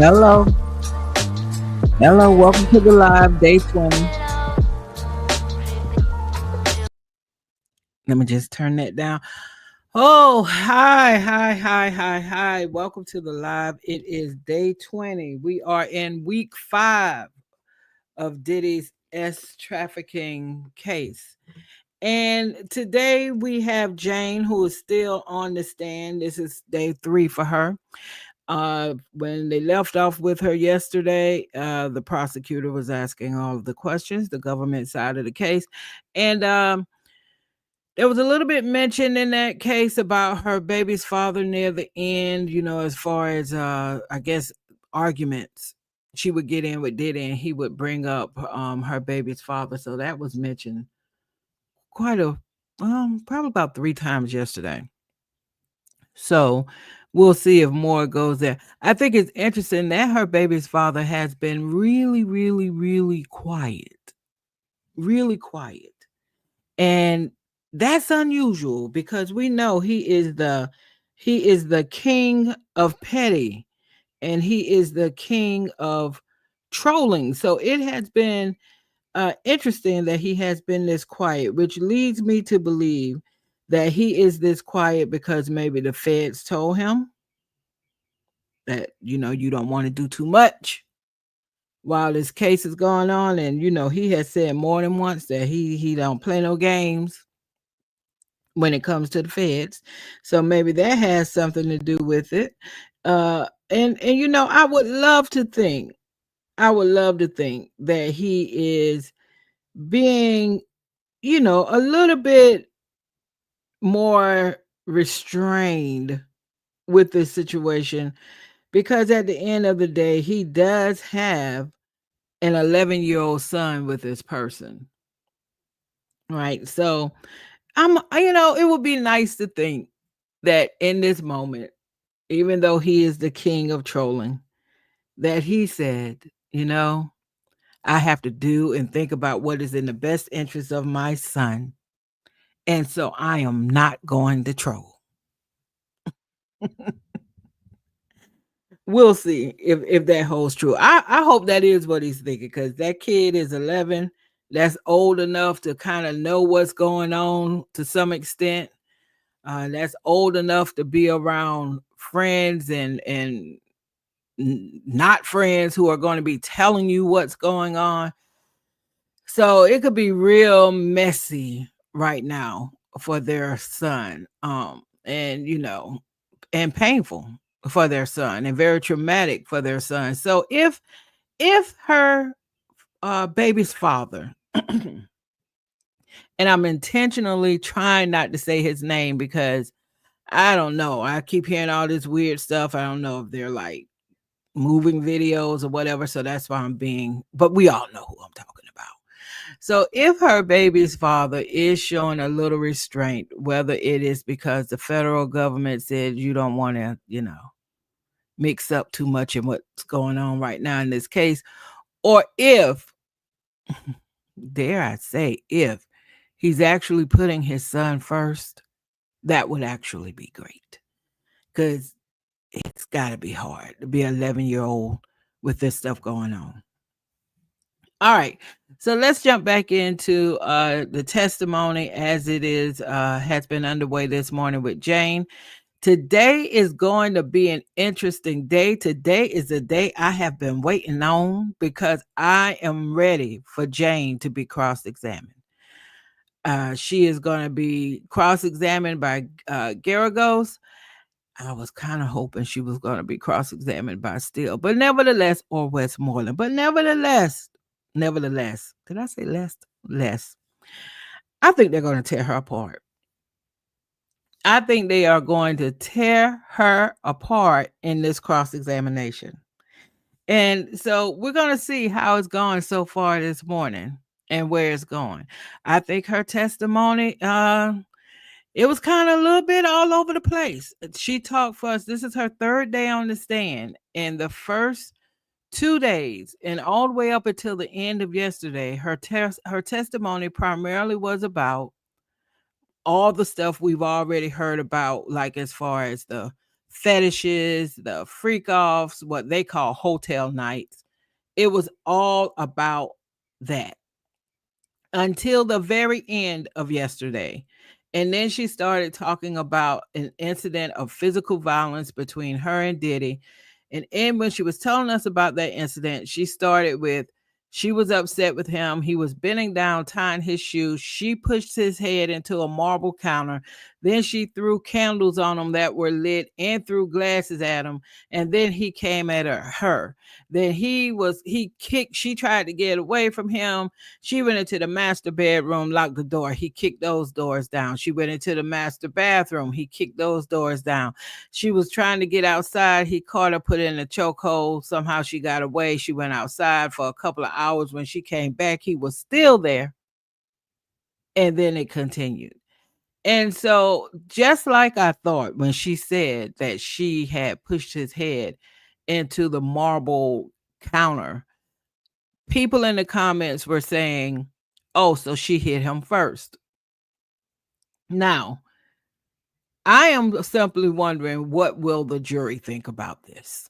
Hello. Hello. Welcome to the live day 20. Let me just turn that down. Oh, hi. Welcome to the live. It is day 20. We are in week 5 of Diddy's S trafficking case. And today we have Jane, who is still on the stand. This is day 3 for her. When they left off with her yesterday, the prosecutor was asking all of the questions, the government side of the case. And there was a little bit mentioned in that case about her baby's father near the end, as far as, I guess, arguments. She would get in with Diddy and he would bring up her baby's father. So that was mentioned quite probably about 3 times yesterday. So we'll see if more goes there. I think it's interesting that her baby's father has been really, really, really quiet. Really quiet. And that's unusual because we know he is the king of petty and he is the king of trolling. So it has been interesting that he has been this quiet, which leads me to believe that he is this quiet because maybe the feds told him that you don't want to do too much while this case is going on, and he has said more than once that he don't play no games when it comes to the feds. So maybe that has something to do with it. And I would love to think that he is being a little bit more restrained with this situation, because at the end of the day, he does have an 11-year-old son with this person, right? So it would be nice to think that in this moment, even though he is the king of trolling, that he said, I have to do and think about what is in the best interest of my son. And so I am not going to troll. We'll see if that holds true. I hope that is what he's thinking, because that kid is 11. That's old enough to kind of know what's going on to some extent. That's old enough to be around friends and not friends who are going to be telling you what's going on. So it could be real messy right now for their son. And painful for their son and very traumatic for their son. So if her baby's father, and I'm intentionally trying not to say his name because I don't know. I keep hearing all this weird stuff. I don't know if they're like moving videos or whatever. So that's why but we all know who I'm talking about. So if her baby's father is showing a little restraint, whether it is because the federal government said you don't want to, mix up too much in what's going on right now in this case, or if, dare I say, if he's actually putting his son first, that would actually be great. Because it's got to be hard to be an 11-year-old with this stuff going on. All right. So let's jump back into the testimony as it is has been underway this morning with Jane. Today is going to be an interesting day. Today is the day I have been waiting on because I am ready for Jane to be cross-examined. She is going to be cross-examined by Garagos. I was kind of hoping she was going to be cross-examined by Steele, but nevertheless, or Westmoreland. But nevertheless, did I say less? Less. I think they're going to tear her apart. I think they are going to tear her apart in this cross-examination. And so we're going to see how it's going so far this morning and where it's going. I think her testimony, it was kind of a little bit all over the place. She talked for us. This is her 3rd day on the stand. And the first 2 days and all the way up until the end of yesterday, her testimony primarily was about all the stuff we've already heard about, like as far as the fetishes, the freak offs, what they call hotel nights. It was all about that until the very end of yesterday. And then she started talking about an incident of physical violence between her and Diddy. And when she was telling us about that incident, she started with she was upset with him. He was bending down, tying his shoes. She pushed his head into a marble counter. Then she threw candles on him that were lit and threw glasses at him. And then he came at her. Then he kicked, she tried to get away from him. She went into the master bedroom, locked the door. He kicked those doors down. She went into the master bathroom. He kicked those doors down. She was trying to get outside. He caught her, put her in a chokehold. Somehow she got away. She went outside for a couple of hours. When she came back, he was still there. And then it continued. And so, just like I thought when she said that she had pushed his head into the marble counter, people in the comments were saying, oh, so she hit him first. Now, I am simply wondering, what will the jury think about this?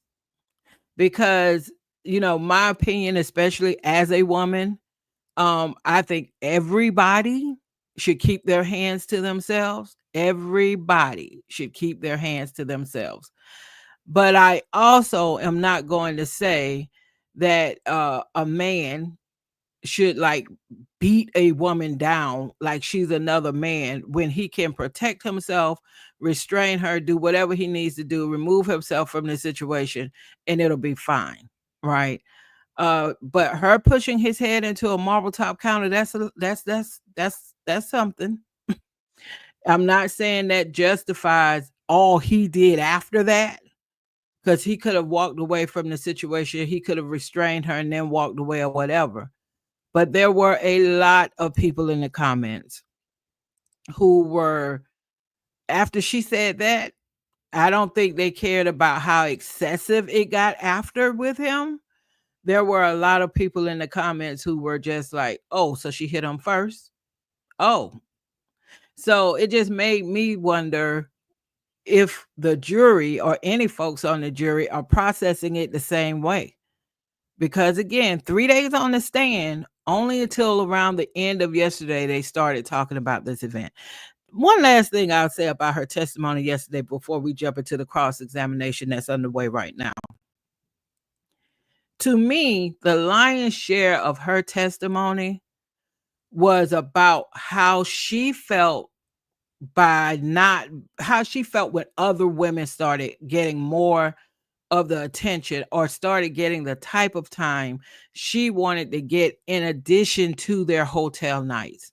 Because, my opinion, especially as a woman, I think everybody should keep their hands to themselves. Everybody should keep their hands to themselves. But I also am not going to say that a man should like beat a woman down like she's another man when he can protect himself, restrain her, do whatever he needs to do, remove himself from the situation, and it'll be fine, right? But her pushing his head into a marble top counter, that's something. I'm not saying that justifies all he did after that, because he could have walked away from the situation. He could have restrained her and then walked away or whatever. But there were a lot of people in the comments who were, after she said that, I don't think they cared about how excessive it got after with him. There were a lot of people in the comments who were just like, oh, so she hit him first? Oh. So it just made me wonder if the jury or any folks on the jury are processing it the same way. Because again, 3 days on the stand, only until around the end of yesterday, they started talking about this event. One last thing I'll say about her testimony yesterday before we jump into the cross-examination that's underway right now. To me, the lion's share of her testimony was about how she felt how she felt when other women started getting more of the attention or started getting the type of time she wanted to get in addition to their hotel nights.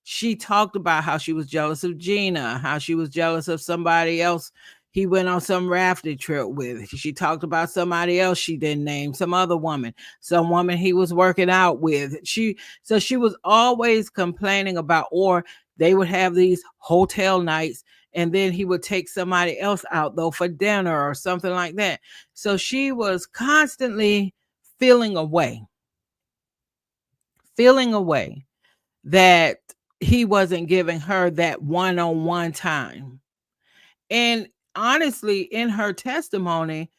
She talked about how she was jealous of Gina, how she was jealous of somebody else he went on some rafting trip with. She talked about somebody else she didn't name, some other woman, some woman he was working out with. So she was always complaining about, or they would have these hotel nights and then he would take somebody else out though for dinner or something like that. So she was constantly feeling away that he wasn't giving her that one-on-one time. And honestly, in her testimony,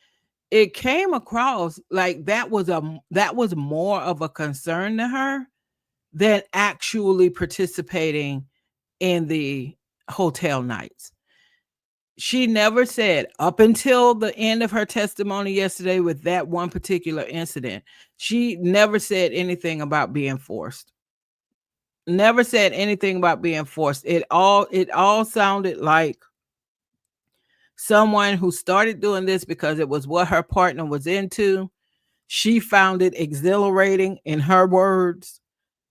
it came across like that was more of a concern to her than actually participating in the hotel nights. She never said, up until the end of her testimony yesterday with that one particular incident, she never said anything about being forced. Never said anything about being forced. It all sounded like someone who started doing this because it was what her partner was into. She found it exhilarating, in her words.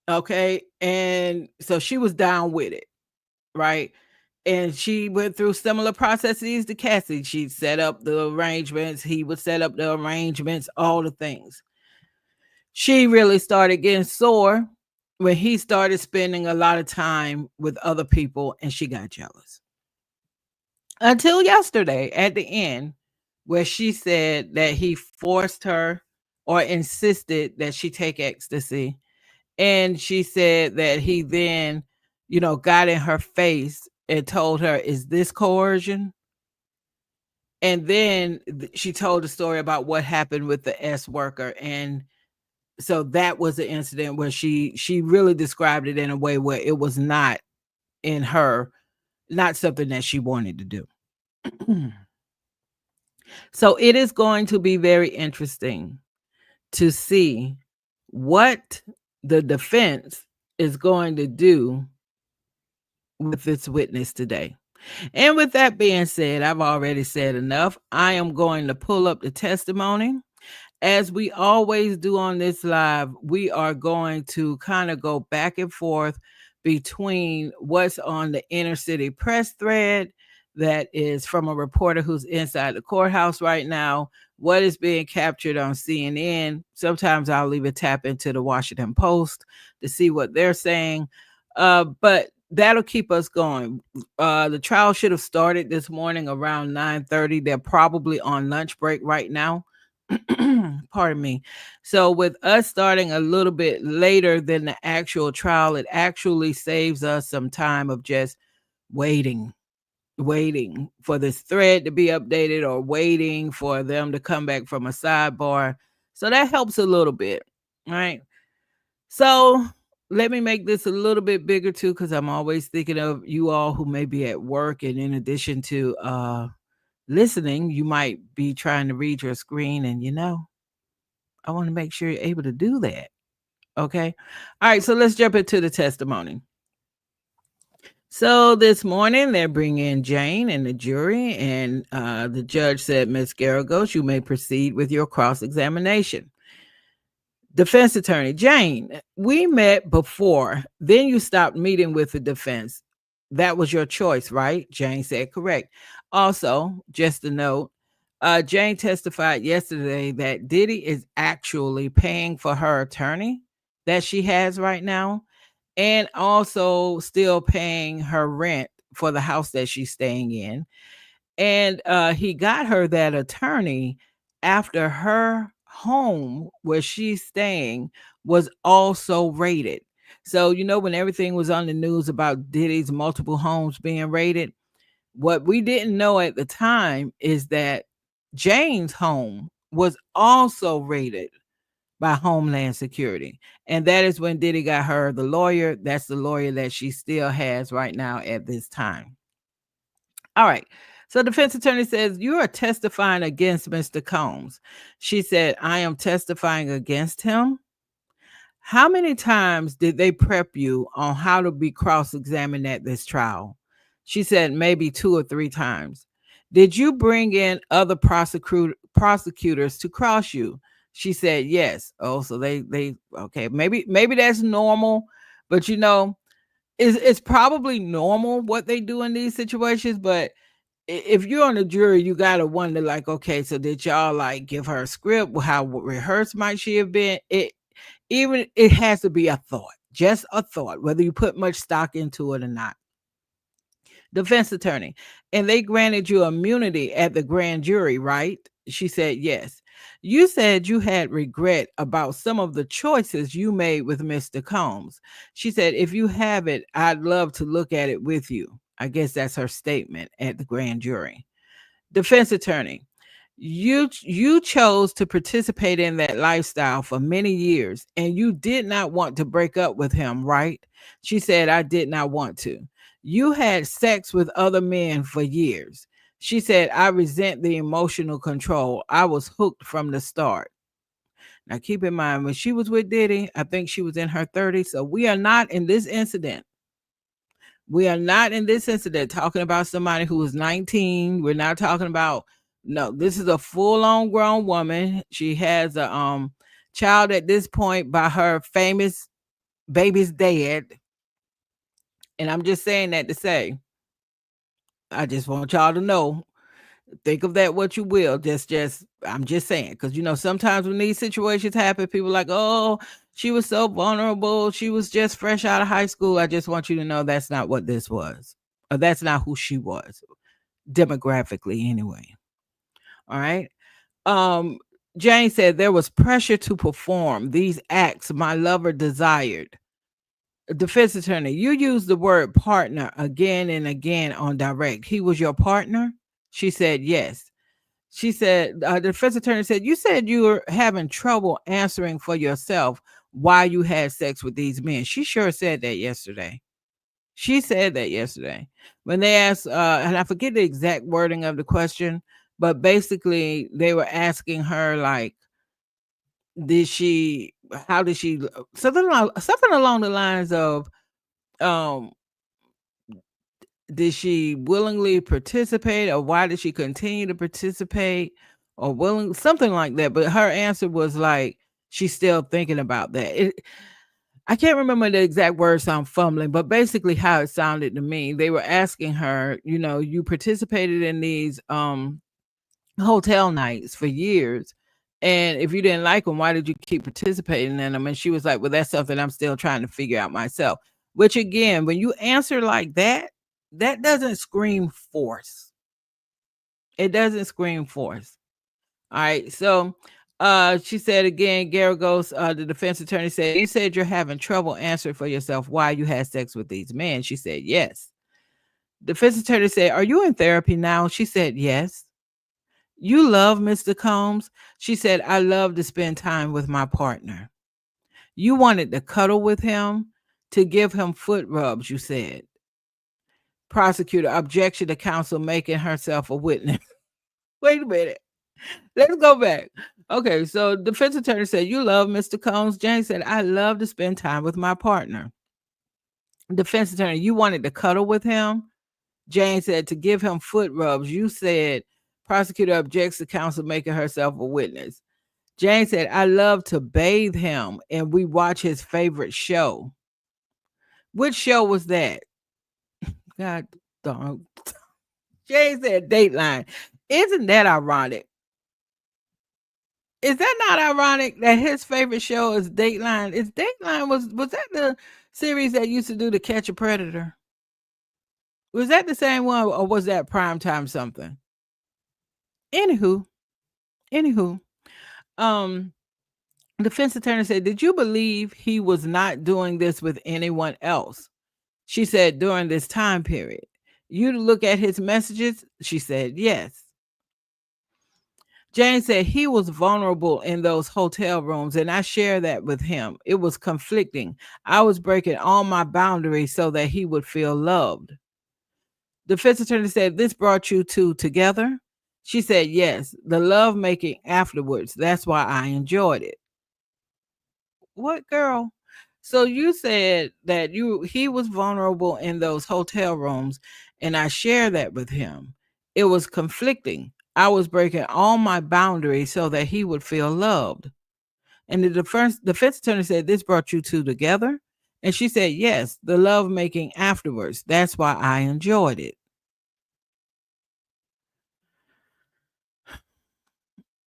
Okay. And so she was down with it. Right. And she went through similar processes to Cassie. She set up the arrangements. He would set up the arrangements, all the things. She really started getting sore when he started spending a lot of time with other people and she got jealous. Until yesterday at the end, where she said that he forced her or insisted that she take ecstasy. And she said that he then, got in her face and told her, is this coercion? And then she told a story about what happened with the S worker. And so that was an incident where she really described it in a way where it was not in her, not something that she wanted to do. So it is going to be very interesting to see what the defense is going to do with this witness today. And with that being said, I've already said enough. I am going to pull up the testimony. As we always do on this live, we are going to kind of go back and forth between what's on the inner city press thread that is from a reporter who's inside the courthouse right now, what is being captured on CNN. Sometimes I'll even tap into the Washington Post to see what they're saying. But that'll keep us going. The trial should have started this morning around 9:30. They're probably on lunch break right now. Pardon me. So with us starting a little bit later than the actual trial, it actually saves us some time of just waiting for this thread to be updated or waiting for them to come back from a sidebar. So that helps a little bit, right? So let me make this a little bit bigger too, because I'm always thinking of you all who may be at work, and in addition to listening, you might be trying to read your screen, and I want to make sure you're able to do that. Okay. All right. So let's jump into the testimony. So this morning they're bringing Jane and the jury, and the judge said, Ms. Garagos, you may proceed with your cross-examination. Defense attorney, Jane, we met before, then you stopped meeting with the defense. That was your choice, right? Jane said, correct. Also, just a note, Jane testified yesterday that Diddy is actually paying for her attorney that she has right now, and also still paying her rent for the house that she's staying in. And he got her that attorney after her home where she's staying was also raided. So, when everything was on the news about Diddy's multiple homes being raided, what we didn't know at the time is that Jane's home was also raided by Homeland Security. And that is when Diddy got her the lawyer. That's the lawyer that she still has right now at this time. All right. So defense attorney says, you are testifying against Mr. Combs. She said, I am testifying against him. How many times did they prep you on how to be cross-examined at this trial? She said, maybe 2 or 3 times. Did you bring in other prosecutors to cross you? She said, yes. Oh, so they okay. Maybe that's normal, but it's probably normal what they do in these situations. But if you're on the jury, you gotta wonder, like, okay, so did y'all like give her a script? How rehearsed might she have been? It has to be a thought, just a thought, whether you put much stock into it or not. Defense attorney, and they granted you immunity at the grand jury, right? She said, yes. You said you had regret about some of the choices you made with Mr. Combs. She said, if you have it, I'd love to look at it with you. I guess that's her statement at the grand jury. Defense attorney, you chose to participate in that lifestyle for many years, and you did not want to break up with him, right? She said, I did not want to. You had sex with other men for years. She said, I resent the emotional control. I was hooked from the start. Now keep in mind, when she was with Diddy, I think she was in her 30s. So we are not in this incident. We are not in this incident talking about somebody who was 19. We're not talking about, no, this is a full-on grown woman. She has a child at this point by her famous baby's dad. And I'm just saying that to say, I just want y'all to know, think of that what you will. I'm just saying, because sometimes when these situations happen, people are like, oh, she was so vulnerable. She was just fresh out of high school. I just want you to know that's not what this was. Or that's not who she was, demographically anyway. All right. Jane said there was pressure to perform these acts my lover desired. Defense attorney, you used the word partner again and again on direct. He was your partner? She said, yes. She said, the defense attorney said, "You said you were having trouble answering for yourself why you had sex with these men." She sure said that yesterday. She said that yesterday when they asked, and I forget the exact wording of the question, but basically they were asking her like, did she, how did she, something along the lines of, um, did she willingly participate, or why did she continue to participate, or willing, something like that. But her answer was like, she's still thinking about that. I can't remember the exact words, so I'm fumbling, but basically how it sounded to me, they were asking her, you participated in these hotel nights for years. And if you didn't like them, why did you keep participating in them? And she was like, well, that's something I'm still trying to figure out myself. Which again, when you answer like that, that doesn't scream force. It doesn't scream force. All right. So she said again, Garagos, the defense attorney said, "You said you're having trouble answering for yourself why you had sex with these men." She said, "Yes." Defense attorney said, "Are you in therapy now?" She said, "Yes." "You love Mr. Combs?" She said, "I love to spend time with my partner." "You wanted to cuddle with him, to give him foot rubs," you said. Prosecutor, objection to counsel making herself a witness. Wait a minute. Let's go back. Okay, so defense attorney said, "You love Mr. Combs?" Jane said, "I love to spend time with my partner." Defense attorney, "You wanted to cuddle with him?" Jane said, "To give him foot rubs." You said, prosecutor objects to counsel making herself a witness. Jane said, "I love to bathe him and we watch his favorite show." Which show was that? God darn. Jane said, Dateline. Isn't that ironic? Is that not ironic that his favorite show is Dateline? Is Dateline was that the series that used to do to Catch a Predator? Was that the same one, or was that primetime something? Anywho, anywho, um, defense attorney said, "Did you believe he was not doing this with anyone else?" She said, "During this time period." "You look at his messages?" She said, "Yes." Jane said, "He was vulnerable in those hotel rooms, and I share that with him. It was conflicting. I was breaking all my boundaries so that he would feel loved." The defense attorney said, "This brought you two together?" She said, "Yes, the love making afterwards. That's why I enjoyed it." What girl? So you said that he was vulnerable in those hotel rooms, and I share that with him. It was conflicting. I was breaking all my boundaries so that he would feel loved. And the defense attorney said, "This brought you two together?" And she said, "Yes, the love making afterwards. That's why I enjoyed it."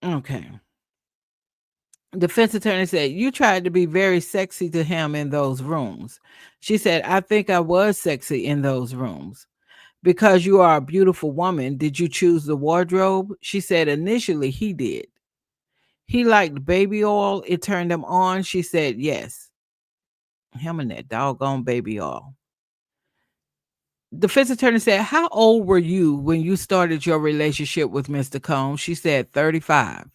Okay. Defense attorney said, "You tried to be very sexy to him in those rooms." She said, "I think I was sexy in those rooms." "Because you are a beautiful woman, did you choose the wardrobe?" She said, "Initially, he did." "He liked baby oil. It turned him on." She said, "Yes." Him and that doggone baby oil. Defense attorney said, "How old were you when you started your relationship with Mr. Combs?" She said, 35.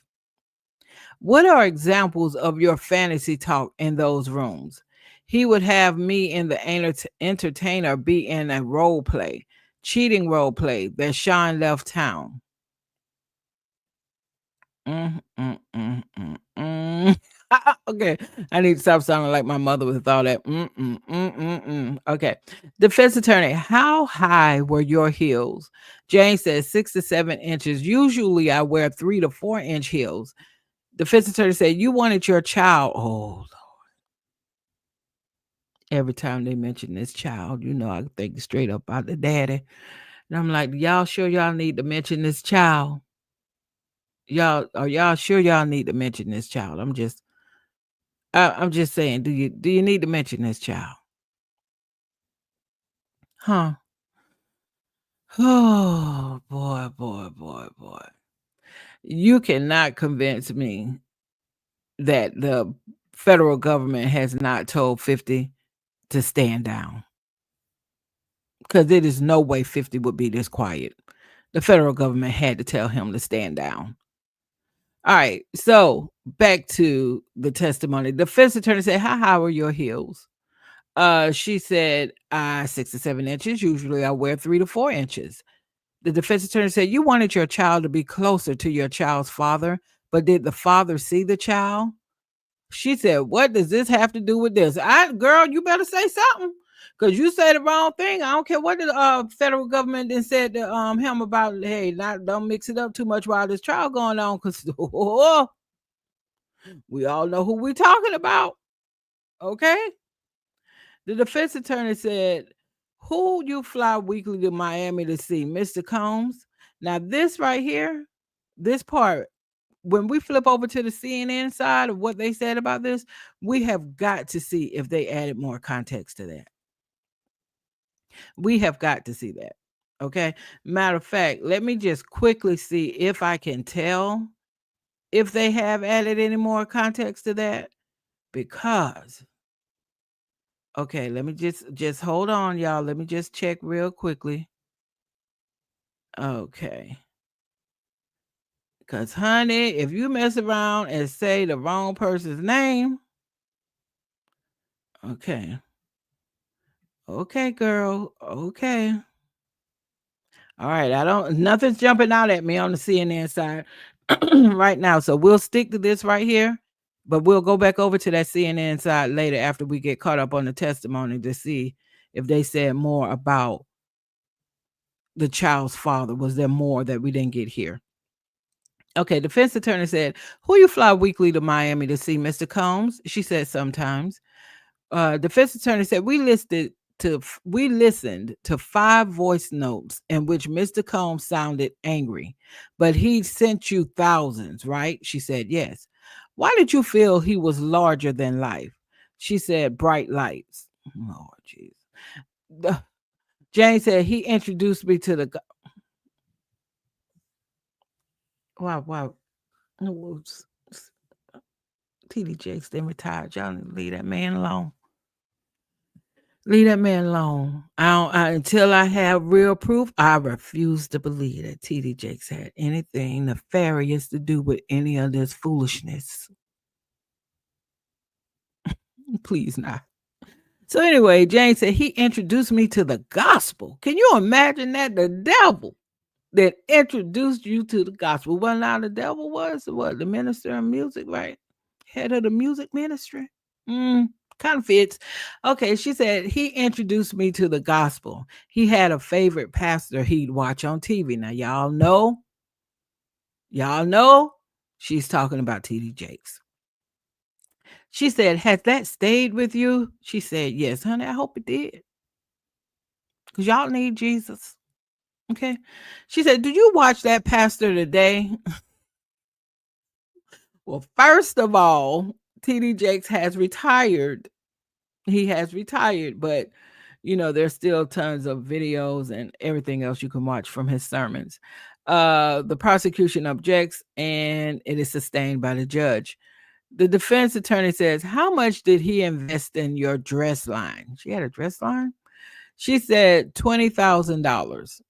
"What are examples of your fantasy talk in those rooms?" "He would have me and the entertainer be in a role play, cheating role play that Sean left town." Mm, mm, mm, mm, mm. Okay, I need to stop sounding like my mother with all that. Mm, mm, mm, mm, mm. Okay, defense attorney, "How high were your heels?" Jane says 6 to 7 inches. Usually, I wear 3 to 4 inch heels. Defense attorney said, "You wanted your child." Oh, every time they mention this child, I think straight up about the daddy. And I'm like, y'all sure y'all need to mention this child? Y'all sure y'all need to mention this child? I'm just saying, do you need to mention this child? Huh? Oh boy, boy, boy, boy. You cannot convince me that the federal government has not told 50 to stand down. Because it is no way 50 would be this quiet. The federal government had to tell him to stand down. All right. So back to the testimony. The defense attorney said, how high were your heels? She said, 6 to 7 inches. Usually I wear 3 to 4 inches. The defense attorney said, you wanted your child to be closer to your child's father, but did the father see the child? She said, what does this have to do with this? Girl, you better say something. Because you say the wrong thing. I don't care what the federal government then said to him about, hey, don't mix it up too much while this trial going on. Because we all know who we're talking about. Okay? The defense attorney said, who you fly weekly to Miami to see? Mr. Combs? Now, this right here, this part, when we flip over to the CNN side of what they said about this, we have got to see if they added more context to that. We have got to see that. Okay. Matter of fact, let me just quickly see if I can tell if they have added any more context to that. Because, okay, let me just hold on, y'all. Let me just check real quickly. Okay. Because, honey, if you mess around and say the wrong person's name, okay. Okay, girl. Okay. All right. Nothing's jumping out at me on the CNN side right now. So we'll stick to this right here, but we'll go back over to that CNN side later after we get caught up on the testimony to see if they said more about the child's father. Was there more that we didn't get here? Okay, defense attorney said, who you fly weekly to Miami to see, Mr. Combs? She said sometimes. Defense attorney said, we listened to 5 voice notes in which Mr. Combs sounded angry, but he sent you thousands, right? She said, yes. Why did you feel he was larger than life? She said, bright lights. Lord jeez. Jane said, he introduced me to the... Wow. TD Jakes then retired. Y'all need to leave that man alone. Leave that man alone. Until I have real proof, I refuse to believe that TD Jakes had anything nefarious to do with any of this foolishness. Please not. So anyway, Jane said, he introduced me to the gospel. Can you imagine that? The devil that introduced you to the gospel. Well, now the devil was what? The minister of music, right? Head of the music ministry. Kind of fits. Okay, she said, he introduced me to the gospel. He had a favorite pastor he'd watch on TV. Now, y'all know she's talking about TD Jakes. She said, has that stayed with you? She said, yes, honey, I hope it did. Because y'all need Jesus. Okay. She said, did you watch that pastor today? Well, first of all, TD Jakes has retired. He has retired, but there's still tons of videos and everything else you can watch from his sermons. The prosecution objects and it is sustained by the judge. The defense attorney says, how much did he invest in your dress line? She had a dress line? She said $20,000.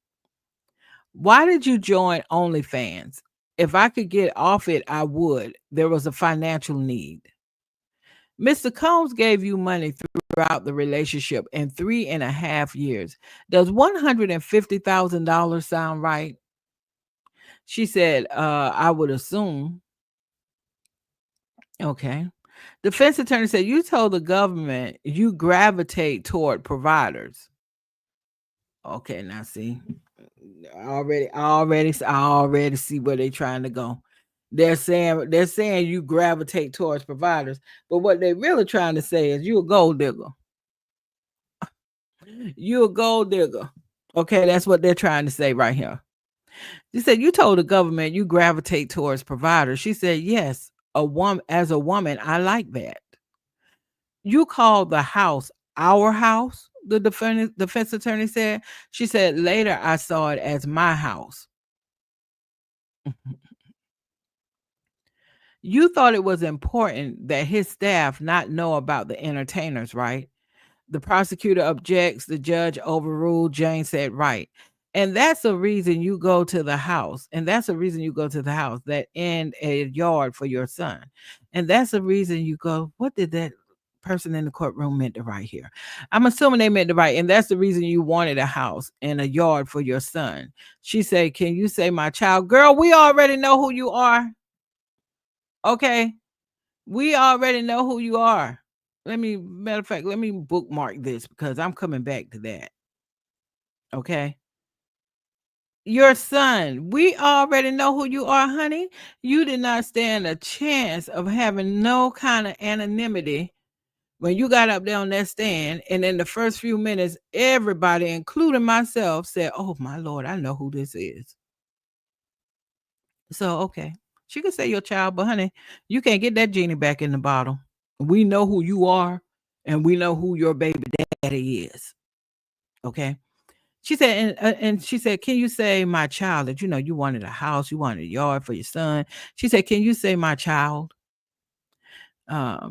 Why did you join OnlyFans? If I could get off it, I would. There was a financial need. Mr. Combs gave you money throughout the relationship in 3.5 years. Does $150,000 sound right? She said, I would assume. Okay. Defense attorney said, you told the government you gravitate toward providers. Okay, now see, I already see where they're trying to go. They're saying you gravitate towards providers, but what they're really trying to say is you're a gold digger. You're a gold digger. Okay, that's what they're trying to say right here. She said, you told the government you gravitate towards providers. She said, yes, as a woman, I like that. You called the house our house, the defense attorney said. She said, later I saw it as my house. You thought it was important that his staff not know about the entertainers, right? The prosecutor objects. The judge overruled. Jane said, right. And that's the reason you go to the house. And that's the reason you go to the house that in a yard for your son. And that's the reason you go, what did that person in the courtroom meant to write here? I'm assuming they meant to write. And that's the reason you wanted a house and a yard for your son. She said, can you say my child? Girl, we already know who you are. Okay. We already know who you are. Matter of fact, let me bookmark this because I'm coming back to that. Okay. Your son, we already know who you are, honey. You did not stand a chance of having no kind of anonymity when you got up there on that stand. And in the first few minutes, everybody, including myself, said, oh, my Lord, I know who this is. So, okay. She could say your child, but honey, you can't get that genie back in the bottle. We know who you are, and we know who your baby daddy is. Okay. She said, and she said, can you say my child that you wanted a house, you wanted a yard for your son? She said, can you say my child?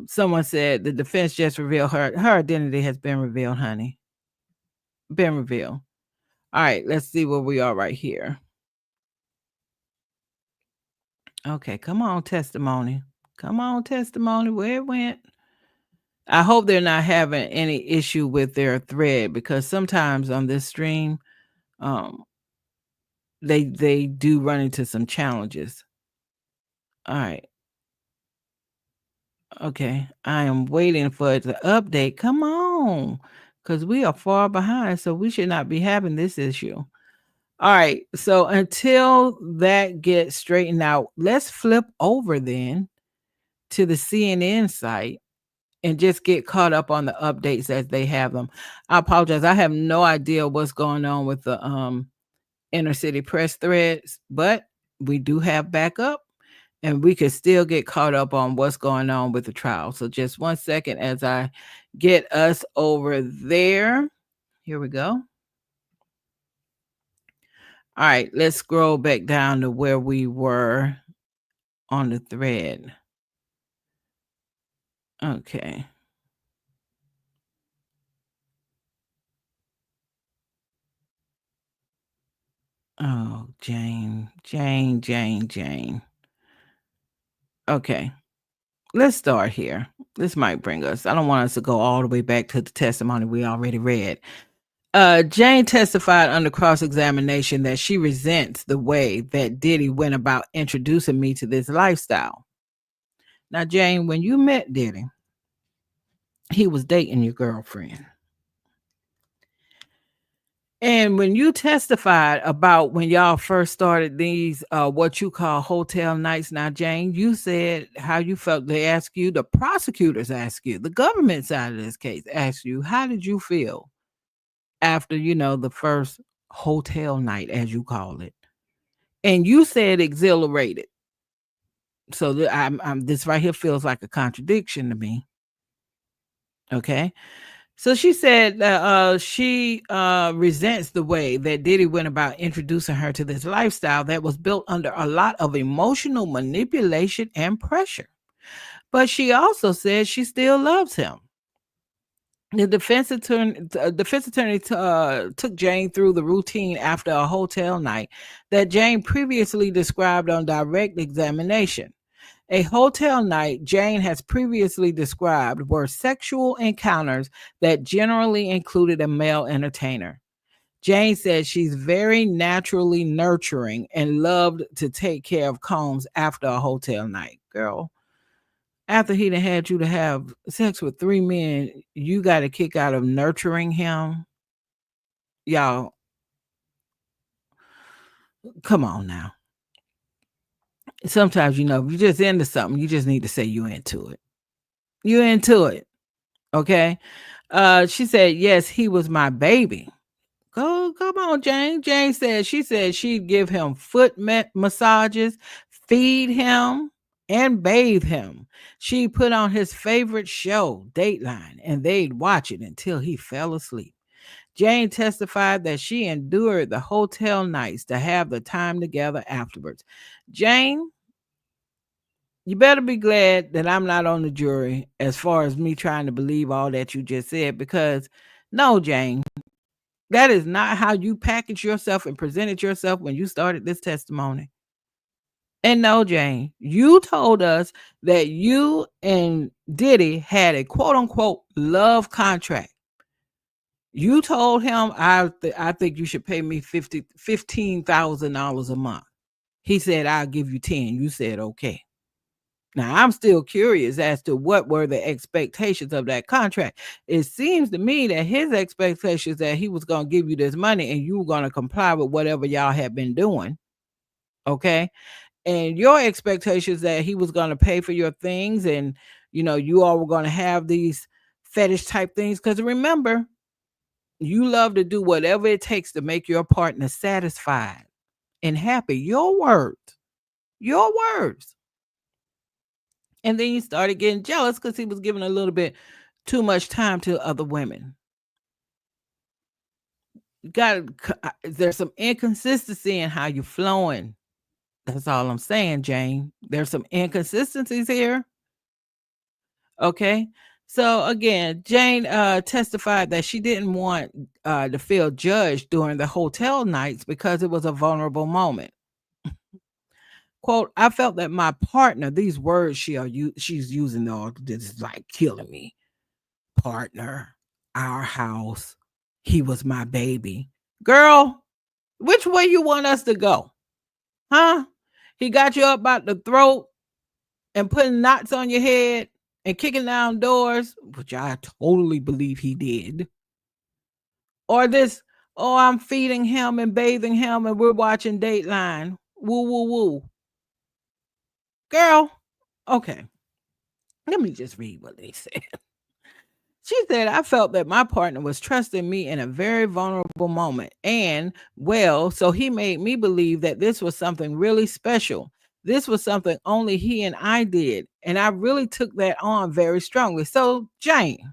Someone said the defense just revealed her identity has been revealed, honey. Been revealed. All right, let's see where we are right here. Okay, come on, testimony. Come on, testimony. Where it went? I hope they're not having any issue with their thread because sometimes on this stream, um, they do run into some challenges. All right. Okay. I am waiting for it to update. Come on. Because we are far behind. So we should not be having this issue. All right. So until that gets straightened out, let's flip over then to the CNN site and just get caught up on the updates as they have them. I apologize. I have no idea what's going on with the inner city press threads, but we do have backup and we could still get caught up on what's going on with the trial. So just 1 second as I get us over there. Here we go. All right, let's scroll back down to where we were on the thread. Okay. Oh, Jane. Okay. Let's start here. This might bring us. I don't want us to go all the way back to the testimony we already read. Jane testified under cross-examination that she resents the way that Diddy went about introducing me to this lifestyle. Now, Jane, when you met Diddy, he was dating your girlfriend. And when you testified about when y'all first started these, what you call hotel nights, now, Jane, you said how you felt. They asked you, the prosecutors asked you, the government side of this case asked you, how did you feel after, the first hotel night, as you call it? And you said exhilarated. So this right here feels like a contradiction to me. Okay. So she said that she resents the way that Diddy went about introducing her to this lifestyle that was built under a lot of emotional manipulation and pressure. But she also said she still loves him. The defense attorney took Jane through the routine after a hotel night that Jane previously described on direct examination. A hotel night Jane has previously described were sexual encounters that generally included a male entertainer. Jane said she's very naturally nurturing and loved to take care of Combs after a hotel night. Girl, after he done had you to have sex with 3 men, you got a kick out of nurturing him? Y'all, come on now. Sometimes, if you're just into something, you just need to say you into it. You into it. Okay. She said, yes, he was my baby. Come on, Jane. Jane said she'd give him foot massages, feed him, and bathe him. She put on his favorite show, Dateline, and they'd watch it until he fell asleep. Jane testified that she endured the hotel nights to have the time together afterwards. Jane, you better be glad that I'm not on the jury as far as me trying to believe all that you just said, because no, Jane, That is not how you package yourself and presented yourself when you started this testimony. And no, Jane, you told us that you and Diddy had a quote unquote love contract. You told him, I think you should pay me $15,000 a month. He said, I'll give you 10. You said, okay. Now, I'm still curious as to what were the expectations of that contract. It seems to me that his expectations that he was going to give you this money and you were going to comply with whatever y'all had been doing. Okay. And your expectations that he was going to pay for your things and, you all were going to have these fetish type things. Because remember, you love to do whatever it takes to make your partner satisfied and happy. Your words. Your words. And then you started getting jealous because he was giving a little bit too much time to other women. There's some inconsistency in how you're flowing. That's all I'm saying, Jane. There's some inconsistencies here. Okay. So again, Jane testified that she didn't want to feel judged during the hotel nights because it was a vulnerable moment. Quote, I felt that my partner, these words she's using all this is like killing me. Partner, our house, he was my baby. Girl, which way you want us to go? Huh? He got you up by the throat and putting knots on your head and kicking down doors, which I totally believe he did. Or this, oh, I'm feeding him and bathing him and we're watching Dateline. Woo, woo, woo. Girl, okay. Let me just read what they said. She said, I felt that my partner was trusting me in a very vulnerable moment. And, well, so he made me believe that this was something really special. This was something only he and I did. And I really took that on very strongly. So, Jane,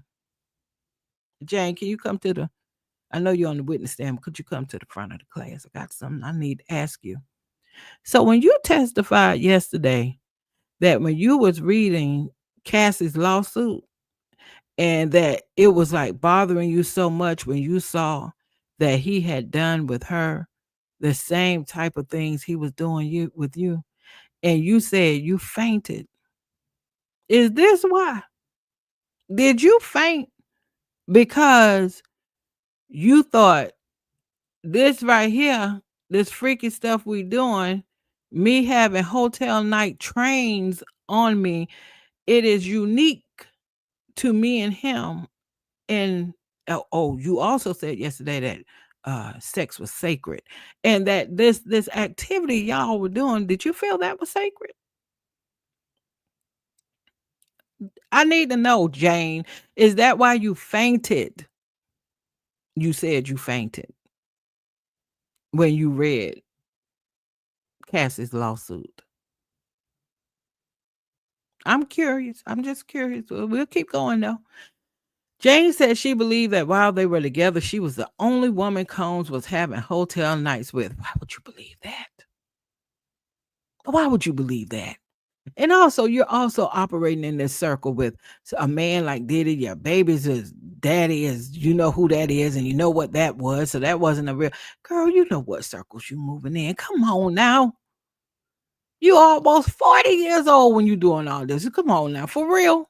can you come to I know you're on the witness stand, but could you come to the front of the class? I got something I need to ask you. So, when you testified yesterday that when you was reading Cassie's lawsuit, and that it was like bothering you so much when you saw that he had done with her the same type of things he was doing with you, and you said you fainted. Is this why? Did you faint because you thought this right here, this freaky stuff we doing, me having hotel night trains on me, it is unique to me and him. And you also said yesterday that sex was sacred, and that this activity y'all were doing, did you feel that was sacred? I need to know, Jane. Is that why you fainted? You said you fainted when you read Cassie's lawsuit. I'm curious. I'm just curious. We'll keep going though. Jane said she believed that while they were together, she was the only woman Combs was having hotel nights with. Why would you believe that? Why would you believe that? And also, you're also operating in this circle with a man like Diddy. Your baby's his daddy is, you know who that is, and you know what that was. So that wasn't a real girl. You know what circles you moving in. Come on now. You almost 40 years old when you doing all this. Come on now, for real.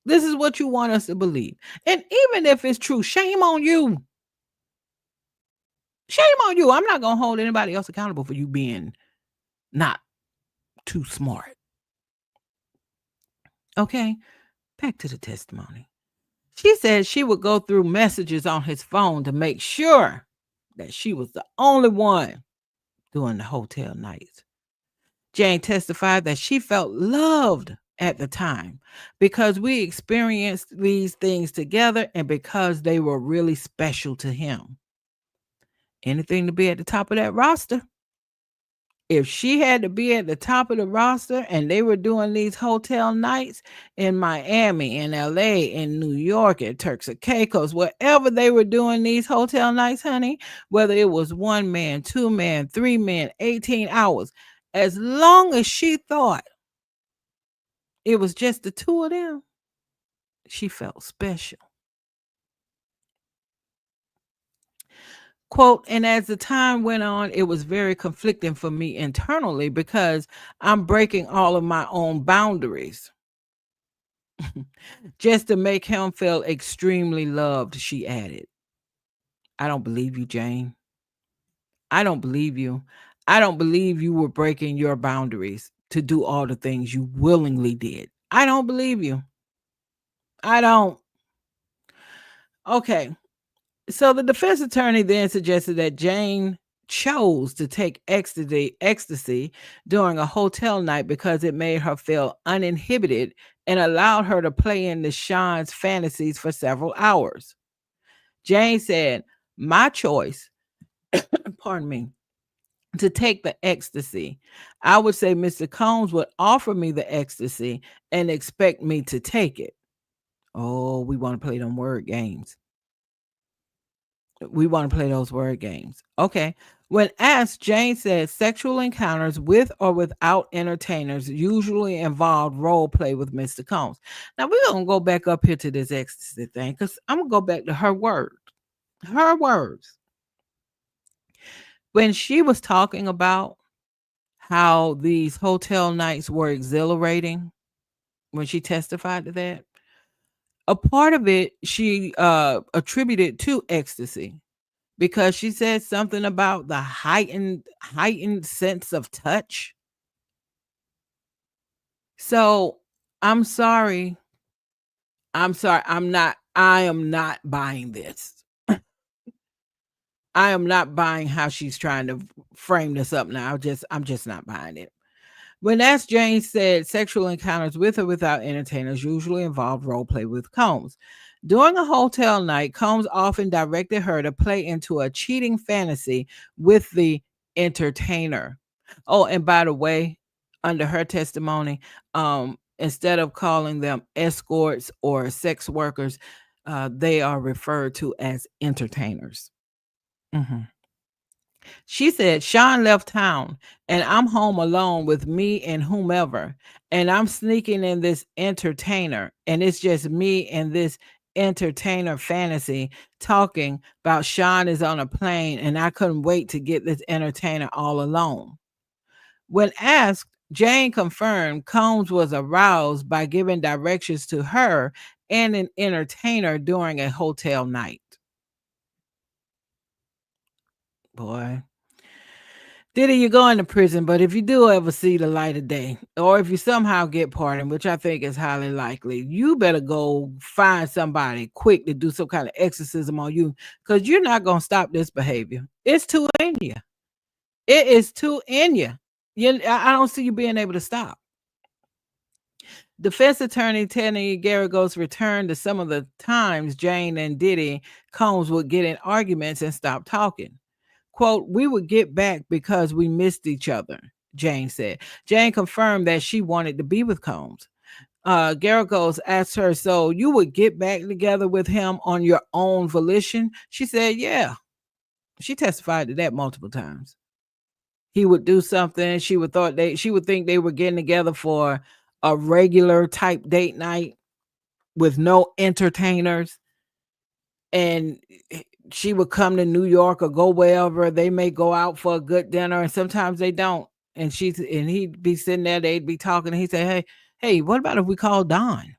This is what you want us to believe. And even if it's true, shame on you. Shame on you. I'm not gonna hold anybody else accountable for you being not too smart. Okay, back to the testimony. She said she would go through messages on his phone to make sure that she was the only one doing the hotel nights. Jane testified that she felt loved at the time because we experienced these things together and because they were really special to him. Anything to be at the top of that roster. If she had to be at the top of the roster and they were doing these hotel nights in Miami, in LA, in New York, at Turks and Caicos, wherever they were doing these hotel nights, honey, whether it was 1 man, 2 man, 3 men, 18 hours, as long as she thought it was just the two of them, she felt special. Quote, and as the time went on, it was very conflicting for me internally because I'm breaking all of my own boundaries just to make him feel extremely loved, she added. I don't believe you, Jane. I don't believe you. I don't believe you were breaking your boundaries to do all the things you willingly did. I don't believe you. I don't. Okay. So the defense attorney then suggested that Jane chose to take ecstasy during a hotel night because it made her feel uninhibited and allowed her to play into Sean's fantasies for several hours. Jane said, "My choice, pardon me, to take the ecstasy. I would say Mr. Combs would offer me the ecstasy and expect me to take it." Oh, we want to play them word games. We want to play those word games. Okay. When asked, Jane said sexual encounters with or without entertainers usually involved role play with Mr. Combs. Now we're gonna go back up here to this ecstasy thing because I'm gonna go back to her word. Her words. When she was talking about how these hotel nights were exhilarating, when she testified to that, a part of it she attributed to ecstasy because she said something about the heightened sense of touch. So, I'm sorry. I'm sorry. I am not buying this. I am not buying how she's trying to frame this up now. I'm just not buying it. When asked, Jane said sexual encounters with or without entertainers usually involve role play with Combs. During a hotel night, Combs often directed her to play into a cheating fantasy with the entertainer. Oh, and by the way, under her testimony, instead of calling them escorts or sex workers, they are referred to as entertainers. Mhm. She said, Sean left town and I'm home alone with me and whomever. And I'm sneaking in this entertainer. And it's just me and this entertainer fantasy talking about Sean is on a plane and I couldn't wait to get this entertainer all alone. When asked, Jane confirmed Combs was aroused by giving directions to her and an entertainer during a hotel night. Boy, Diddy, you're going to prison, but if you do ever see the light of day, or if you somehow get pardoned, which I think is highly likely, you better go find somebody quick to do some kind of exorcism on you because you're not going to stop this behavior. It's too in you. It is too in you. I don't see you being able to stop. Defense attorney Teddy Garagos returned to some of the times Jane and Diddy Combs would get in arguments and stop talking. Quote, we would get back because we missed each other, Jane said. Jane confirmed that she wanted to be with Combs. Garagos asked her, so you would get back together with him on your own volition? She said, yeah. She testified to that multiple times. He would do something. She would think they were getting together for a regular type date night with no entertainers. And she would come to New York or go wherever. They may go out for a good dinner, and sometimes they don't. And he'd be sitting there, they'd be talking, and he'd say, hey, what about if we call Don?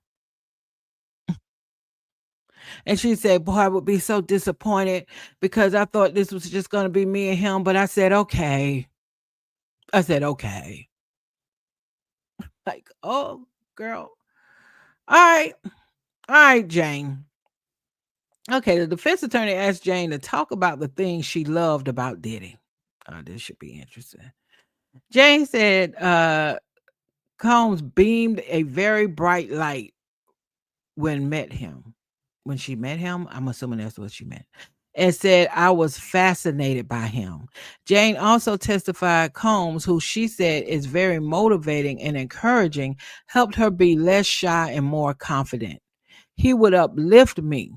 And she'd say, boy, I would be so disappointed because I thought this was just going to be me and him. But I said, okay. I said, okay. Like, oh, girl. All right. All right, Jane. Okay, the defense attorney asked Jane to talk about the things she loved about Diddy. Oh, this should be interesting. Jane said Combs beamed a very bright light when met him. When she met him, I'm assuming that's what she meant. And said, I was fascinated by him. Jane also testified Combs, who she said is very motivating and encouraging, helped her be less shy and more confident. He would uplift me,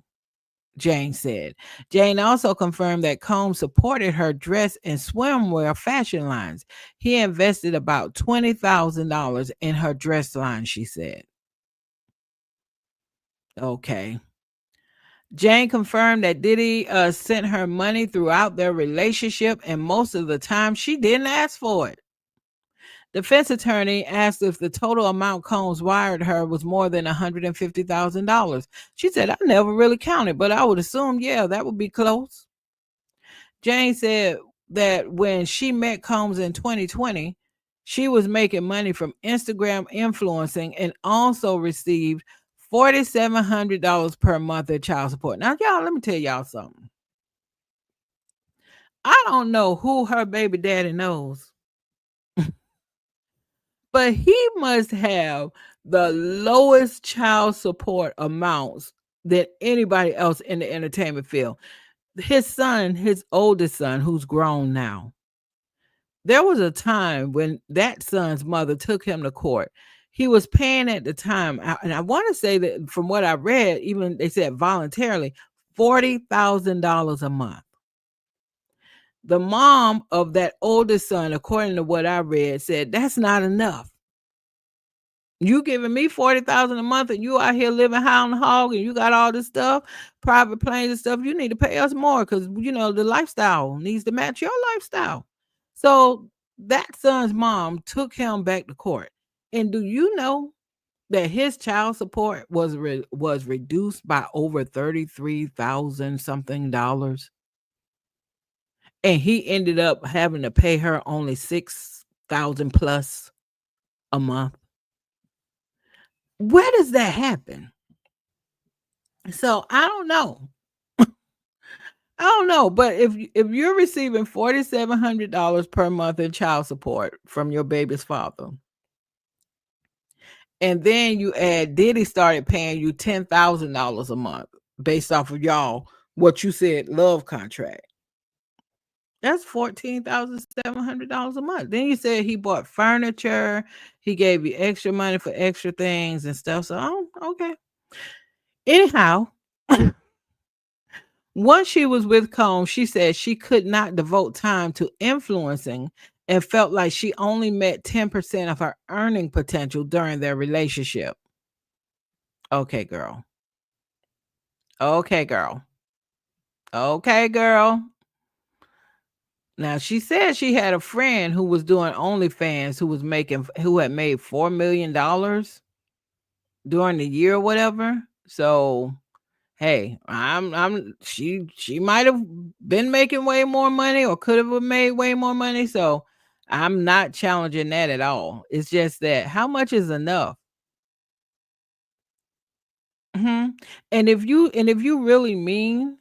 Jane said. Jane also confirmed that Combs supported her dress and swimwear fashion lines. He invested about $20,000 in her dress line, she said. Okay. Jane confirmed that Diddy sent her money throughout their relationship, and most of the time she didn't ask for it. Defense attorney asked if the total amount Combs wired her was more than $150,000. She said, I never really counted, but I would assume, yeah, that would be close. Jane said that when she met Combs in 2020, she was making money from Instagram influencing and also received $4,700 per month in child support. Now, y'all, let me tell y'all something. I don't know who her baby daddy knows, but he must have the lowest child support amounts than anybody else in the entertainment field. His son, his oldest son, who's grown now, there was a time when that son's mother took him to court. He was paying at the time, and I want to say that from what I read, even they said voluntarily, $40,000 a month. The mom of that oldest son, according to what I read, said that's not enough. You giving me 40,000 a month and you out here living high on the hog and you got all this stuff, private planes and stuff, you need to pay us more because the lifestyle needs to match your lifestyle. So that son's mom took him back to court. And do you know that his child support was reduced by over 33,000 something dollars? And he ended up having to pay her only 6,000 plus a month. Where does that happen? So I don't know. I don't know, but if you're receiving $4,700 per month in child support from your baby's father, and then you add Diddy started paying you $10,000 a month based off of y'all what you said love contract. That's $14,700 a month. Then you said he bought furniture, he gave you extra money for extra things and stuff. So okay. Anyhow, once she was with Combs, she said she could not devote time to influencing and felt like she only met 10% of her earning potential during their relationship. Okay, girl. Okay, girl. Okay, girl. Now she said she had a friend who was doing OnlyFans who had made $4 million during the year or whatever. So hey, she might have been making way more money or could have made way more money. So I'm not challenging that at all. It's just that how much is enough? Mhm. And if you really mean,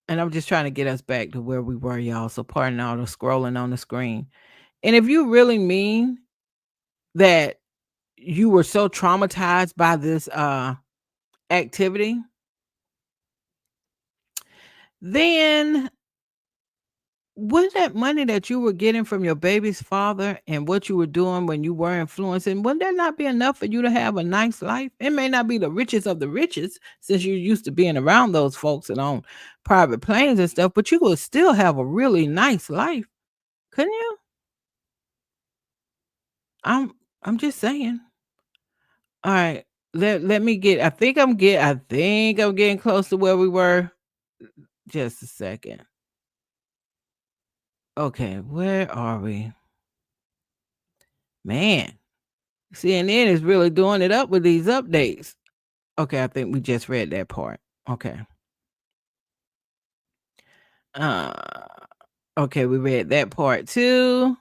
and I'm just trying to get us back to where we were, y'all. So pardon all the scrolling on the screen. And if you really mean that you were so traumatized by this activity, then would that money that you were getting from your baby's father and what you were doing when you were influencing, would that not be enough for you to have a nice life? It may not be the richest of the richest since you're used to being around those folks and on private planes and stuff, but you would still have a really nice life, couldn't you? I'm I'm just saying. All right. Let me get I think I'm getting close to where we were. Just a second. Okay, where are we? Man, CNN is really doing it up with these updates. Okay, I think we just read that part. Okay. Uh okay, we read that part too.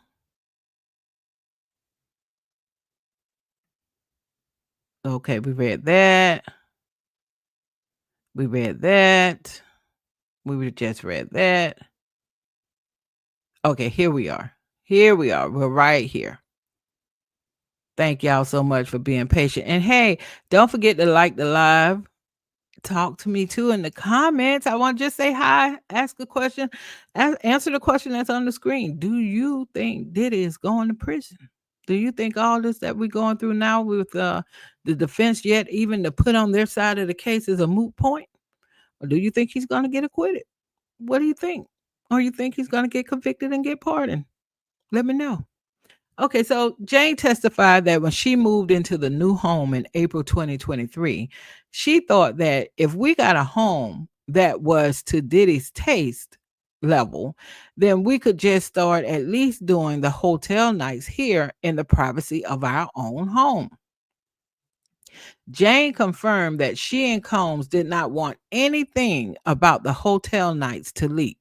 Okay, we read that. We read that. We just read that. Okay, here we are. Here we are. We're right here. Thank y'all so much for being patient. And hey, don't forget to like the live. Talk to me too in the comments. I want to just say hi, ask a question, answer the question that's on the screen. Do you think Diddy is going to prison? Do you think all this that we're going through now with the defense yet even to put on their side of the case is a moot point? Or do you think he's going to get acquitted? What do you think? Or you think he's going to get convicted and get pardoned? Let me know. Okay, so Jane testified that when she moved into the new home in April 2023, she thought that if we got a home that was to Diddy's taste level, then we could just start at least doing the hotel nights here in the privacy of our own home. Jane confirmed that she and Combs did not want anything about the hotel nights to leak.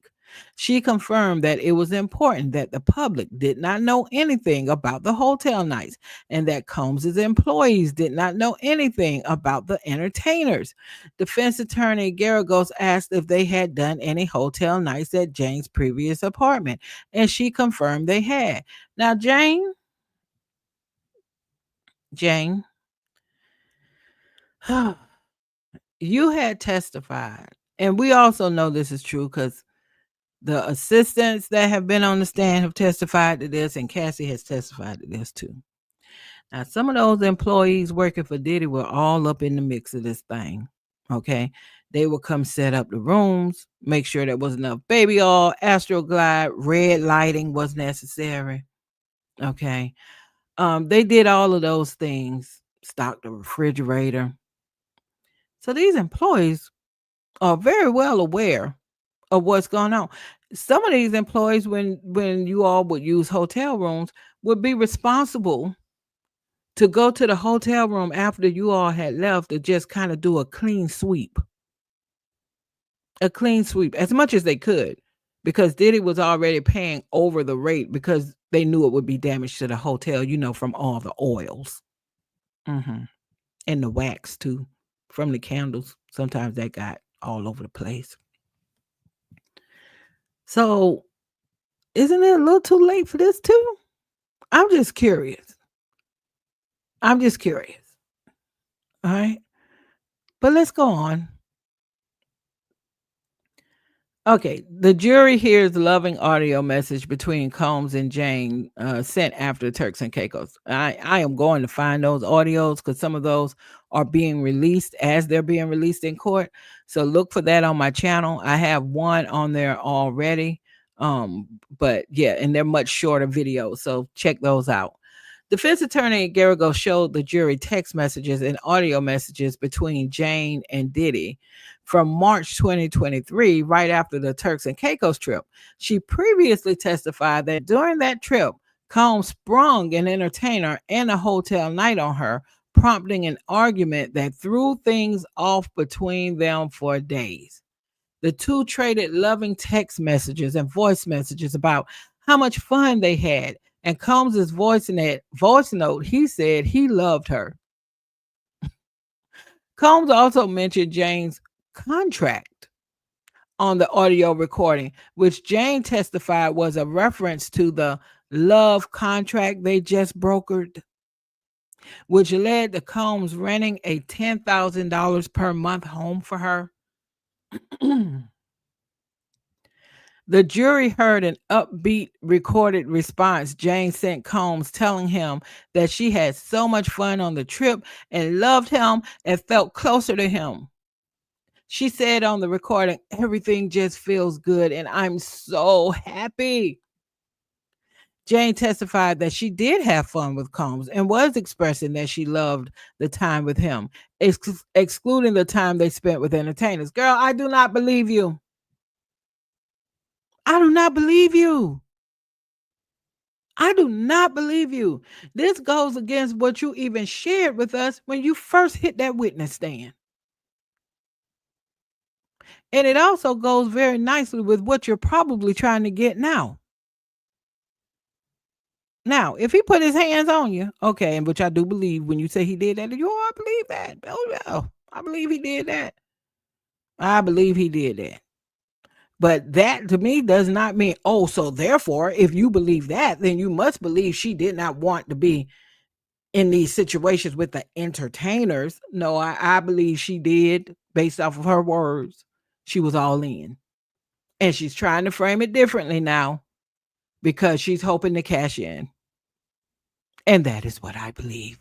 She confirmed that it was important that the public did not know anything about the hotel nights and that Combs's employees did not know anything about the entertainers. Defense attorney Garagos asked if they had done any hotel nights at Jane's previous apartment, and she confirmed they had. Now, Jane, you had testified, and we also know this is true because the assistants that have been on the stand have testified to this, and Cassie has testified to this too. Now, some of those employees working for Diddy were all up in the mix of this thing. Okay. They would come set up the rooms, make sure there was enough baby oil, Astroglide, red lighting was necessary. Okay. They did all of those things, stocked the refrigerator. So these employees are very well aware of what's going on. Some of these employees, when you all would use hotel rooms, would be responsible to go to the hotel room after you all had left to just kind of do a clean sweep as much as they could, because Diddy was already paying over the rate because they knew it would be damage to the hotel, from all the oils. hmm And the wax too, from the candles. Sometimes that got all over the place. So, isn't it a little too late for this too? I'm just curious. I'm just curious. All right. But let's go on. Okay, the jury hears the loving audio message between Combs and Jane sent after Turks and Caicos. I am going to find those audios because some of those are being released as they're being released in court. So look for that on my channel. I have one on there already. But yeah, and they're much shorter videos. So check those out. Defense attorney Garrigo showed the jury text messages and audio messages between Jane and Diddy from March 2023, right after the Turks and Caicos trip. She previously testified that during that trip, Combs sprung an entertainer and a hotel night on her, prompting an argument that threw things off between them for days. The two traded loving text messages and voice messages about how much fun they had. And Combs's voice note, he said he loved her. Combs also mentioned Jane's contract on the audio recording, which Jane testified was a reference to the love contract they just brokered, which led to Combs renting a $10,000 per month home for her. The jury heard an upbeat recorded response Jane sent Combs, telling him that she had so much fun on the trip and loved him and felt closer to him. She said on the recording, "Everything just feels good and I'm so happy." Jane testified that she did have fun with Combs and was expressing that she loved the time with him, excluding the time they spent with entertainers. Girl, I do not believe you. I do not believe you. I do not believe you. This goes against what you even shared with us when you first hit that witness stand. And it also goes very nicely with what you're probably trying to get now. Now, if he put his hands on you, okay, and which I do believe when you say he did that, I believe that. Oh, yeah, I believe he did that. I believe he did that. But that to me does not mean, oh, so therefore, if you believe that, then you must believe she did not want to be in these situations with the entertainers. No, I believe she did based off of her words. She was all in. And she's trying to frame it differently now because she's hoping to cash in. And that is what I believe.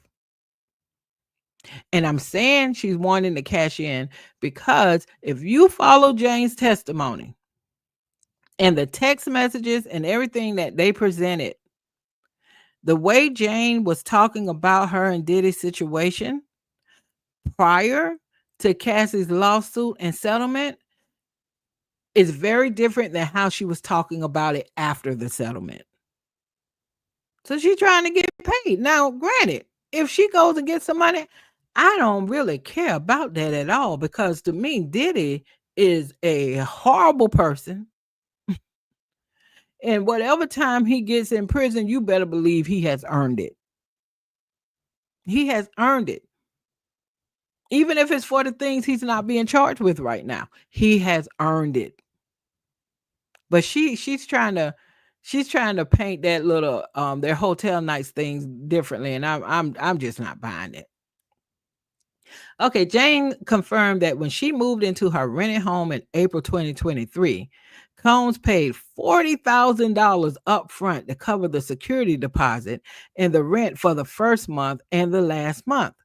And I'm saying she's wanting to cash in because if you follow Jane's testimony and the text messages and everything that they presented, the way Jane was talking about her and Diddy's situation prior to Cassie's lawsuit and settlement, is very different than how she was talking about it after the settlement. So she's trying to get paid. Now, granted, if she goes and gets some money, I don't really care about that at all, because to me, Diddy is a horrible person. And whatever time he gets in prison, you better believe he has earned it. He has earned it. Even if it's for the things he's not being charged with right now, he has earned it. But she's trying to paint that little their hotel nights things differently, and I'm just not buying it. Okay, Jane confirmed that when she moved into her rented home in April 2023, Combs paid $40,000 upfront to cover the security deposit and the rent for the first month and the last month.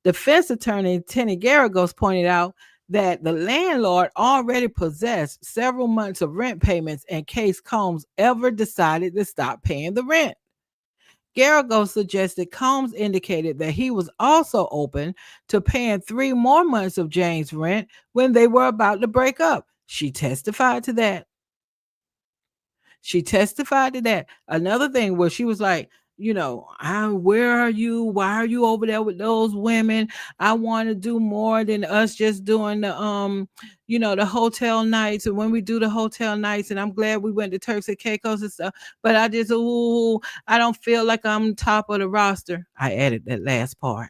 Defense attorney Tenny Garagos pointed out that the landlord already possessed several months of rent payments in case Combs ever decided to stop paying the rent. Garagos suggested Combs indicated that he was also open to paying 3 more months of Jane's rent when they were about to break up. She testified to that. Another thing was, she was like, where are you? Why are you over there with those women? I want to do more than us just doing the hotel nights. And when we do the hotel nights, and I'm glad we went to Turks and Caicos and stuff, but I don't feel like I'm top of the roster. I added that last part.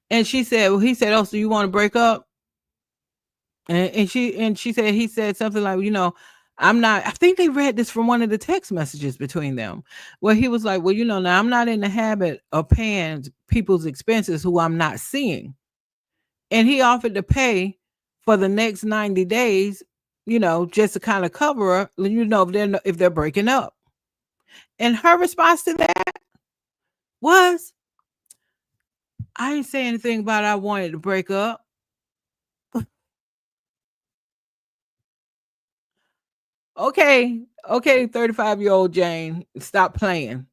And he said, oh, so you want to break up? And she said, he said something like, I'm not, I think they read this from one of the text messages between them, where he was like, well, now I'm not in the habit of paying people's expenses who I'm not seeing. And he offered to pay for the next 90 days, just to kind of cover her, if they're breaking up. And her response to that was, I didn't say anything about I wanted to break up. Okay, 35-year-old Jane, stop playing.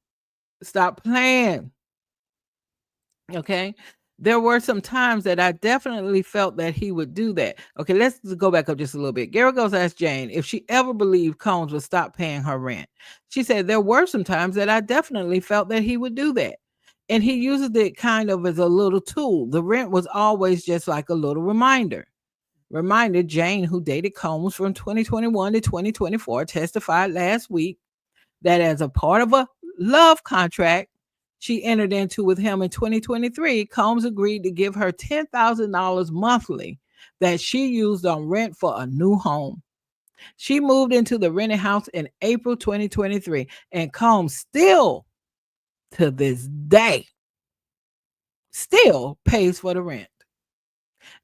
Okay. There were some times that I definitely felt that he would do that. Okay, let's go back up just a little bit. Garagos asked Jane if she ever believed Combs would stop paying her rent. She said, there were some times that I definitely felt that he would do that. And he uses it kind of as a little tool. The rent was always just like a little reminder. Jane, who dated Combs from 2021 to 2024, testified last week that as a part of a love contract she entered into with him in 2023, Combs agreed to give her $10,000 monthly that she used on rent for a new home. She moved into the rented house in April 2023, and Combs still, to this day, still pays for the rent.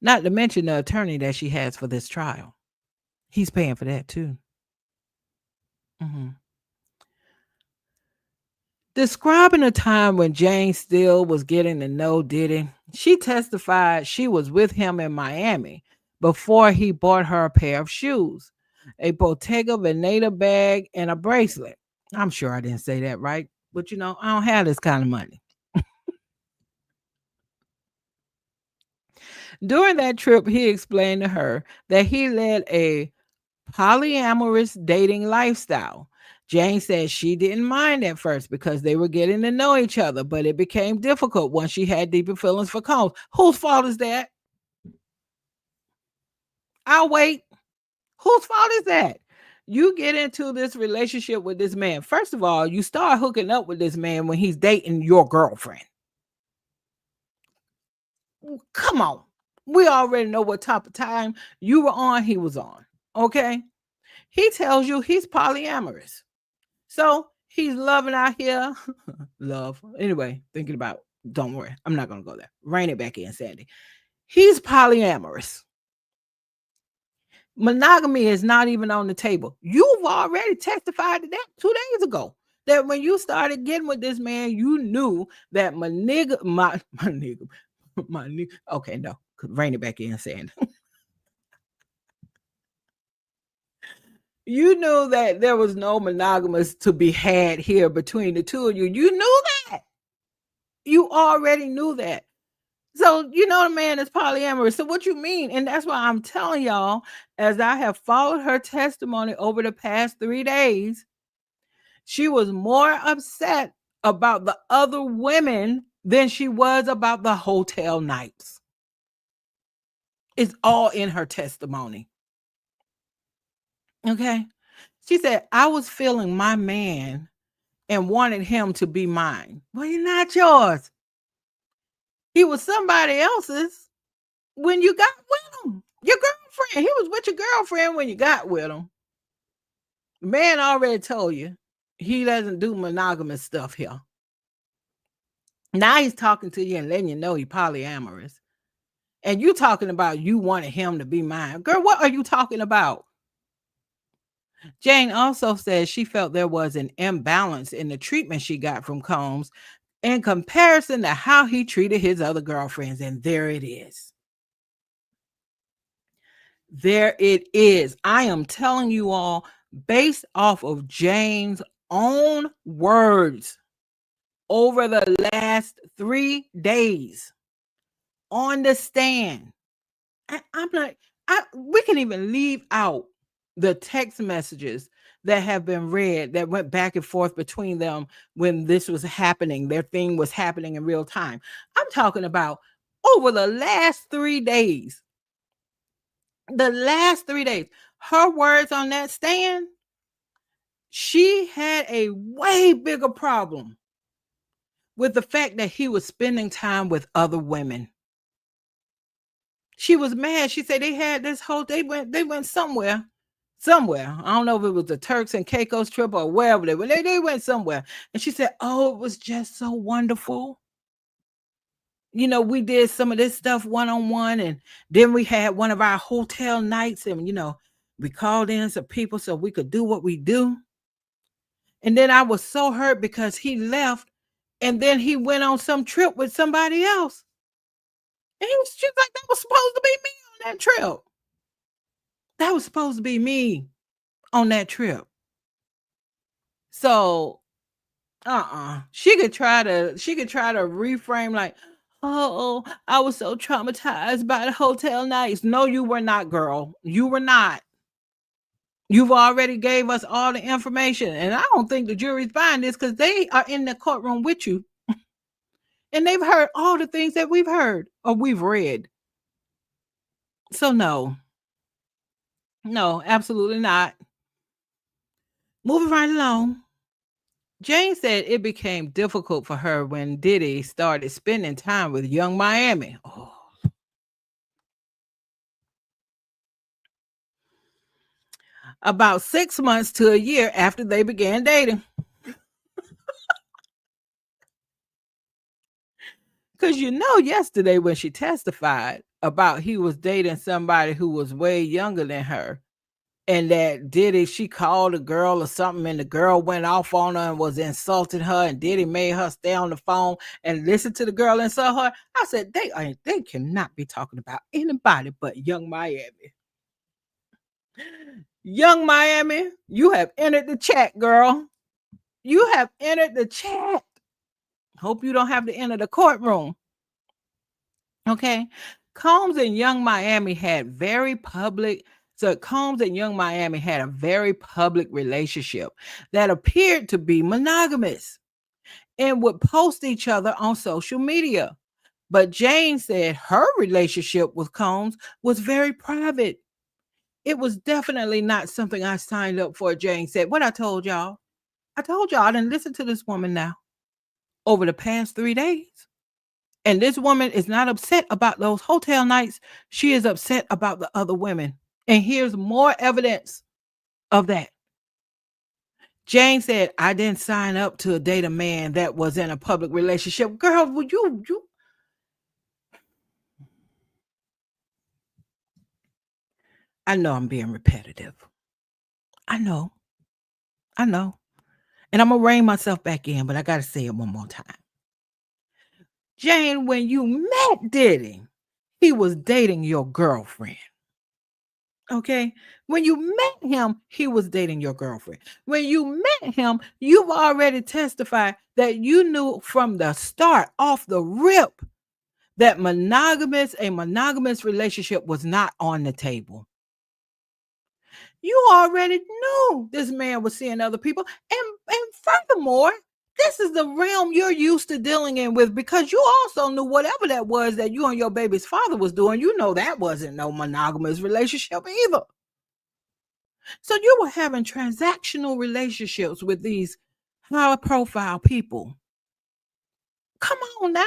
Not to mention the attorney that she has for this trial. He's paying for that too. Describing a time when Jane still was getting to know Diddy, she testified she was with him in Miami before he bought her a pair of shoes, a Bottega Veneta bag, and a bracelet. I'm sure I didn't say that right, but I don't have this kind of money. During that trip, he explained to her that he led a polyamorous dating lifestyle. Jane said she didn't mind at first because they were getting to know each other, but it became difficult once she had deeper feelings for Combs. Whose fault is that? I'll wait. Whose fault is that? You get into this relationship with this man. First of all, you start hooking up with this man when he's dating your girlfriend. Come on. We already know what type of time you were on, he was on. Okay? He tells you he's polyamorous. So he's loving out here. Love. Anyway, thinking about, don't worry. I'm not going to go there. Rein it back in, Sandy. He's polyamorous. Monogamy is not even on the table. You've already testified to that 2 days ago. That when you started getting with this man, you knew that okay, no. Rein it back in, Sandy. You knew that there was no monogamous to be had here between the two of you. You knew that. You already knew that. So, you know, the man is polyamorous. So, what you mean? And that's why I'm telling y'all, as I have followed her testimony over the past 3 days, she was more upset about the other women than she was about the hotel nights. It's all in her testimony. Okay. She said, I was feeling my man and wanted him to be mine. Well, you're not yours. He was somebody else's when you got with him. Your girlfriend. He was with your girlfriend when you got with him. The man already told you he doesn't do monogamous stuff here. Now he's talking to you and letting you know he polyamorous. And you talking about you wanted him to be mine. Girl, what are you talking about? Jane also says she felt there was an imbalance in the treatment she got from Combs in comparison to how he treated his other girlfriends. And there it is. There it is. I am telling you all, based off of Jane's own words over the last 3 days on the stand. I'm like, we can even leave out the text messages that have been read that went back and forth between them when this was happening. Their thing was happening in real time. I'm talking about over the last 3 days. The last 3 days. Her words on that stand, she had a way bigger problem with the fact that he was spending time with other women. She was mad. She said they had this whole they went somewhere. Somewhere. I don't know if it was the Turks and Caicos trip or wherever they went. They went somewhere. And she said, "Oh, it was just so wonderful. You know, we did some of this stuff one-on-one, and then we had one of our hotel nights, and we called in some people so we could do what we do. And then I was so hurt because he left, and then he went on some trip with somebody else. And he was just like, that was supposed to be me on that trip. That was supposed to be me on that trip. So, she could try to reframe like, oh, I was so traumatized by the hotel nights. No, you were not, girl. You were not. You've already gave us all the information. And I don't think the jury's buying this because they are in the courtroom with you. And they've heard all the things that we've heard or we've read. So no. No, absolutely not. Moving right along. Jane said it became difficult for her when Diddy started spending time with Young Miami. Oh. About 6 months to a year after they began dating. Because yesterday when she testified about he was dating somebody who was way younger than her, and that Diddy, she called a girl or something, and the girl went off on her and was insulting her, and Diddy made her stay on the phone and listen to the girl insult her. I said, they cannot be talking about anybody but Young Miami. Young Miami, you have entered the chat, girl. You have entered the chat. Hope you don't have to enter the courtroom. Okay. Combs and Young Miami had very public. So Combs and Young Miami had a very public relationship that appeared to be monogamous and would post each other on social media. But Jane said her relationship with Combs was very private. It was definitely not something I signed up for, Jane said. What I told y'all. I told y'all I didn't listen to this woman now over the past 3 days. And this woman is not upset about those hotel nights. She is upset about the other women. And here's more evidence of that. Jane said, I didn't sign up to date a man that was in a public relationship. Girl, would you I know I'm being repetitive. I know. I know. And I'm gonna rein myself back in, but I gotta say it one more time. Jane, when you met Diddy, he was dating your girlfriend. Okay. When you met him, he was dating your girlfriend. When you met him, you've already testified that you knew from the start, off the rip, that a monogamous relationship was not on the table. You already knew this man was seeing other people. And furthermore, this is the realm you're used to dealing in with, because you also knew whatever that was that you and your baby's father was doing, you know that wasn't no monogamous relationship either. So you were having transactional relationships with these high profile people. Come on now.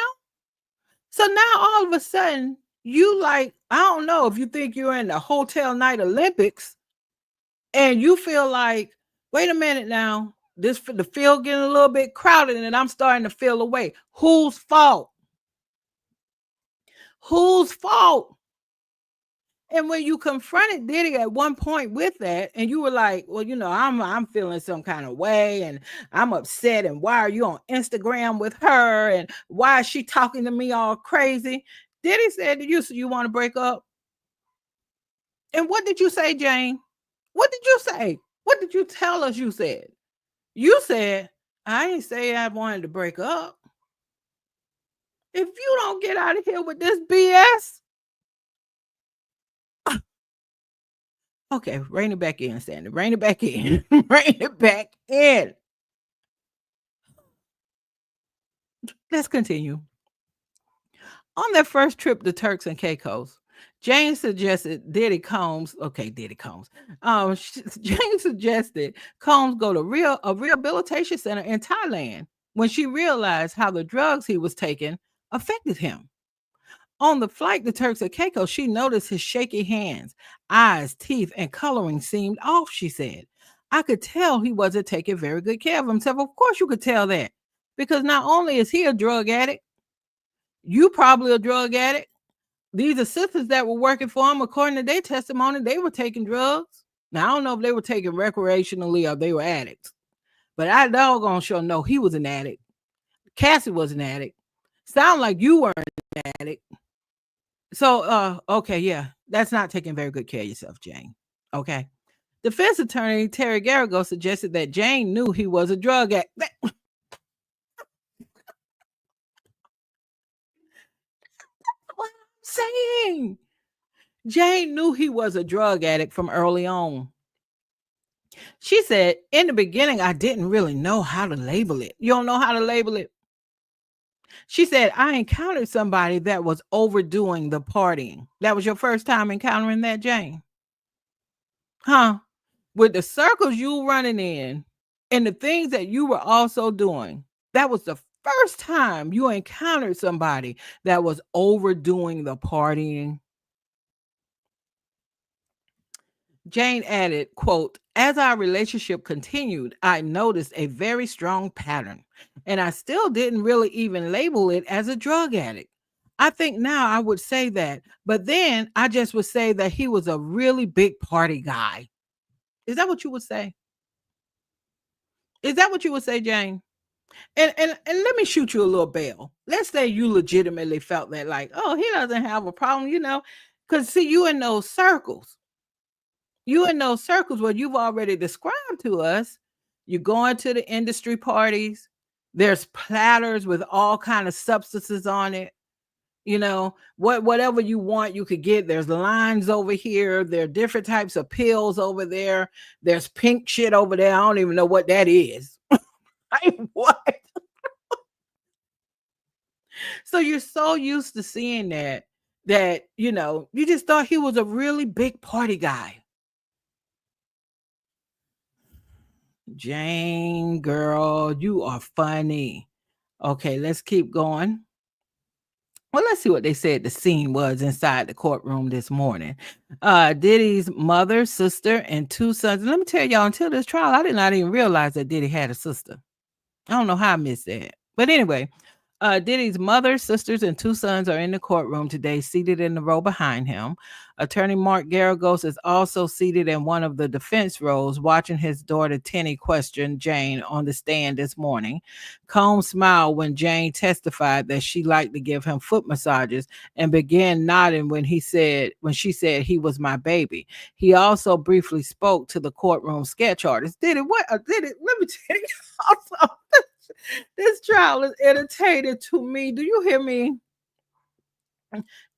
So now all of a sudden, you like, I don't know if you think you're in the hotel night Olympics and you feel like, wait a minute now, the field getting a little bit crowded and I'm starting to feel away. Whose fault? Whose fault? And when you confronted Diddy at one point with that, and you were like, well, I'm feeling some kind of way and I'm upset. And why are you on Instagram with her? And why is she talking to me all crazy? Diddy said to you, so you want to break up? And what did you say, Jane? What did you say? What did you tell us you said? You said, I didn't say I wanted to break up. If you don't get out of here with this BS. Okay, rein it back in, Sandy. Rein it back in. Rein it back in. Let's continue. On their first trip to Turks and Caicos, Jane suggested Diddy Combs. Jane suggested Combs go to a rehabilitation center in Thailand when she realized how the drugs he was taking affected him. On the flight to Turks and Caicos, she noticed his shaky hands, eyes, teeth, and coloring seemed off, she said. I could tell he wasn't taking very good care of himself. Of course, you could tell that, because not only is he a drug addict, you probably a drug addict. These assistants that were working for him, according to their testimony, they were taking drugs. Now, I don't know if they were taking recreationally or they were addicts, but I doggone sure know he was an addict. Cassie was an addict. Sound like you were an addict. So, okay, yeah, that's not taking very good care of yourself, Jane. Okay. Defense attorney Terry Garrigo suggested that Jane knew he was a drug addict. What I'm saying. Jane knew he was a drug addict from early on. She said, in the beginning, I didn't really know how to label it. You don't know how to label it? She said, I encountered somebody that was overdoing the partying. That was your first time encountering that, Jane? Huh? With the circles you running in and the things that you were also doing, that was the first time you encountered somebody that was overdoing the partying. Jane added, quote, as our relationship continued, I noticed a very strong pattern, and I still didn't really even label it as a drug addict. I think now I would say that, but then I just would say that he was a really big party guy. Is that what you would say? Is that what you would say, Jane? And let me shoot you a little bell. Let's say you legitimately felt that, like, oh, he doesn't have a problem, because see, you in those circles. You in those circles where you've already described to us, you're going to the industry parties. There's platters with all kind of substances on it. Whatever you want, you could get. There's lines over here. There are different types of pills over there. There's pink shit over there. I don't even know what that is. What? So you're so used to seeing that you just thought he was a really big party guy. Jane, girl, you are funny. Okay, let's keep going. Well, let's see what they said the scene was inside the courtroom this morning. Diddy's mother, sister, and two sons. And let me tell y'all, until this trial, I did not even realize that Diddy had a sister. I don't know how I missed that. But anyway, Diddy's mother, sisters, and two sons are in the courtroom today, seated in the row behind him. Attorney Mark Garagos is also seated in one of the defense rows, watching his daughter Tenny question Jane on the stand this morning. Combs smiled when Jane testified that she liked to give him foot massages and began nodding when she said he was my baby. He also briefly spoke to the courtroom sketch artist. Diddy, let me tell you something. This trial is entertaining to me. Do you hear me?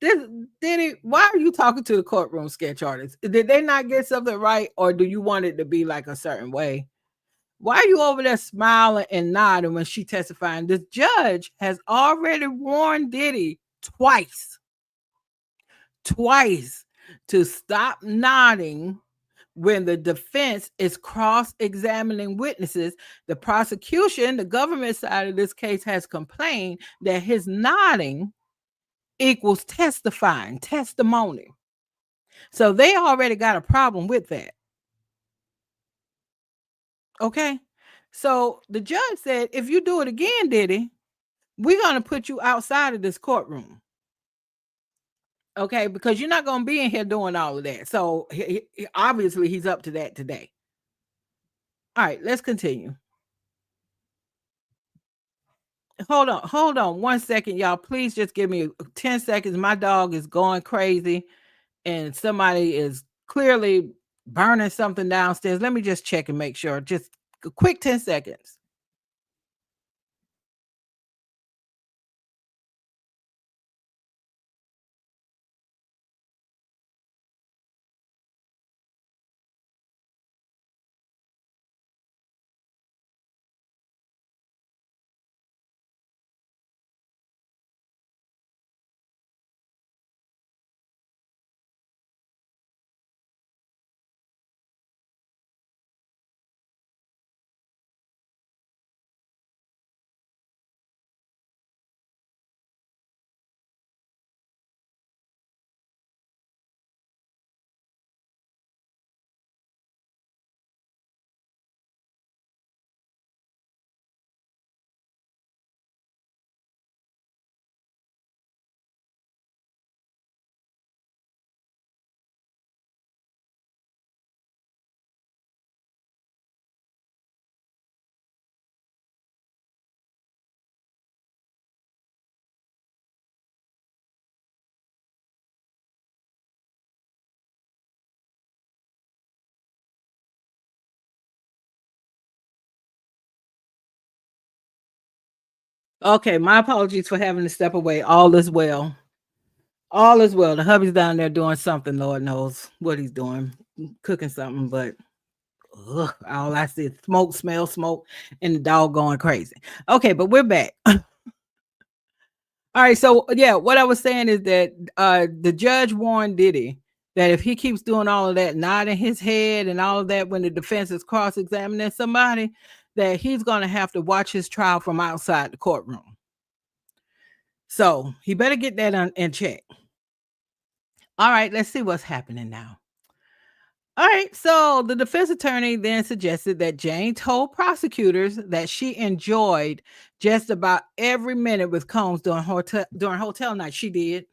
This Diddy, why are you talking to the courtroom sketch artist? Did they not get something right, or do you want it to be like a certain way? Why are you over there smiling and nodding when she testifying? This judge has already warned Diddy twice to stop nodding when the defense is cross-examining witnesses. The prosecution, the government side of this case, has complained that his nodding equals testifying, testimony. So they already got a problem with that. Okay. So the judge said, if you do it again, Diddy, we're going to put you outside of this courtroom. Okay. Because you're not going to be in here doing all of that. So obviously he's up to that today. All right. Let's continue. Hold on 1 second, y'all. Please just give me 10 seconds. My dog is going crazy and somebody is clearly burning something downstairs. Let me just check and make sure. Just a quick 10 seconds. Okay, my apologies for having to step away. All is well. All is well. The hubby's down there doing something. Lord knows what he's doing, cooking something. But all I see is smoke, smell smoke, and the dog going crazy. Okay, but we're back. All right, so yeah, what I was saying is that the judge warned Diddy that if he keeps doing all of that, nodding his head and all of that when the defense is cross-examining somebody, that he's going to have to watch his trial from outside the courtroom. So he better get that in check. All right, let's see what's happening now. All right, so the defense attorney then suggested that Jane told prosecutors that she enjoyed just about every minute with Combs during hotel night. She did.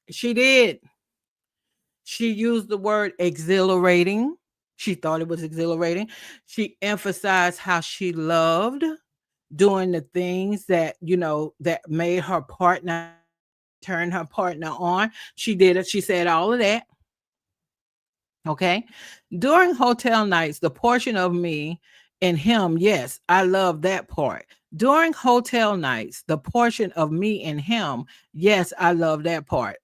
She did. She used the word exhilarating. She thought it was exhilarating. She emphasized how she loved doing the things that, that made her partner turn her partner on. She did it. She said all of that. Okay. During hotel nights, the portion of me and him, yes, I love that part. During hotel nights, the portion of me and him, yes, I love that part.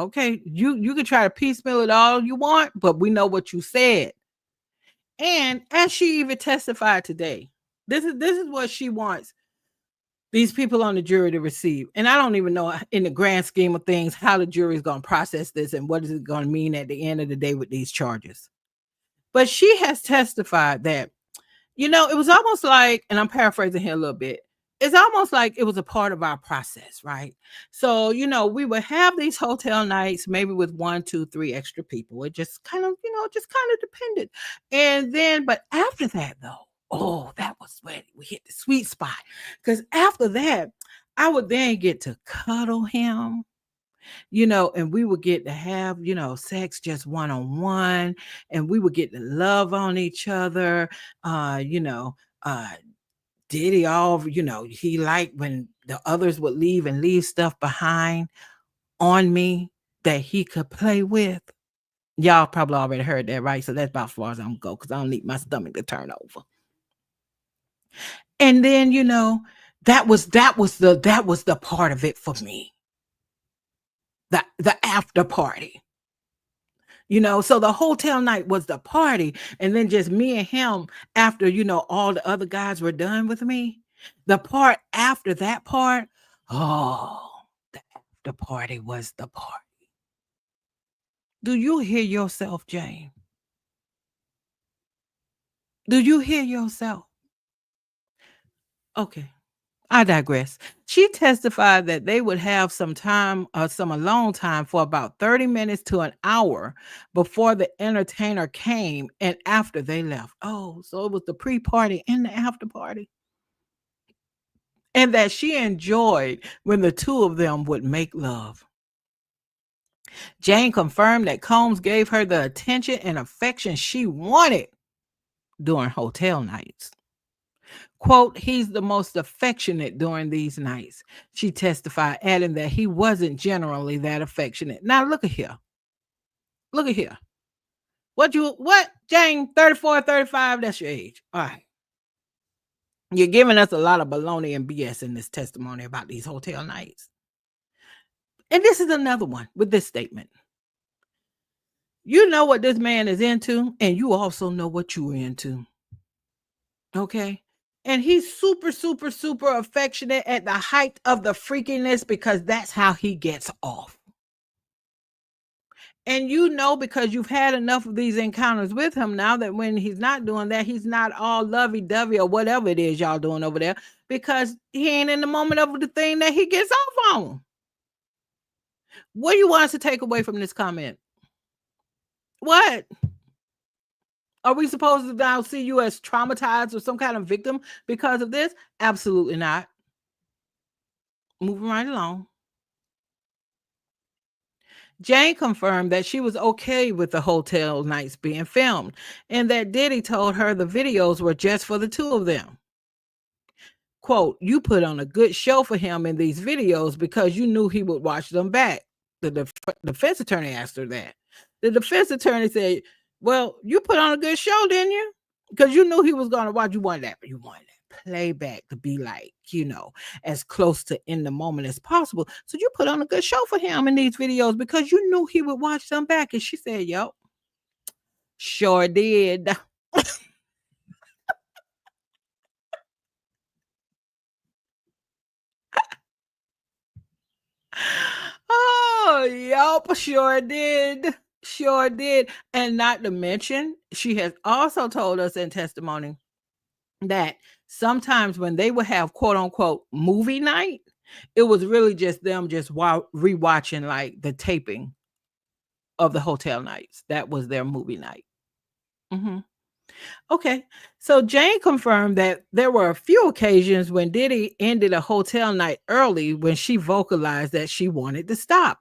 Okay, you can try to piecemeal it all you want, but we know what you said. And as she even testified today, this is what she wants these people on the jury to receive. And I don't even know in the grand scheme of things how the jury is going to process this and what is it going to mean at the end of the day with these charges. But she has testified that, it was almost like, and I'm paraphrasing here a little bit, it's almost like it was a part of our process, right? So, we would have these hotel nights, maybe with 1, 2, 3 extra people. It just kind of, just kind of depended. And then, but after that, though, oh, that was when we hit the sweet spot. Because after that, I would then get to cuddle him, and we would get to have, sex just one-on-one, and we would get to love on each other. Diddy he liked when the others would leave and leave stuff behind on me that he could play with. Y'all probably already heard that, right? So that's about as far as I'm gonna go because I don't need my stomach to turn over. And then, that was the part of it for me. the after party. So the hotel night was the party, and then just me and him after, all the other guys were done with me. The part after that part, oh, the after party was the part. Do you hear yourself, Jane? Do you hear yourself? Okay. I digress. She testified that they would have some time, some alone time for about 30 minutes to an hour before the entertainer came and after they left. Oh, so it was the pre party and the after party. And that she enjoyed when the two of them would make love. Jane confirmed that Combs gave her the attention and affection she wanted during hotel nights. Quote, he's the most affectionate during these nights. She testified, adding that he wasn't generally that affectionate. Now look at here. Look at here. What, Jane, 34, 35, that's your age. All right. You're giving us a lot of baloney and BS in this testimony about these hotel nights. And this is another one with this statement. You know what this man is into, and you also know what you're into. Okay. And he's super, super, super affectionate at the height of the freakiness because that's how he gets off. And because you've had enough of these encounters with him now that when he's not doing that, he's not all lovey-dovey or whatever it is y'all doing over there because he ain't in the moment of the thing that he gets off on. What do you want us to take away from this comment? What? Are we supposed to now see you as traumatized or some kind of victim because of this? Absolutely not. Moving right along. Jane confirmed that she was okay with the hotel nights being filmed and that Diddy told her the videos were just for the two of them. Quote, you put on a good show for him in these videos because you knew he would watch them back. The defense attorney asked her that. The defense attorney said, well, you put on a good show, didn't you? Because you knew he was going to watch. You wanted that playback to be like, as close to in the moment as possible. So you put on a good show for him in these videos because you knew he would watch them back. And she said, yep, sure did. Oh, yep, sure did. Sure did. And not to mention, she has also told us in testimony that sometimes when they would have quote unquote movie night, it was really just them just rewatching like the taping of the hotel nights. That was their movie night. Mm-hmm. Okay. So Jane confirmed that there were a few occasions when Diddy ended a hotel night early when she vocalized that she wanted to stop.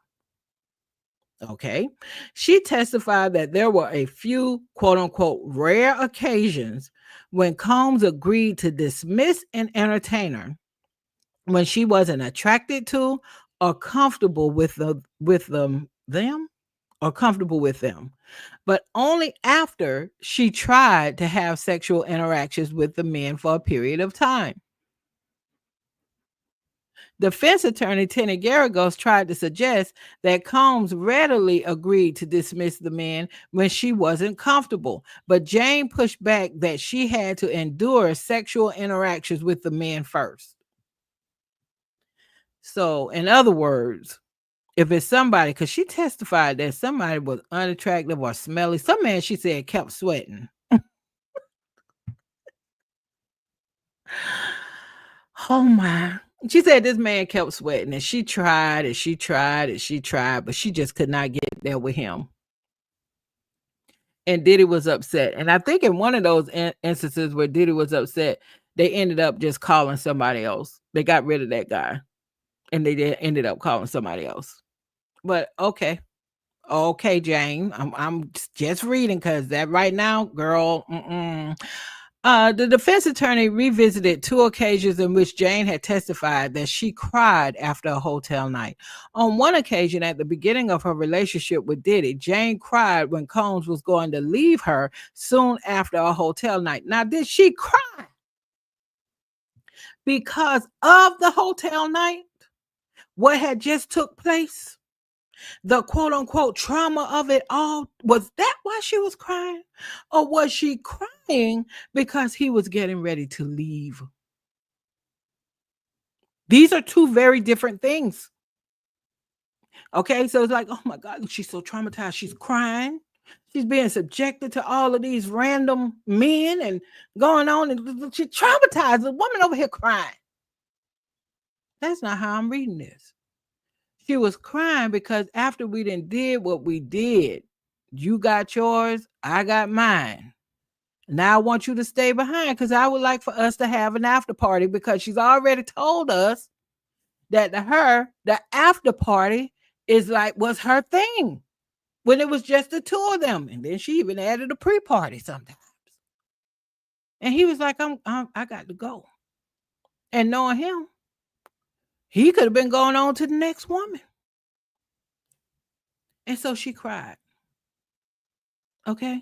Okay. She testified that there were a few quote unquote rare occasions when Combs agreed to dismiss an entertainer when she wasn't attracted to or comfortable with them or comfortable with them, but only after she tried to have sexual interactions with the men for a period of time. Defense attorney Tenny Garagos tried to suggest that Combs readily agreed to dismiss the men when she wasn't comfortable, but Jane pushed back that she had to endure sexual interactions with the men first. So, in other words, if it's somebody, because she testified that somebody was unattractive or smelly, some man, she said, kept sweating. Oh my. She said this man kept sweating and she tried and she tried and she tried, but she just could not get there with him. And Diddy was upset. And I think in one of those instances where Diddy was upset, they ended up just calling somebody else. They got rid of that guy and they ended up calling somebody else. But okay. Okay, Jane. I'm just reading because that right now, girl. The defense attorney revisited two occasions in which Jane had testified that she cried after a hotel night. On one occasion, at the beginning of her relationship with Diddy, Jane cried when Combs was going to leave her soon after a hotel night. Now, did she cry because of the hotel night? What had just took place? The quote unquote trauma of it all, was that why she was crying? Or was she crying because he was getting ready to leave? These are two very different things. Okay, so it's like, oh my God, she's so traumatized. She's crying. She's being subjected to all of these random men and going on, and she's traumatized. The woman over here crying. That's not how I'm reading this. She was crying because after we did what we did, you got yours, I got mine. Now I want you to stay behind because I would like for us to have an after party, because she's already told us that to her, the after party was her thing when it was just the two of them. And then she even added a pre-party sometimes. And he was like, I got to go. And knowing him, he could have been going on to the next woman. And so she cried. Okay.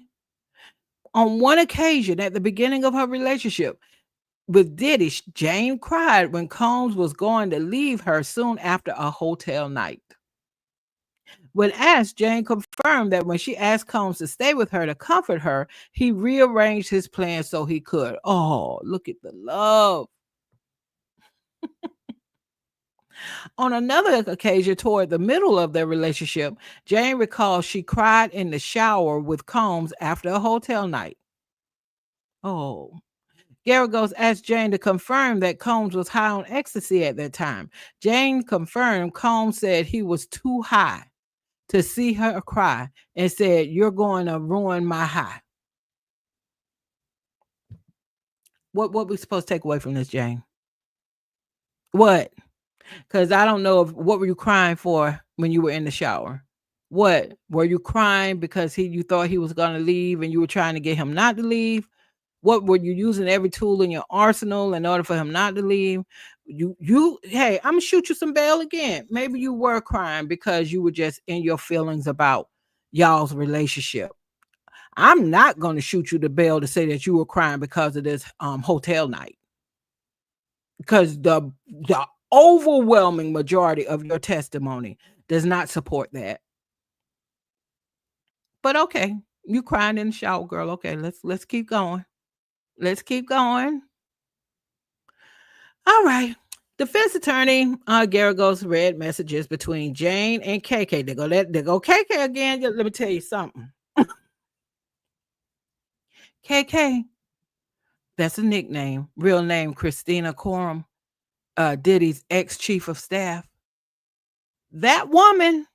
On one occasion at the beginning of her relationship with Diddy, Jane cried when Combs was going to leave her soon after a hotel night. When asked, Jane confirmed that when she asked Combs to stay with her to comfort her, he rearranged his plans so he could. Oh, look at the love. On another occasion, toward the middle of their relationship, Jane recalls she cried in the shower with Combs after a hotel night. Oh. Garagos asked Jane to confirm that Combs was high on ecstasy at that time. Jane confirmed Combs said he was too high to see her cry and said, "You're going to ruin my high." What we supposed to take away from this, Jane? What? Because I don't know what were you crying for when you were in the shower? What? Were you crying because you thought he was going to leave and you were trying to get him not to leave? What were you using every tool in your arsenal in order for him not to leave? Hey, I'm gonna shoot you some bail again. Maybe you were crying because you were just in your feelings about y'all's relationship. I'm not gonna shoot you the bail to say that you were crying because of this hotel night. Because the overwhelming majority of your testimony does not support that. But okay, you crying in the shower, girl. Okay, let's keep going. Let's keep going. All right. Defense attorney Garagos read messages between Jane and KK. They go KK again. Let me tell you something. KK, that's a nickname. Real name Christina Coram, Diddy's ex-chief of staff. That woman,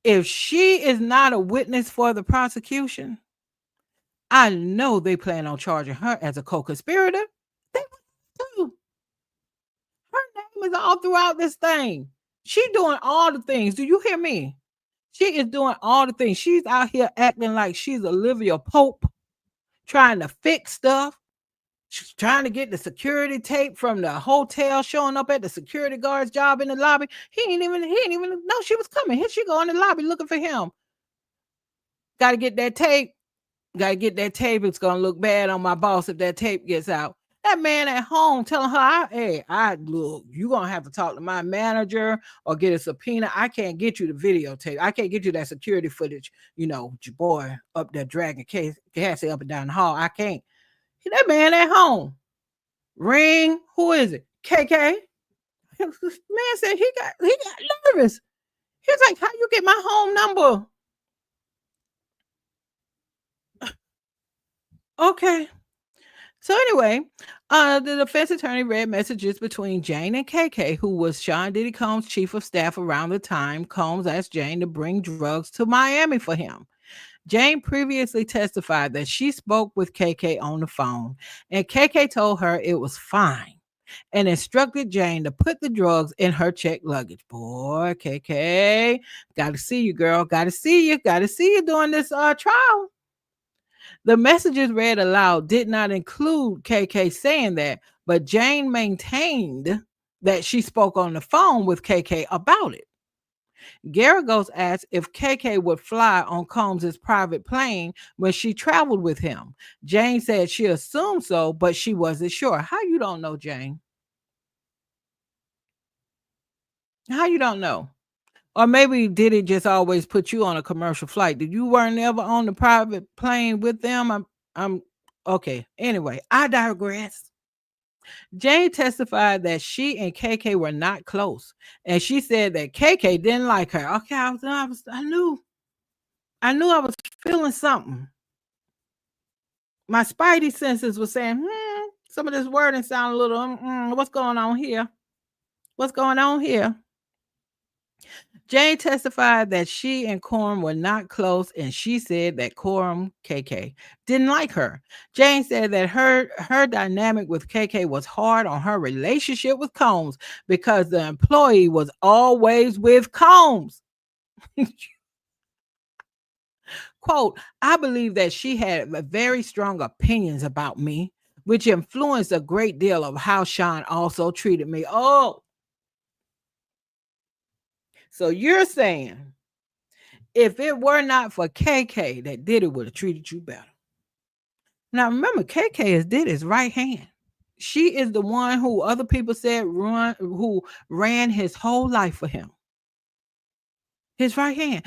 if she is not a witness for the prosecution, I know they plan on charging her as a co-conspirator. They do. Her name is all throughout this thing. She doing all the things. Do you hear me? She is doing all the things. She's out here acting like she's Olivia Pope, trying to fix stuff. She's trying to get the security tape from the hotel, showing up at the security guard's job in the lobby. He ain't even know she was coming. Here she go in the lobby looking for him. Got to get that tape. Got to get that tape. It's gonna look bad on my boss if that tape gets out. That man at home telling her, "Hey, look, you gonna have to talk to my manager or get a subpoena. I can't get you the videotape. I can't get you that security footage. You know, your boy up there dragging Cassie up and down the hall. I can't." That man at home. Ring. Who is it? KK. Man said he got nervous. He's like, "How you get my home number?" Okay. So anyway, the defense attorney read messages between Jane and KK, who was Sean Diddy Combs' chief of staff around the time Combs asked Jane to bring drugs to Miami for him. Jane previously testified that she spoke with KK on the phone, and KK told her it was fine and instructed Jane to put the drugs in her checked luggage. Boy, KK, got to see you, girl. Got to see you. Got to see you during this trial. The messages read aloud did not include KK saying that, but Jane maintained that she spoke on the phone with KK about it. Garagos asked if KK would fly on Combs' private plane when she traveled with him. Jane said she assumed so, but she wasn't sure. How you don't know, Jane? How you don't know? Or maybe did it just always put you on a commercial flight? Did you weren't ever on the private plane with them? I'm okay. Anyway, I digress. Jane testified that she and KK were not close, and she said that KK didn't like her. Okay, I knew I was feeling something. My spidey senses were saying, some of this wording sound a little, what's going on here? What's going on here? Jane testified that she and Coram were not close, and she said that Coram, KK, didn't like her. Jane said that her dynamic with KK was hard on her relationship with Combs because the employee was always with Combs. Quote, I believe that she had very strong opinions about me, which influenced a great deal of how Sean also treated me. Oh, so you're saying if it were not for KK, that Diddy would have treated you better. Now remember, KK is Diddy's right hand. She is the one who other people said who ran his whole life for him. His right hand.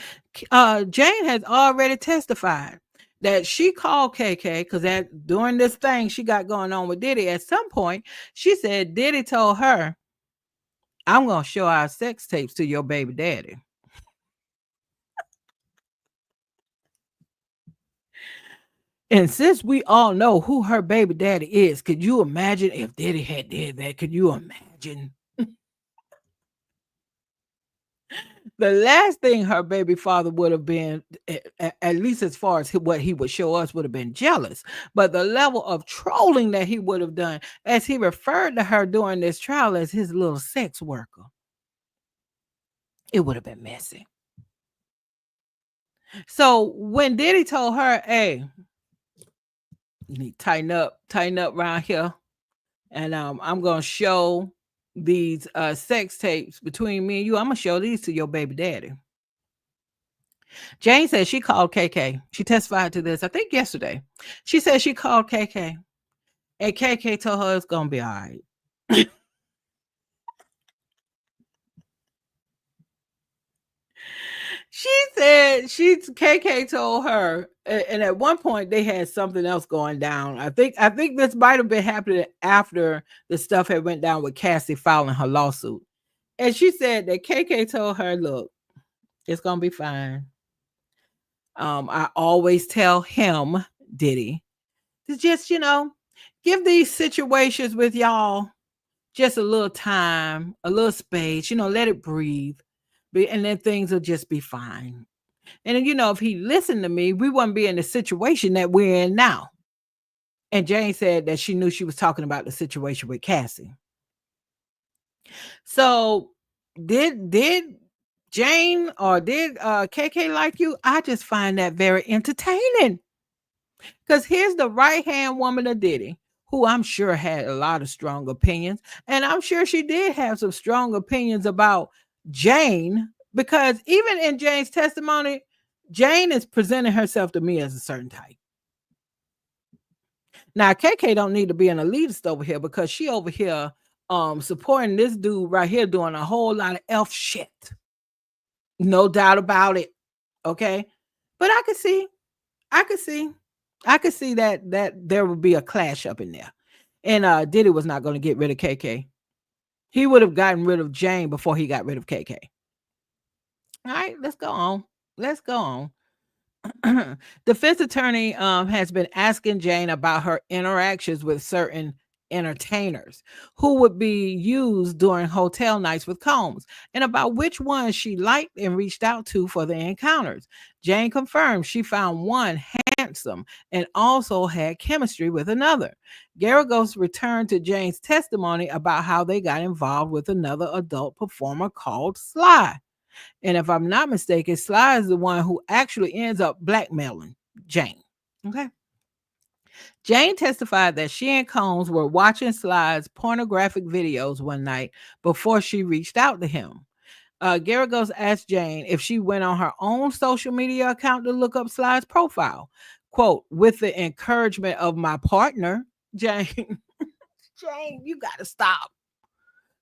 Jane has already testified that she called KK because that during this thing she got going on with Diddy, at some point, she said Diddy told her, I'm going to show our sex tapes to your baby daddy. And since we all know who her baby daddy is, could you imagine if Diddy had did that? Could you imagine? The last thing her baby father would have been, at least as far as what he would show us, would have been jealous. But the level of trolling that he would have done, as he referred to her during this trial as his little sex worker, it would have been messy. So when Diddy told her, hey, you need to tighten up around here, and I'm gonna show these sex tapes between me and you. I'm gonna show these to your baby daddy. Jane said she called KK. She testified to this, I think yesterday. She said she called KK, and KK told her it's gonna be all right. She said KK told her, and at one point they had something else going down. I think this might have been happening after the stuff had went down with Cassie filing her lawsuit. And she said that KK told her, look, it's gonna be fine. I always tell him, Diddy, to just, give these situations with y'all just a little time, a little space, let it breathe. And then things will just be fine. And then, if he listened to me, we wouldn't be in the situation that we're in now. And Jane said that she knew she was talking about the situation with Cassie. So did Jane or did KK like you? I just find that very entertaining. Because here's the right-hand woman of Diddy, who I'm sure had a lot of strong opinions. And I'm sure she did have some strong opinions about Jane, because even in Jane's testimony, Jane is presenting herself to me as a certain type. Now, KK don't need to be an elitist over here because she over here supporting this dude right here doing a whole lot of elf shit. No doubt about it. Okay. But I could see that there would be a clash up in there. And Diddy was not going to get rid of KK. He would have gotten rid of Jane before he got rid of KK. All right, let's go on. Defense attorney has been asking Jane about her interactions with certain entertainers who would be used during hotel nights with Combs, and about which ones she liked and reached out to for the encounters. Jane confirmed she found one handsome and also had chemistry with another. Garagos returned to Jane's testimony about how they got involved with another adult performer called Sly. And if I'm not mistaken, Sly is the one who actually ends up blackmailing Jane. Okay. Jane testified that she and Combs were watching Sly's pornographic videos one night before she reached out to him. Garagos asked Jane if she went on her own social media account to look up Sly's profile. Quote, with the encouragement of my partner, Jane. Jane, you got to stop.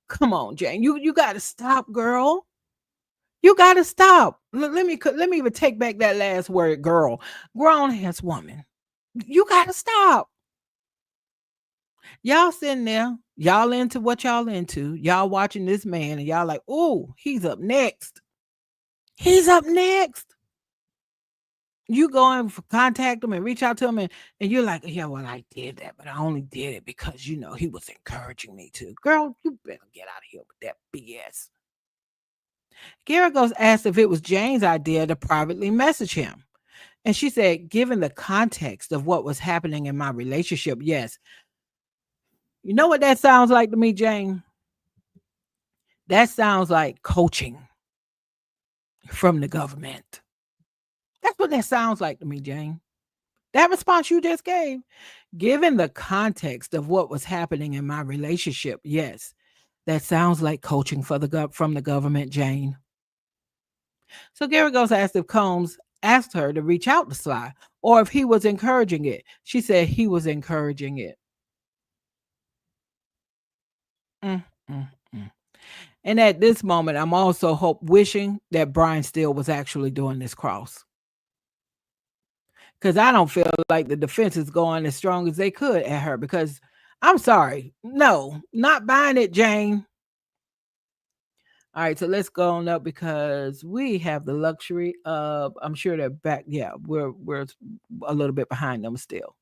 Come on, Jane. You got to stop, girl. You gotta stop. Let me even take back that last word, girl. Grown ass woman. You gotta stop. Y'all sitting there, y'all into what y'all into. Y'all watching this man, and y'all like, oh, he's up next. He's up next. You go and contact him and reach out to him, and you're like, yeah, well, I did that, but I only did it because he was encouraging me to. Girl, you better get out of here with that BS. Garagos asked if it was Jane's idea to privately message him. And she said, given the context of what was happening in my relationship, yes. You know what that sounds like to me, Jane? That sounds like coaching from the government. That's what that sounds like to me, Jane. That response you just gave, given the context of what was happening in my relationship, yes, that sounds like coaching from the government, Jane. So Garagos asked if Combs asked her to reach out to Sly or if he was encouraging it. She said he was encouraging it. Mm, mm, mm. And at this moment, I'm also wishing that Brian Steele was actually doing this cross. Because I don't feel like the defense is going as strong as they could at her. Because I'm sorry. No, not buying it, Jane. All right, so let's go on up because we have the luxury of, I'm sure they're back. Yeah, we're a little bit behind them still.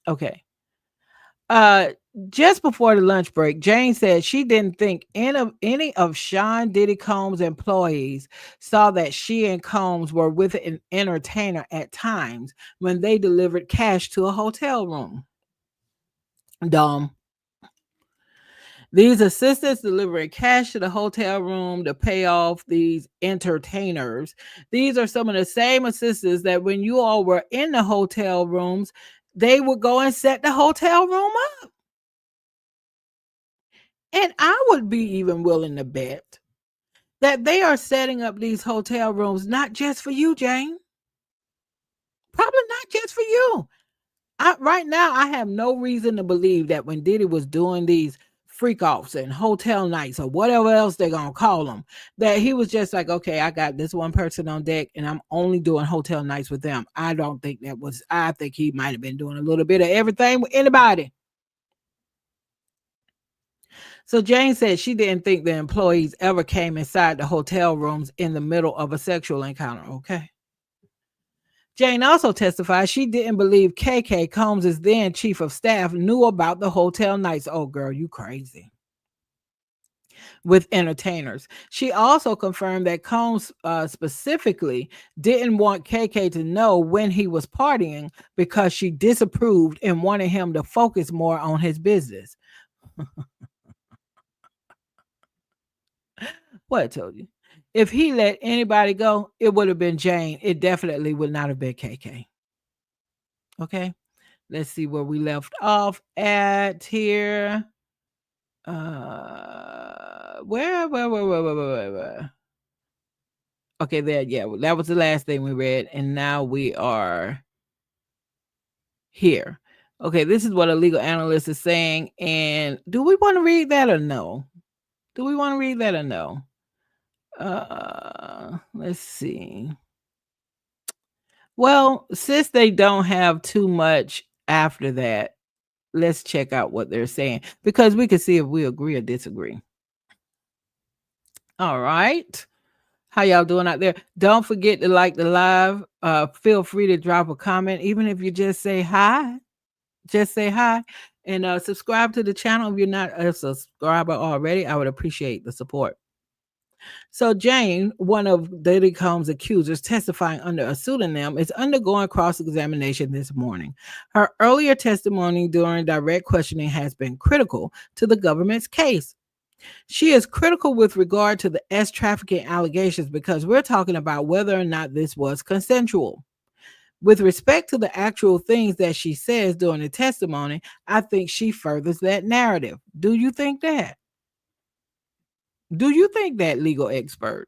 Okay. Uh, just before the lunch break, Jane said she didn't think any of Sean Diddy Combs' employees saw that she and Combs were with an entertainer at times when they delivered cash to a hotel room. Dumb. These assistants delivering cash to the hotel room to pay off these entertainers. These are some of the same assistants that when you all were in the hotel rooms, they would go and set the hotel room up. And I would be even willing to bet that they are setting up these hotel rooms not just for you, Jane. Probably not just for you. Right now, I have no reason to believe that when Diddy was doing these freak offs and hotel nights or whatever else they're going to call them, that he was just like, okay, I got this one person on deck and I'm only doing hotel nights with them. I don't think I think he might have been doing a little bit of everything with anybody. So Jane said she didn't think the employees ever came inside the hotel rooms in the middle of a sexual encounter. Okay. Jane also testified she didn't believe KK Combs' then chief of staff knew about the hotel nights. Oh, girl, you crazy. With entertainers. She also confirmed that Combs specifically didn't want KK to know when he was partying because she disapproved and wanted him to focus more on his business. What I told you. If he let anybody go, it would have been Jane. It definitely would not have been KK. Okay. Let's see where we left off at here. Where? Okay, there. Yeah, that was the last thing we read, and now we are here. Okay, this is what a legal analyst is saying. And do we want to read that or no? Do we want to read that or no? Let's see. Well, since they don't have too much after that, let's check out what they're saying because we can see if we agree or disagree. All right. How y'all doing out there? Don't forget to like the live. Feel free to drop a comment, even if you just say hi. Just say hi and subscribe to the channel if you're not a subscriber already. I would appreciate the support. So Jane, one of Diddy Combs' accusers testifying under a pseudonym, is undergoing cross-examination this morning. Her earlier testimony during direct questioning has been critical to the government's case. She is critical with regard to the trafficking allegations because we're talking about whether or not this was consensual. With respect to the actual things that she says during the testimony, I think she furthers that narrative. Do you think that? Do you think that, legal expert?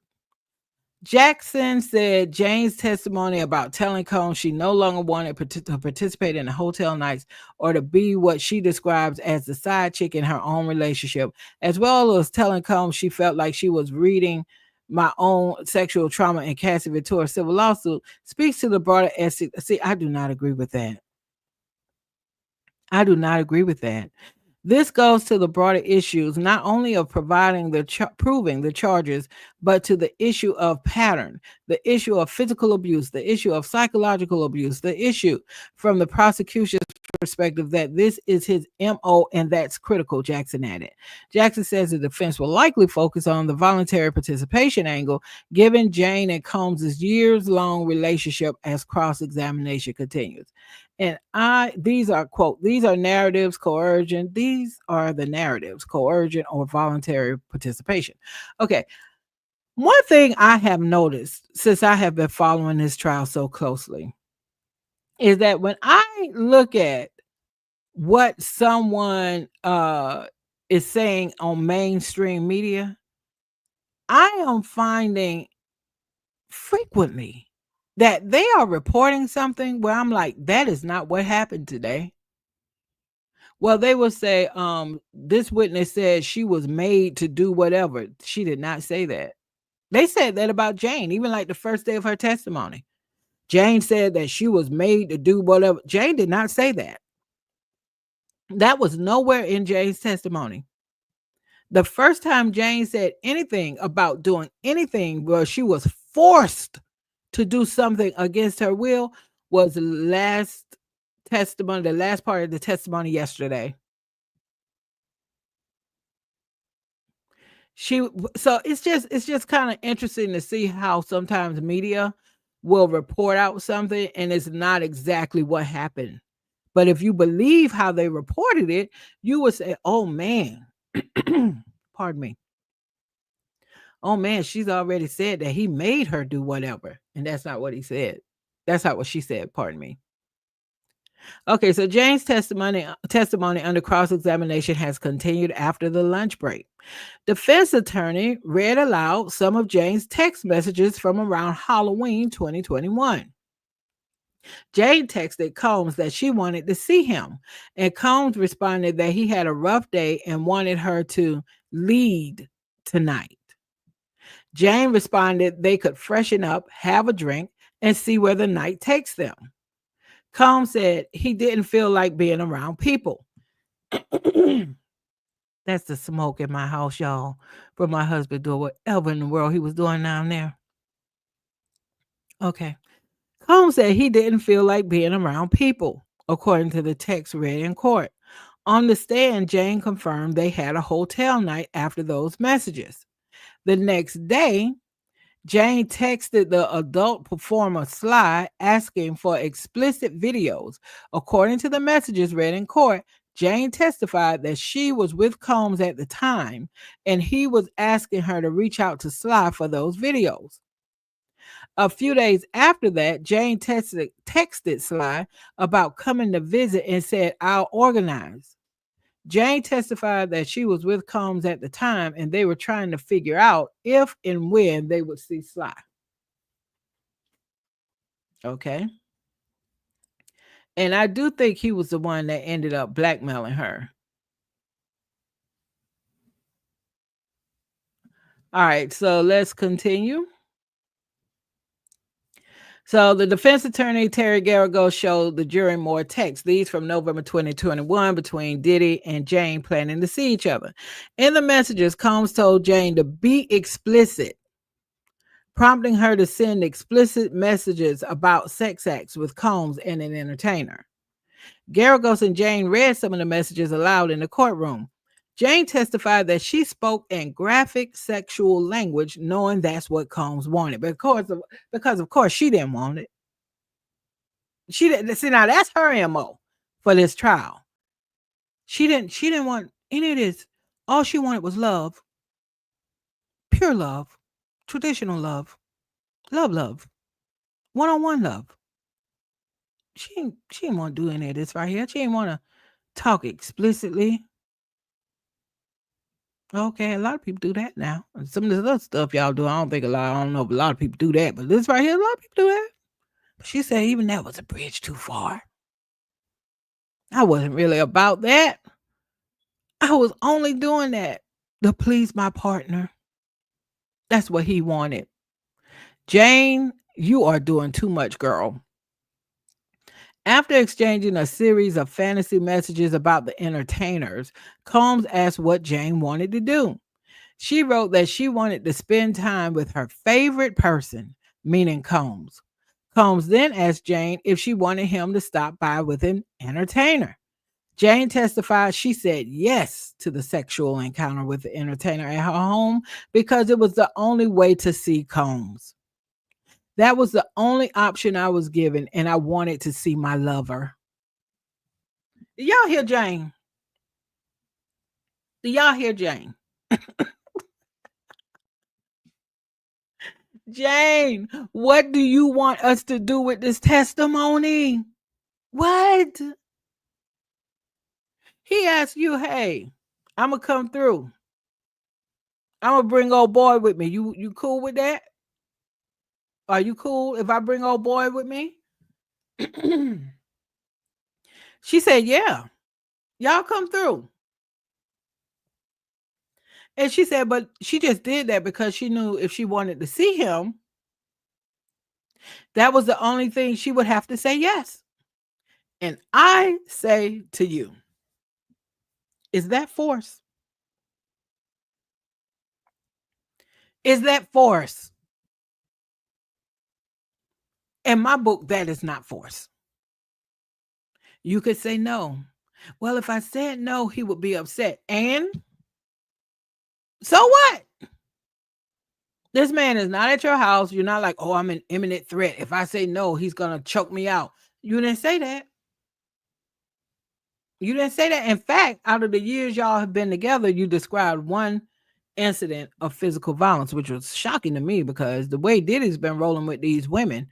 Jackson said Jane's testimony about telling Combs she no longer wanted to participate in the hotel nights or to be what she describes as the side chick in her own relationship, as well as telling Combs she felt like she was reading my own sexual trauma and casting it to a civil lawsuit speaks to the broader ethics. See, I do not agree with that. I do not agree with that. This goes to the broader issues, not only of providing proving the charges, but to the issue of pattern, the issue of physical abuse, the issue of psychological abuse, the issue from the prosecution's perspective that this is his MO and that's critical, Jackson added. Jackson says the defense will likely focus on the voluntary participation angle, given Jane and Combs' years-long relationship as cross-examination continues. And these are quote, these are narratives, coercion. These are the narratives, coercion or voluntary participation. Okay. One thing I have noticed since I have been following this trial so closely is that when I look at what someone is saying on mainstream media, I am finding frequently that they are reporting something where I'm like, that is not what happened today. Well, they will say, this witness said she was made to do whatever. She did not say that. They said that about Jane, even like the first day of her testimony. Jane said that she was made to do whatever. Jane did not say that. That was nowhere in Jane's testimony. The first time Jane said anything about doing anything where she was forced to do something against her will was the last testimony, the last part of the testimony yesterday. So it's just kind of interesting to see how sometimes media will report out something and it's not exactly what happened. But if you believe how they reported it, you would say, "Oh man." Pardon me. "Oh man, she's already said that he made her do whatever." And that's not what he said. That's not what she said, pardon me. Okay, so Jane's testimony under cross-examination has continued after the lunch break. Defense attorney read aloud some of Jane's text messages from around Halloween 2021. Jane texted Combs that she wanted to see him, and Combs responded that he had a rough day and wanted her to lead tonight. Jane responded they could freshen up, have a drink, and see where the night takes them. Combs said he didn't feel like being around people. That's the smoke in my house, y'all, from my husband doing whatever in the world he was doing down there. Okay. Combs said he didn't feel like being around people, according to the text read in court. On the stand, Jane confirmed they had a hotel night after those messages. The next day, Jane texted the adult performer Sly asking for explicit videos. According to the messages read in court, Jane testified that she was with Combs at the time and he was asking her to reach out to Sly for those videos. A few days after that, Jane texted Sly about coming to visit and said, "I'll organize." Jane testified that she was with Combs at the time and they were trying to figure out if and when they would see Sly. Okay. And I do think he was the one that ended up blackmailing her. All right, so let's continue. So the defense attorney, Terry Garrigo, showed the jury more texts, these from November 2021, between Diddy and Jane planning to see each other. In the messages, Combs told Jane to be explicit, prompting her to send explicit messages about sex acts with Combs and an entertainer. Garagos and Jane read some of the messages aloud in the courtroom. Jane testified that she spoke in graphic sexual language, knowing that's what Combs wanted. But because of course she didn't want it. She didn't see, now that's her MO for this trial. She didn't want any of this. All she wanted was love. Pure love. Traditional love. Love. One-on-one love. She didn't want to do any of this right here. She didn't want to talk explicitly. Okay, a lot of people do that now. And some of this other stuff y'all do, I don't know if a lot of people do that, but this right here, a lot of people do that. But she said even that was a bridge too far. I wasn't really about that. I was only doing that to please my partner. That's what he wanted. Jane, you are doing too much, girl. After exchanging a series of fantasy messages about the entertainers, Combs asked what Jane wanted to do. She wrote that she wanted to spend time with her favorite person, meaning Combs. Combs then asked Jane if she wanted him to stop by with an entertainer. Jane testified she said yes to the sexual encounter with the entertainer at her home because it was the only way to see Combs. That was the only option I was given, and I wanted to see my lover. Do y'all hear Jane? Do y'all hear Jane? Jane, what do you want us to do with this testimony? What? He asked you, hey, I'm gonna come through. I'm gonna bring old boy with me. You cool with that? Are you cool if I bring old boy with me? She said, yeah, y'all come through. And she said, but she just did that because she knew if she wanted to see him, that was the only thing she would have to say yes. And I say to you, is that force? Is that force? In my book, that is not force. You could say no. Well, if I said no, he would be upset. And so what? This man is not at your house. You're not like, oh, I'm an imminent threat. If I say no, he's going to choke me out. You didn't say that. You didn't say that. In fact, out of the years y'all have been together, you described one incident of physical violence, which was shocking to me because the way Diddy's been rolling with these women,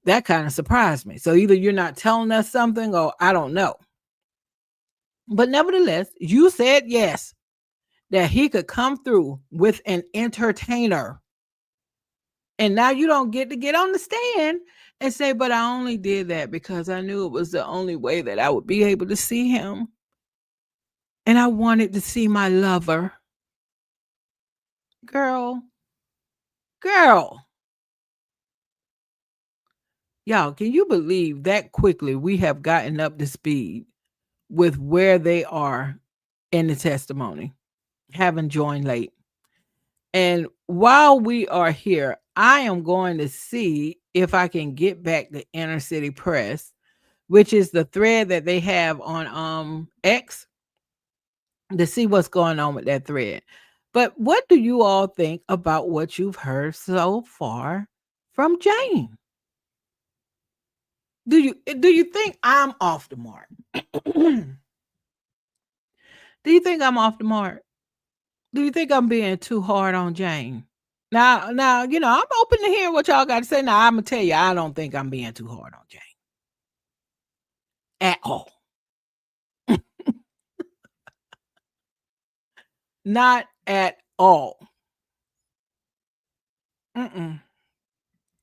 that kind of surprised me. So either you're not telling us something or I don't know. But nevertheless, you said yes, that he could come through with an entertainer. And now you don't get to get on the stand and say, but I only did that because I knew it was the only way that I would be able to see him. And I wanted to see my lover. Girl, girl. Y'all, can you believe that quickly we have gotten up to speed with where they are in the testimony, having joined late? And while we are here, I am going to see if I can get back the Inner City Press, which is the thread that they have on X, to see what's going on with that thread. But what do you all think about what you've heard so far from Jane? Do you think I'm off the mark? Do you think I'm off the mark? Do you think I'm being too hard on Jane? Now, I'm open to hear what y'all got to say. Now, I'm gonna tell you, I don't think I'm being too hard on Jane at all. Not at all. Mm-mm.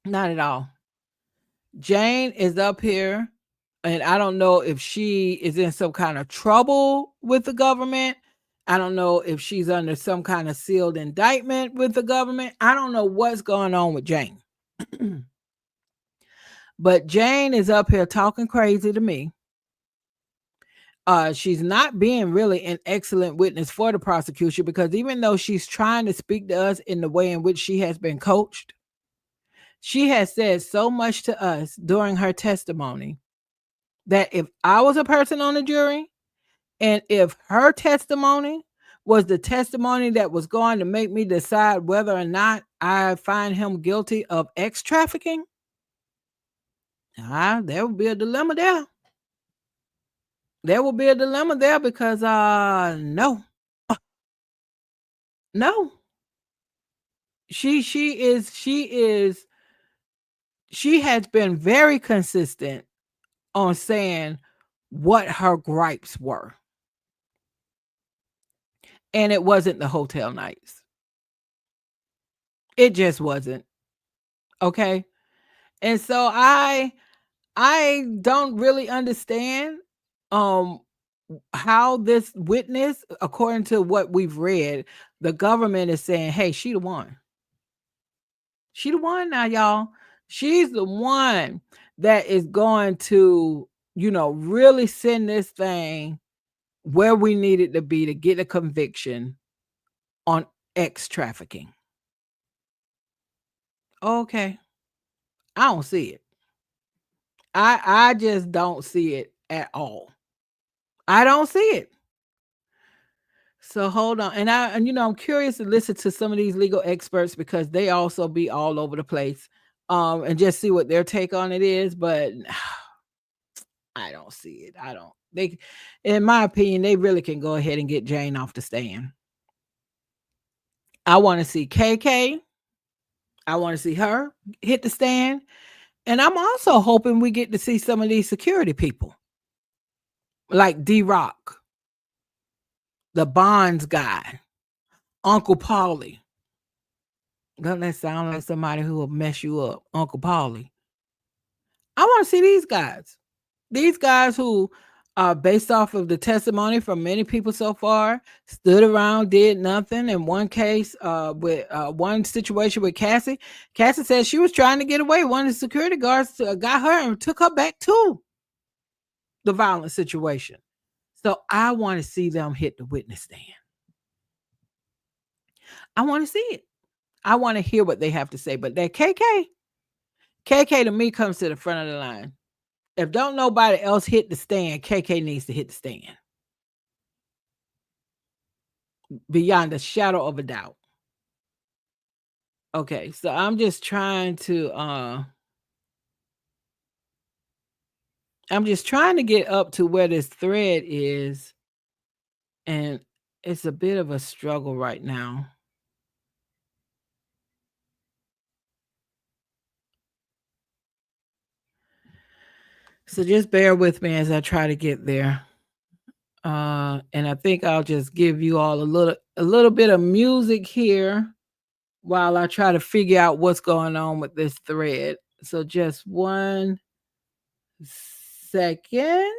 Not at all. Jane is up here, and I don't know if she is in some kind of trouble with the government. I don't know if she's under some kind of sealed indictment with the government. I don't know what's going on with Jane. But Jane is up here talking crazy to me. She's not being really an excellent witness for the prosecution because even though she's trying to speak to us in the way in which she has been coached, she has said so much to us during her testimony that if I was a person on the jury and if her testimony was the testimony that was going to make me decide whether or not I find him guilty of X trafficking, there would be a dilemma there. There will be a dilemma there because no. No. She has been very consistent on saying what her gripes were. And it wasn't the hotel nights. It just wasn't. Okay? And so I don't really understand how this witness, according to what we've read, the government is saying, hey, she the one. She the one now, y'all. She's the one that is going to, really send this thing where we need it to be to get a conviction on X trafficking. Okay. I don't see it. I just don't see it at all. I don't see it. So hold on. And I'm curious to listen to some of these legal experts because they also be all over the place. And just see what their take on it is, but I don't see it. I don't. They In my opinion, they really can go ahead and get Jane off the stand. I want to see KK. I want to see her hit the stand. And I'm also hoping we get to see some of these security people. Like D-Rock, the Bonds guy, Uncle Paulie. Doesn't that sound like somebody who will mess you up? Uncle Paulie. I want to see these guys. These guys who, based off of the testimony from many people so far, stood around, did nothing. In one case, with one situation with Cassie said she was trying to get away. One of the security guards got her and took her back to the violent situation. So I want to see them hit the witness stand. I want to see it. I want to hear what they have to say. But that KK to me comes to the front of the line. If don't nobody else hit the stand, KK needs to hit the stand. Beyond a shadow of a doubt. Okay, so I'm just trying to get up to where this thread is, and it's a bit of a struggle right now. So just bear with me as I try to get there. And I think I'll just give you all a little bit of music here while I try to figure out what's going on with this thread. So just 1 second.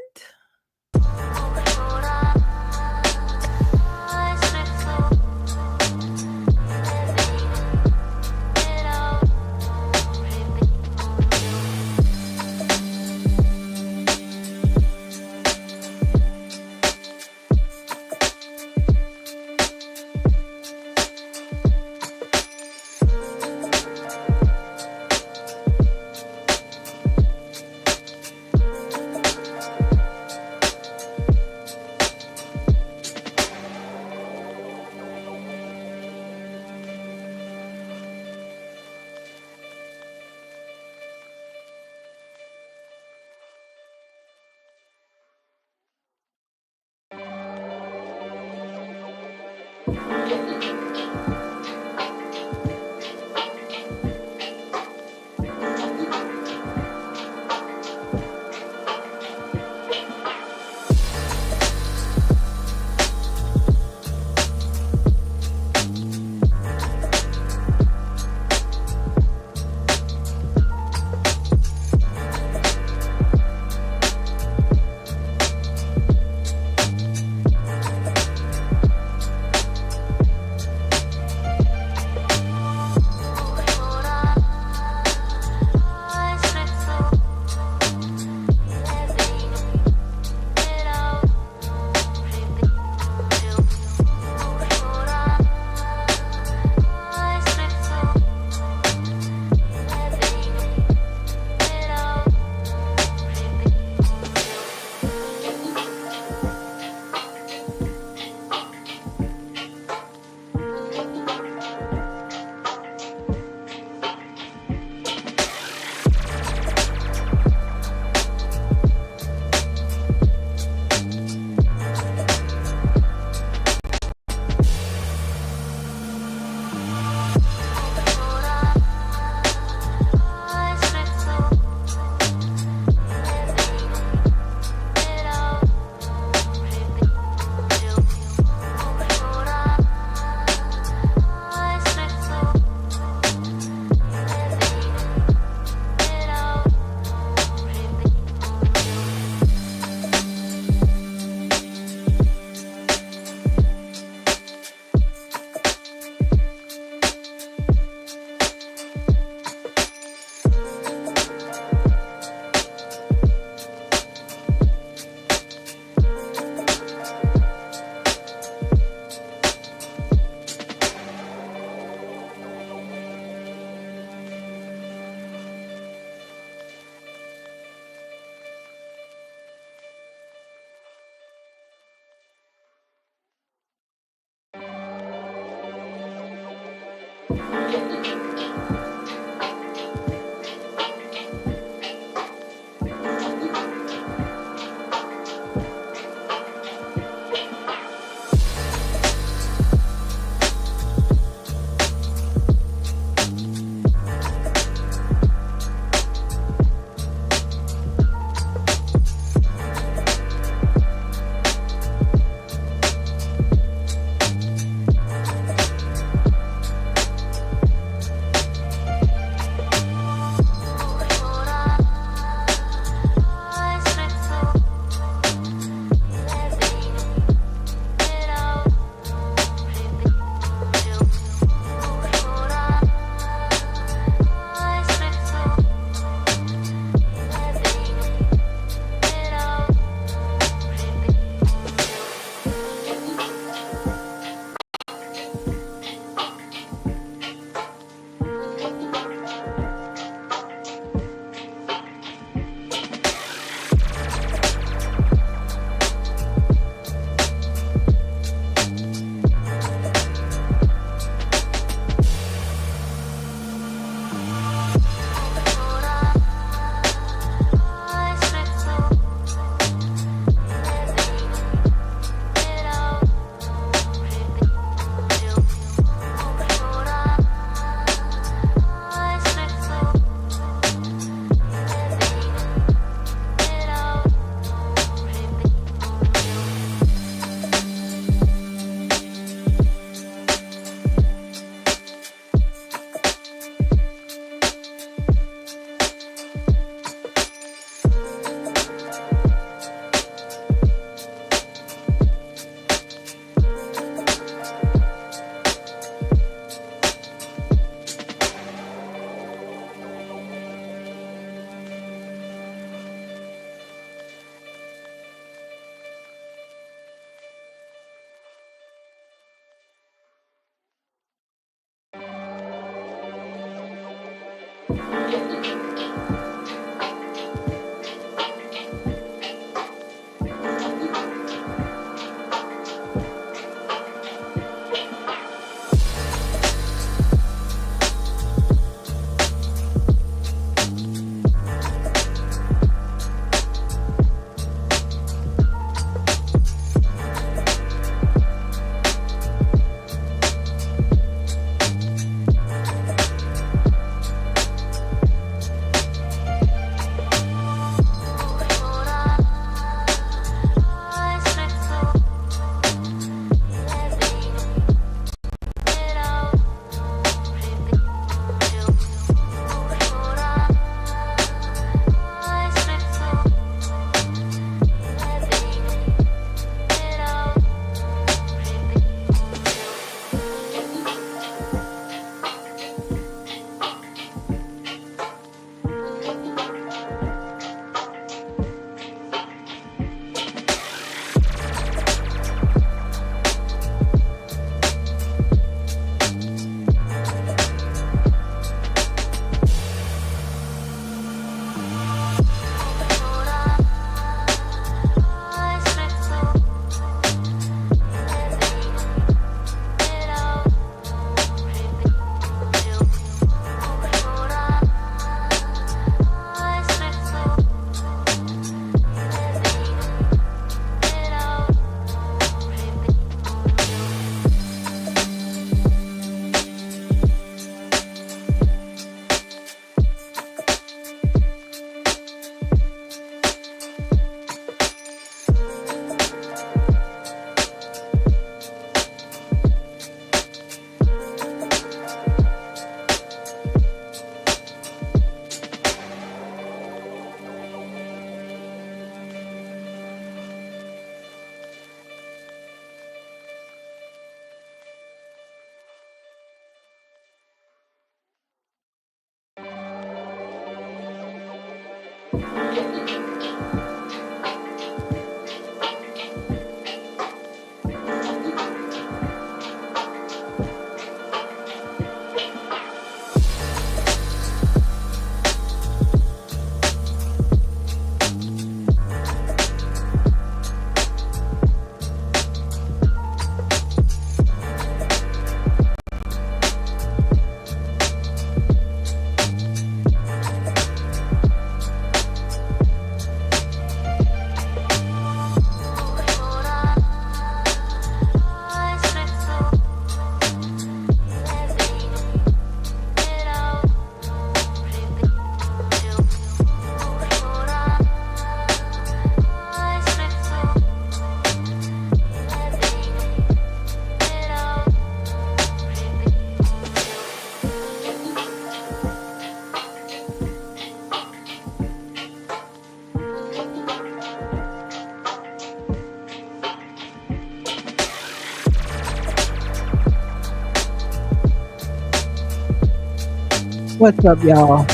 What's up, y'all? All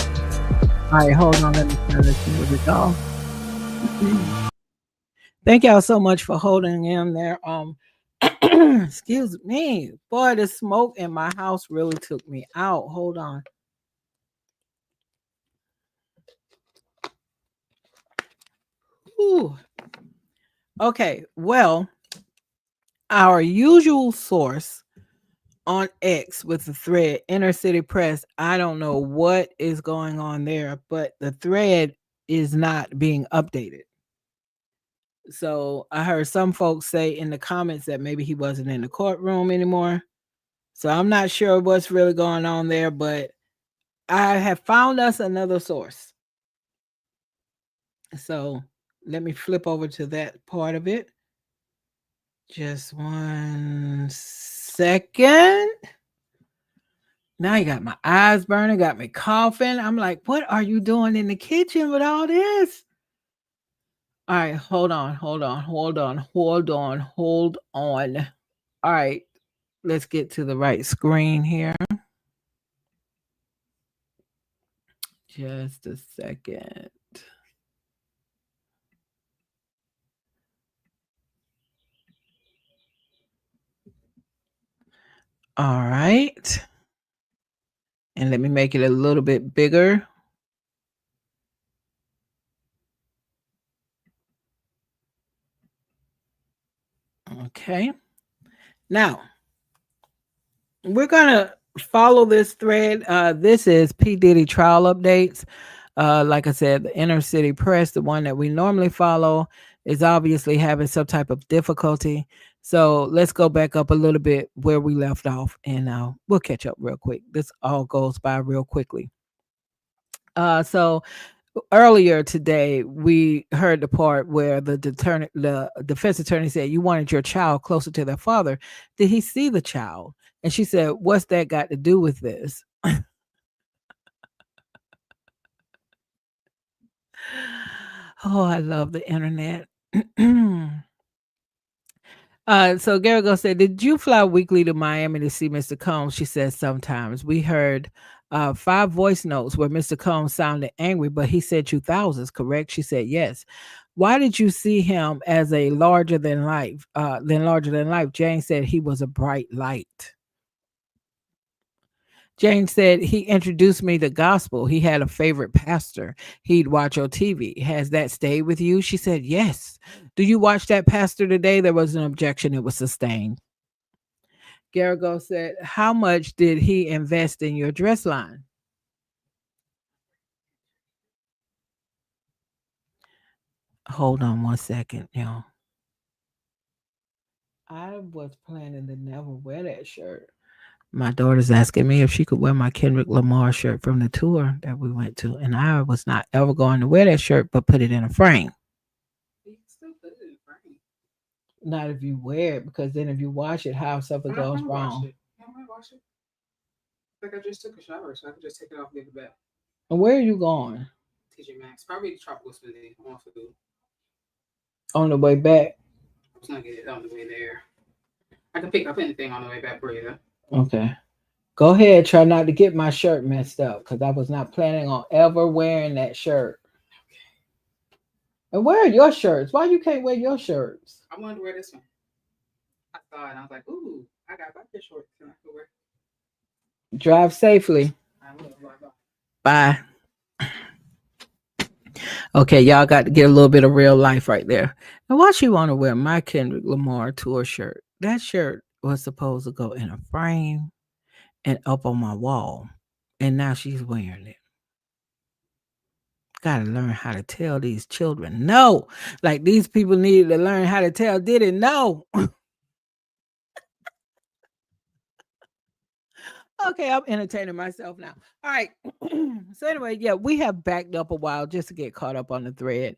right, hold on. Let me turn this music off. Thank y'all so much for holding in there. Excuse me. Boy, the smoke in my house really took me out. Hold on. Ooh. Okay, well, our usual source on X with the thread, Inner City Press. I don't know what is going on there, but the thread is not being updated. So I heard some folks say in the comments that maybe he wasn't in the courtroom anymore. So I'm not sure what's really going on there, but I have found us another source. So let me flip over to that part of it. Just 1 second. Now you got my eyes burning, got me coughing. I'm like, what are you doing in the kitchen with all this? All right, hold on, hold on, hold on, hold on, hold on. All right, let's get to the right screen here. Just a second. All right. And let me make it a little bit bigger. Okay. Now, we're going to follow this thread. This is P. Diddy trial updates. Like I said, the Inner City Press, the one that we normally follow, is obviously having some type of difficulty. So let's go back up a little bit where we left off, and we'll catch up real quick. This all goes by real quickly. So earlier today, we heard the part where the defense attorney said you wanted your child closer to their father. Did he see the child? And she said, "What's that got to do with this?" Oh, I love the internet. So Garrigo said, "Did you fly weekly to Miami to see Mr. Combs?" She said, "Sometimes." We heard 5 voice notes where Mr. Combs sounded angry, but he said you thousands, correct? She said, "Yes." Why did you see him as a larger than life? Larger than life. Jane said he was a bright light. Jane said he introduced me to gospel. He had a favorite pastor. He'd watch on TV. Has that stayed with you? She said, yes. Do you watch that pastor today? There was an objection. It was sustained. Garrigo said, how much did he invest in your dress line? Hold on 1 second, y'all. I was planning to never wear that shirt. My daughter's asking me if she could wear my Kendrick Lamar shirt from the tour that we went to, and I was not ever going to wear that shirt, but put it in a frame. You can still put it in a frame. Not if you wear it, because then if you wash it, how something goes wrong. Wash it. I might wash it. Like I just took a shower, so I can just take it off and give it back. And where are you going? TJ Maxx, probably the tropical smoothie on food. On the way back. I was gonna get it on the way there. I can pick up anything on the way back for you though. Okay. Go ahead. Try not to get my shirt messed up because I was not planning on ever wearing that shirt. And where are your shirts? Why you can't wear your shirts? I wanted to wear this one. I saw it and I was like, ooh, I got biker shorts and I could wear. Drive safely. I will. Bye. Okay, y'all got to get a little bit of real life right there. Now, why she want to wear my Kendrick Lamar tour shirt? That shirt was supposed to go in a frame and up on my wall, and now she's wearing it. Got to learn how to tell these children no. Like these people needed to learn how to tell Diddy no. Okay, I'm entertaining myself now. All right. So anyway, yeah, we have backed up a while just to get caught up on the thread.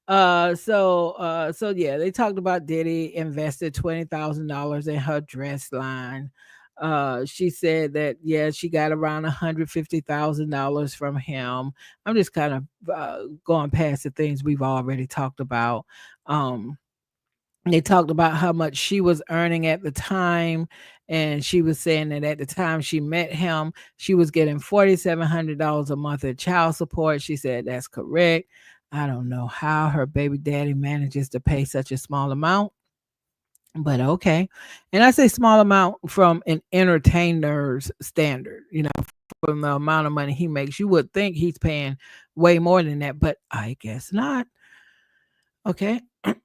So yeah, they talked about Diddy invested $20,000 in her dress line. She said that yeah, she got around $150,000 from him. I'm just kind of going past the things we've already talked about. Um They talked about how much she was earning at the time. And she was saying that at the time she met him, she was getting $4,700 a month in child support. She said that's correct. I don't know how her baby daddy manages to pay such a small amount, but okay. And I say small amount from an entertainer's standard, from the amount of money he makes. You would think he's paying way more than that, but I guess not. Okay.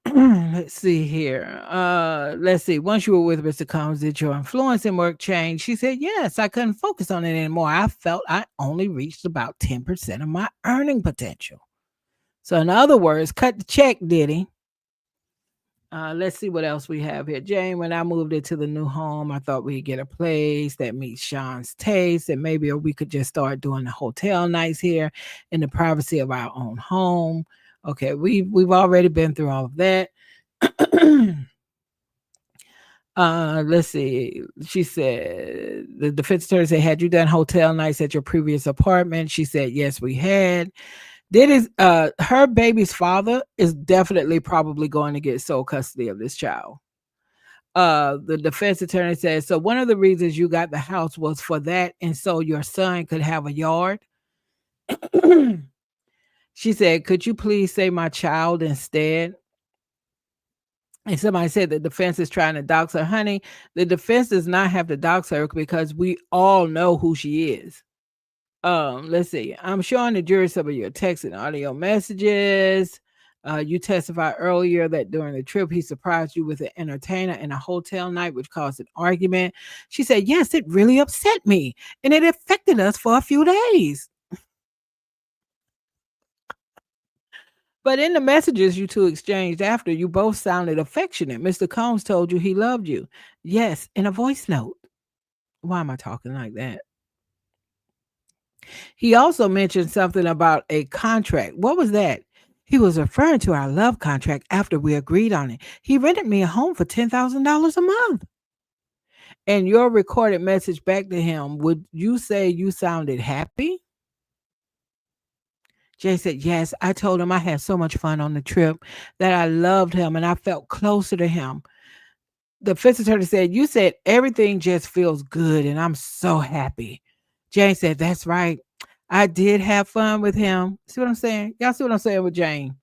Let's see here. Let's see. Once you were with Mr. Combs, did your influence and work change? She said, yes, I couldn't focus on it anymore. I felt I only reached about 10% of my earning potential. So, in other words, cut the check, Diddy. Let's see what else we have here. Jane, when I moved into the new home, I thought we'd get a place that meets Sean's taste, and maybe we could just start doing the hotel nights here in the privacy of our own home. Okay, we've already been through all of that. Let's see. She said the defense attorney said, "Had you done hotel nights at your previous apartment?" She said, "Yes, we had." Her baby's father is definitely probably going to get sole custody of this child. The defense attorney said, so one of the reasons you got the house was for that, and so your son could have a yard. She said, could you please say my child instead? And somebody said the defense is trying to dox her. Honey, the defense does not have to dox her because we all know who she is. Let's see. I'm showing the jury some of your text and audio messages. You testified earlier that during the trip, he surprised you with an entertainer and a hotel night, which caused an argument. She said, yes, it really upset me, and it affected us for a few days. But in the messages you two exchanged after, you both sounded affectionate. Mr. Combs told you he loved you. Yes, in a voice note. Why am I talking like that? He also mentioned something about a contract. What was that? He was referring to our love contract after we agreed on it. He rented me a home for $10,000 a month. And your recorded message back to him, would you say you sounded happy? Jay said, yes, I told him I had so much fun on the trip, that I loved him and I felt closer to him. The defense attorney said, you said everything just feels good and I'm so happy. Jane said, that's right. I did have fun with him. See what I'm saying? Y'all see what I'm saying with Jane?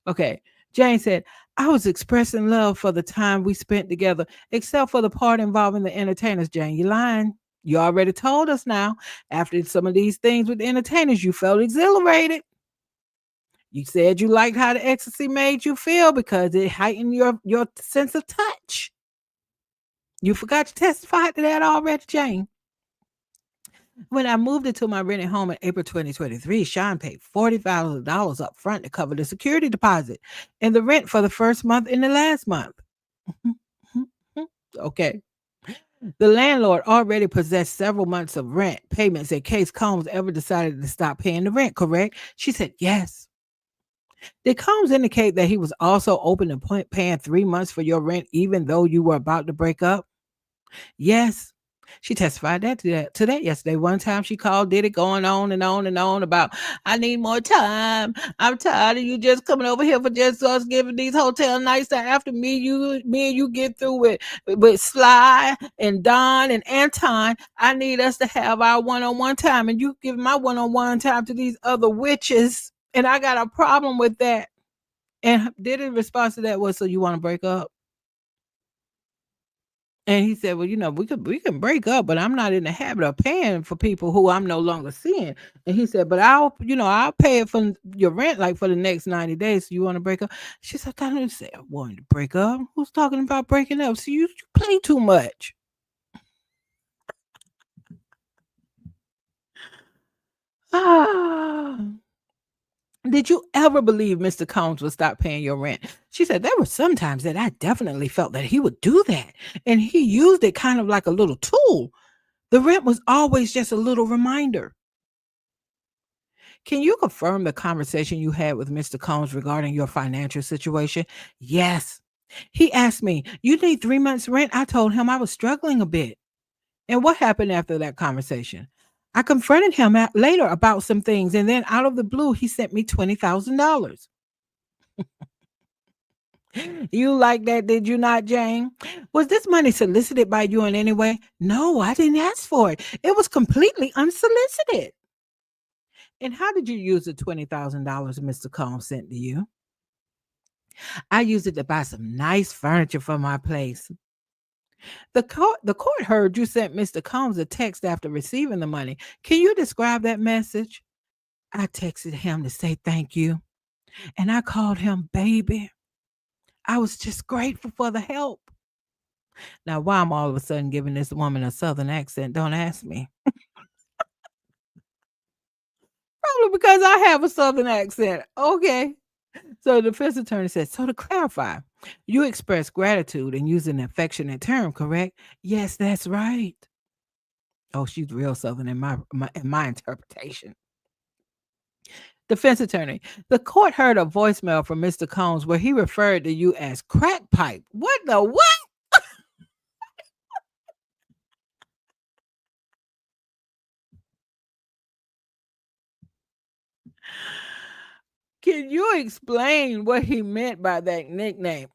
Okay. Jane said, I was expressing love for the time we spent together, except for the part involving the entertainers. Jane, you lying. You already told us now. After some of these things with the entertainers, you felt exhilarated. You said you liked how the ecstasy made you feel because it heightened your sense of touch. You forgot to testify to that already, Jane. When I moved into my rented home in April 2023, Sean paid $40,000 up front to cover the security deposit and the rent for the first month and the last month. Okay. The landlord already possessed several months of rent payments in case Combs ever decided to stop paying the rent, correct? She said, yes. Did Combs indicate that he was also open to paying 3 months for your rent even though you were about to break up? Yes. She testified to that yesterday. One time she called Diddy going on and on and on about, I need more time. I'm tired of you just coming over here for just us giving these hotel nights after me and you get through with Sly and Don and Anton. I need us to have our one-on-one time, and you give my one-on-one time to these other witches, and I got a problem with that. And Diddy's response to that was, so you want to break up? And he said, well, we can break up, but I'm not in the habit of paying for people who I'm no longer seeing. And he said, but I'll pay it for your rent, like for the next 90 days. So you want to break up? She said, I didn't say I wanted to break up. Who's talking about breaking up? So you play too much. Ah. Did you ever believe Mr. Combs would stop paying your rent? She said, there were some times that I definitely felt that he would do that. And he used it kind of like a little tool. The rent was always just a little reminder. Can you confirm the conversation you had with Mr. Combs regarding your financial situation? Yes. He asked me, you need 3 months rent? I told him I was struggling a bit. And what happened after that conversation? I confronted him later about some things, and then out of the blue, he sent me $20,000. You like that, did you not, Jane? Was this money solicited by you in any way? No, I didn't ask for it. It was completely unsolicited. And how did you use the $20,000 Mr. Combs sent to you? I used it to buy some nice furniture for my place. The court heard you sent Mr. Combs a text after receiving the money. Can you describe that message? I texted him to say thank you, and I called him baby. I was just grateful for the help. Now, why I'm all of a sudden giving this woman a southern accent, don't ask me. Probably because I have a southern accent. Okay. So the defense attorney said, so to clarify, you express gratitude and use an affectionate term, correct? Yes, that's right. Oh, she's real southern in my interpretation. Defense attorney, the court heard a voicemail from Mr. Combs where he referred to you as crack pipe. What the what? Can you explain what he meant by that nickname?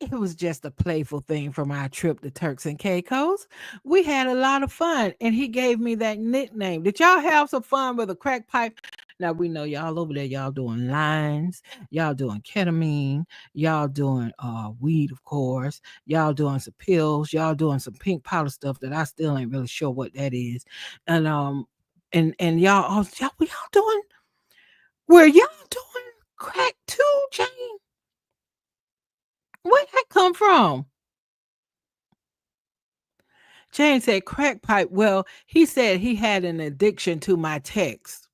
It was just a playful thing from our trip to Turks and Caicos. We had a lot of fun, and he gave me that nickname. Did y'all have some fun with a crack pipe? Now we know y'all over there, y'all doing lines, y'all doing ketamine, y'all doing weed, of course, y'all doing some pills, y'all doing some pink powder stuff that I still ain't really sure what that is, and and y'all doing where y'all doing crack too, Jane? Where that come from? Jane said crack pipe. Well, he said he had an addiction to my text.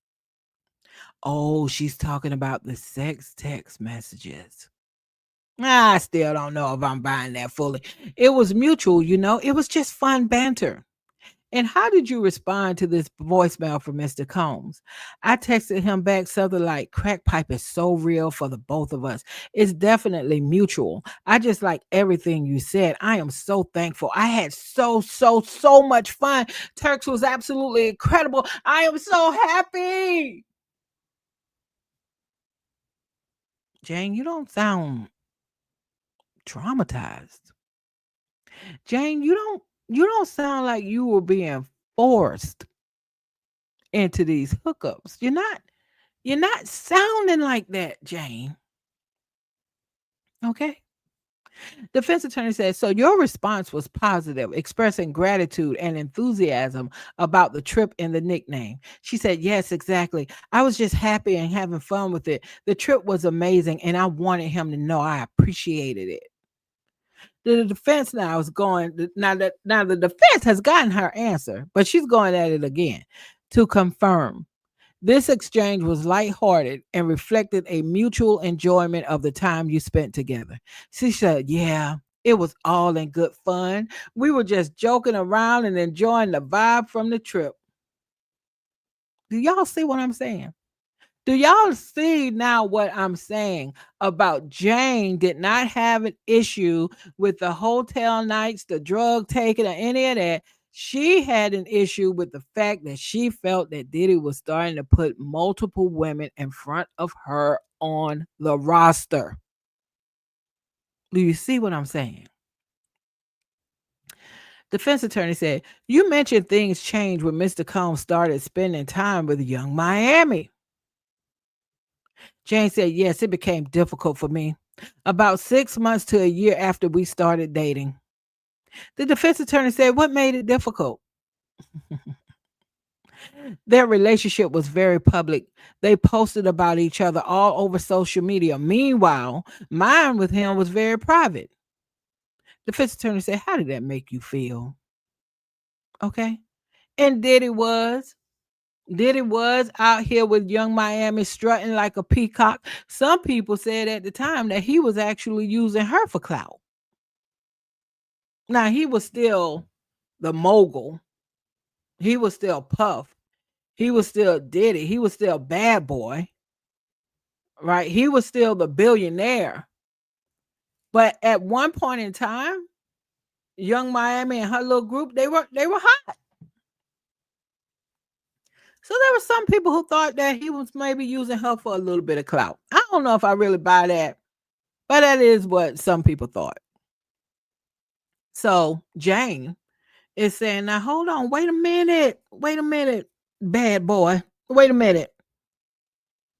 Oh, she's talking about the sex text messages. I still don't know if I'm buying that fully. It was mutual, it was just fun banter. And how did you respond to this voicemail from Mr. Combs? I texted him back something like, crack pipe is so real for the both of us. It's definitely mutual. I just like everything you said. I am so thankful. I had so much fun. Turks was absolutely incredible. I am so happy. Jane, you don't sound traumatized. Jane, you don't sound like you were being forced into these hookups. You're not sounding like that, Jane. Okay. Defense attorney says, so your response was positive, expressing gratitude and enthusiasm about the trip and the nickname. She said, yes, exactly. I was just happy and having fun with it. The trip was amazing, and I wanted him to know I appreciated it. The defense now is going now the defense has gotten her answer, but she's going at it again to confirm. This exchange was lighthearted and reflected a mutual enjoyment of the time you spent together. She said, yeah, it was all in good fun. We were just joking around and enjoying the vibe from the trip. Do y'all see what I'm saying? Do y'all see now what I'm saying about Jane did not have an issue with the hotel nights, the drug taking, or any of that? She had an issue with the fact that she felt that Diddy was starting to put multiple women in front of her on the roster. Do you see what I'm saying? Defense attorney said, you mentioned things changed when Mr. Combs started spending time with Young Miami. Jane said, yes, it became difficult for me. About 6 months to a year after we started dating. The defense attorney said, what made it difficult? Their relationship was very public. They posted about each other all over social media. Meanwhile, mine with him was very private. The defense attorney said, how did that make you feel? Okay. And Diddy was out here with Young Miami strutting like a peacock. Some people said at the time that he was actually using her for clout. Now, he was still the mogul. He was still Puff. He was still Diddy. He was still Bad Boy, right? He was still the billionaire. But at one point in time, Young Miami and her little group, they were hot. So there were some people who thought that he was maybe using her for a little bit of clout. I don't know if I really buy that, But that is what some people thought. So Jane is saying, now hold on, wait a minute, bad boy. Wait a minute.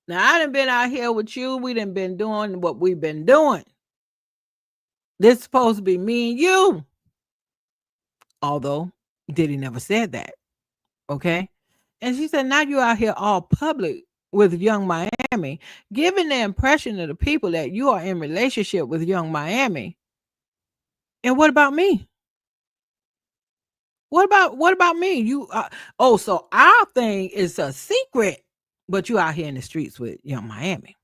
Now I done been out here with you. We done been doing what we've been doing. This is supposed to be me and you. Although Diddy never said that. Okay. And she said, now you're out here all public with Young Miami, giving the impression to the people that you are in relationship with Young Miami. And what about me? What about me? You oh, so our thing is a secret, but you out here in the streets with Young Miami.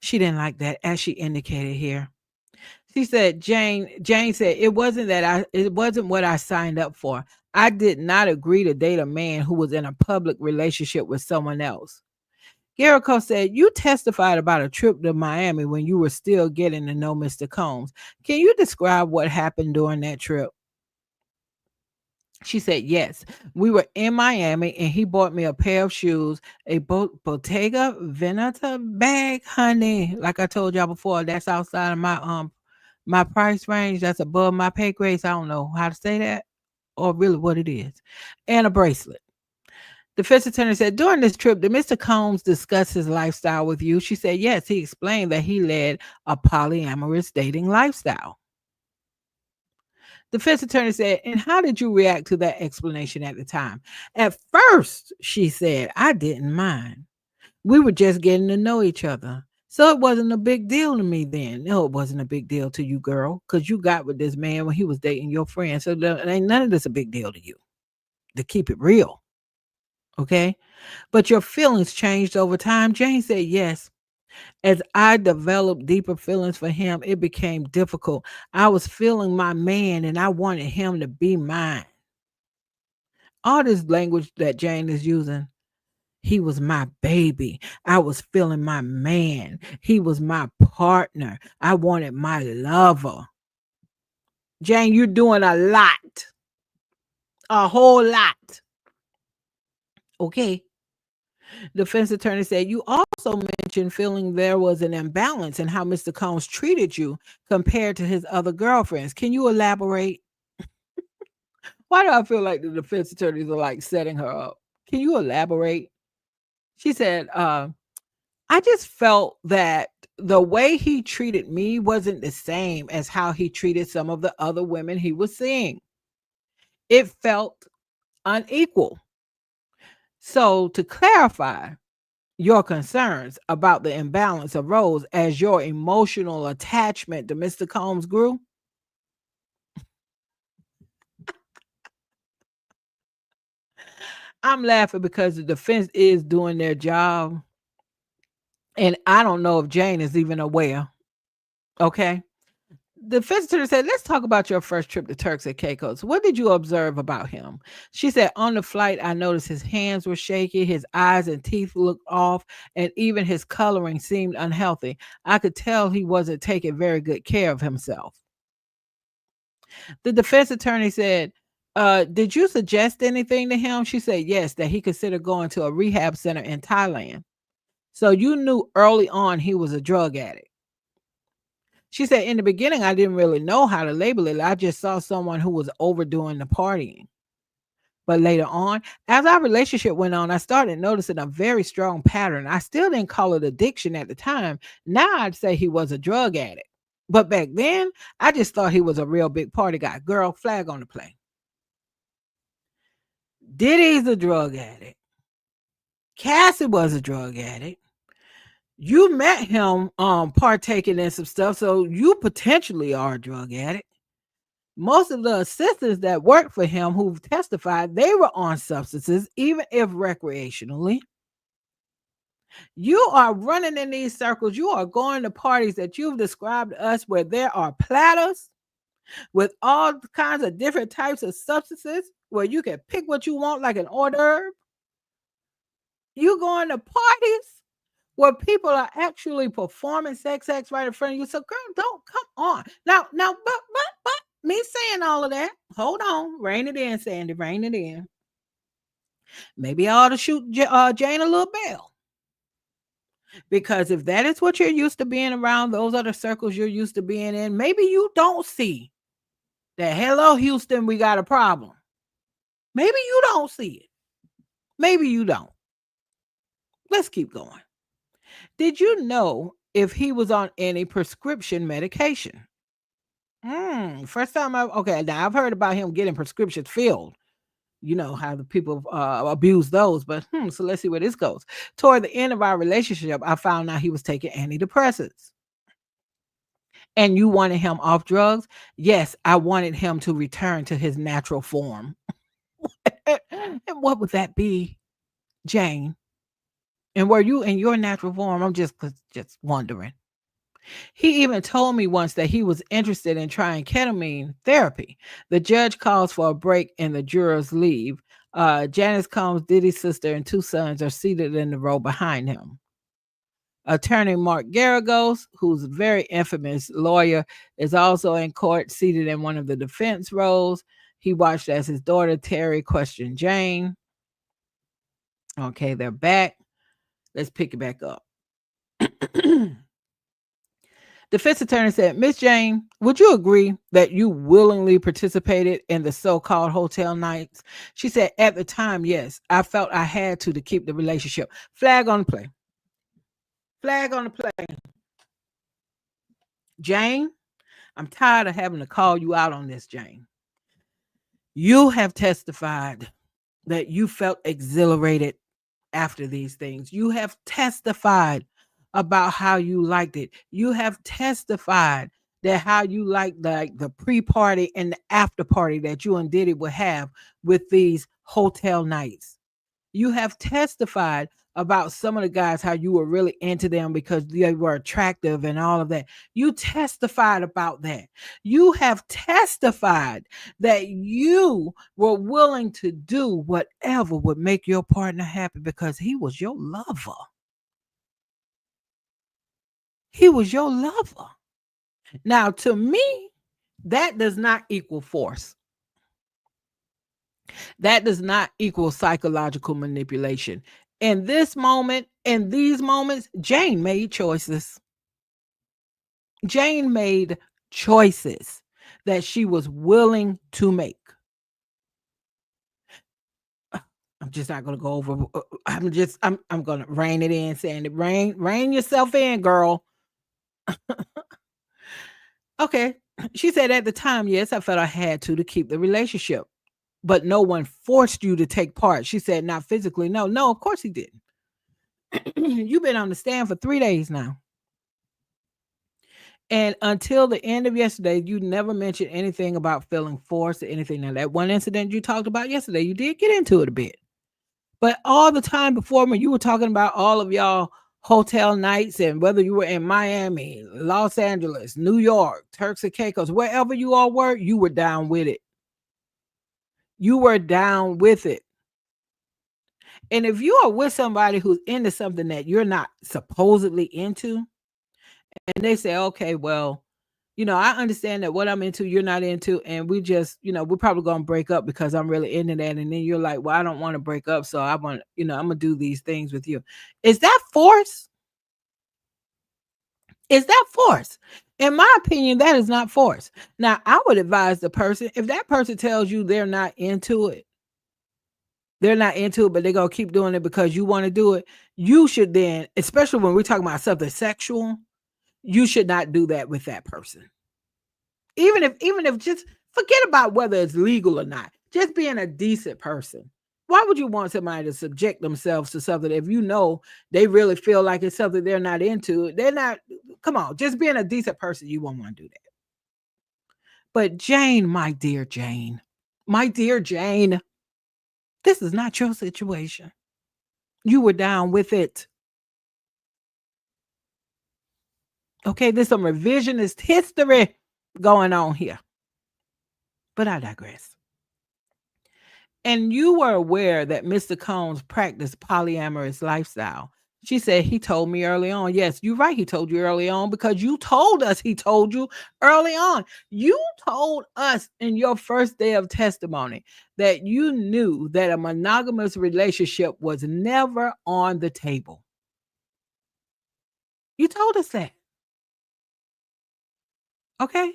She didn't like that, as she indicated here. She said, Jane said, it wasn't what I signed up for. I did not agree to date a man who was in a public relationship with someone else. Garrico said, you testified about a trip to Miami when you were still getting to know Mr. Combs. Can you describe what happened during that trip? She said, yes, we were in Miami and he bought me a pair of shoes, a Bottega Veneta bag, honey. Like I told y'all before, that's outside of my price range. That's above my pay grades. I don't know how to say that or really what it is. And a bracelet. Defense attorney said, during this trip, did Mr. Combs discuss his lifestyle with you? She said, yes, he explained that he led a polyamorous dating lifestyle. Defense attorney said, and how did you react to that explanation at the time? At first, she said, I didn't mind. We were just getting to know each other. So it wasn't a big deal to me then. No, it wasn't a big deal to you, girl, because you got with this man when he was dating your friend. So ain't none of this a big deal to you, to keep it real. Okay? But your feelings changed over time. Jane said, yes. As I developed deeper feelings for him, it became difficult. I was feeling my man and I wanted him to be mine. All this language that Jane is using, he was my baby. I was feeling my man. He was my partner. I wanted my lover. Jane, you're doing a lot, a whole lot. Okay. Defense attorney said, you also mentioned feeling there was an imbalance in how Mr. Combs treated you compared to his other girlfriends. Can you elaborate? Why do I feel like the defense attorneys are like setting her up? Can you elaborate? She said, I just felt that the way he treated me wasn't the same as how he treated some of the other women he was seeing. It felt unequal. So to clarify, your concerns about the imbalance arose as your emotional attachment to Mr. Combs grew. I'm laughing because the defense is doing their job. And I don't know if Jane is even aware. Okay. The defense attorney said, let's talk about your first trip to Turks and Caicos. What did you observe about him? She said, on the flight, I noticed his hands were shaky, his eyes and teeth looked off, and even his coloring seemed unhealthy. I could tell he wasn't taking very good care of himself. The defense attorney said, did you suggest anything to him? She said, yes, that he considered going to a rehab center in Thailand. So you knew early on he was a drug addict. She said, in the beginning, I didn't really know how to label it. I just saw someone who was overdoing the partying. But later on, as our relationship went on, I started noticing a very strong pattern. I still didn't call it addiction at the time. Now I'd say he was a drug addict. But back then, I just thought he was a real big party guy. Girl, flag on the play. Diddy's a drug addict. Cassie was a drug addict. You met him partaking in some stuff, so you potentially are a drug addict. Most of the assistants that worked for him who've testified, they were on substances, even if recreationally. You are running in these circles. You are going to parties that you've described to us where there are platters with all kinds of different types of substances where you can pick what you want like an hors d'oeuvre. You going to parties where people are actually performing sex acts right in front of you. So, girl, don't come on. Now, but me saying all of that, hold on, rein it in, Sandy, rein it in. Maybe I ought to shoot Jane a little bell. Because if that is what you're used to being around, those are the circles you're used to being in, maybe you don't see that, hello, Houston, we got a problem. Maybe you don't see it. Maybe you don't. Let's keep going. Did you know if he was on any prescription medication? First time okay, now I've heard about him getting prescriptions filled. You know how the people abuse those, but so let's see where this goes. Toward the end of our relationship, I found out he was taking antidepressants. And you wanted him off drugs? Yes, I wanted him to return to his natural form. And what would that be, Jane? And were you in your natural form? I'm just wondering. He even told me once that he was interested in trying ketamine therapy. The judge calls for a break and the jurors leave. Janice Combs, Diddy's sister, and two sons are seated in the row behind him. Attorney Mark Garagos, who's a very infamous lawyer, is also in court, seated in one of the defense rows. He watched as his daughter Terry questioned Jane. Okay, they're back. Let's pick it back up. Defense attorney said, Miss Jane, would you agree that you willingly participated in the so-called hotel nights? She said, at the time, yes. I felt I had to keep the relationship. Flag on the play. Flag on the play. Jane, I'm tired of having to call you out on this, Jane. You have testified that you felt exhilarated after these things. You have testified about how you liked it. You have testified that how you liked the pre-party and the after party that you and Diddy would have with these hotel nights. You have testified about some of the guys, how you were really into them because they were attractive and all of that. You testified about that. You have testified that you were willing to do whatever would make your partner happy because he was your lover. He was your lover. Now, to me, that does not equal force. That does not equal psychological manipulation. In this moment, in these moments, Jane made choices. Jane made choices that she was willing to make. I'm just not going to go over. I'm going to rein it in, Sandy. Rein yourself in, girl. Okay. She said at the time, yes, I felt I had to keep the relationship, but no one forced you to take part. She said, not physically. No, of course he didn't. You've been on the stand for 3 days now. And until the end of yesterday, you never mentioned anything about feeling forced or anything. Now, that one incident you talked about yesterday, you did get into it a bit. But all the time before, when you were talking about all of y'all hotel nights and whether you were in Miami, Los Angeles, New York, Turks and Caicos, wherever you all were, you were down with it. You were down with it. And if you are with somebody who's into something that you're not supposedly into, and they say, okay, well, I understand that what I'm into, you're not into, and we just, we're probably going to break up because I'm really into that. And then you're like, well, I don't want to break up. So I want, I'm going to do these things with you. Is that force? Is that force? In my opinion, that is not force. Now, I would advise the person, if that person tells you they're not into it, but they're going to keep doing it because you want to do it, you should then, especially when we're talking about something sexual, you should not do that with that person. Even if just forget about whether it's legal or not, just being a decent person. Why would you want somebody to subject themselves to something if you know they really feel like it's something they're not into? Come on, just being a decent person, you won't want to do that. But Jane, my dear Jane, this is not your situation. You were down with it. Okay, there's some revisionist history going on here. But I digress. And you were aware that Mr. Combs practiced polyamorous lifestyle. She said, he told me early on. Yes, you're right. He told you early on because you told us he told you early on. You told us in your first day of testimony that you knew that a monogamous relationship was never on the table. You told us that. Okay.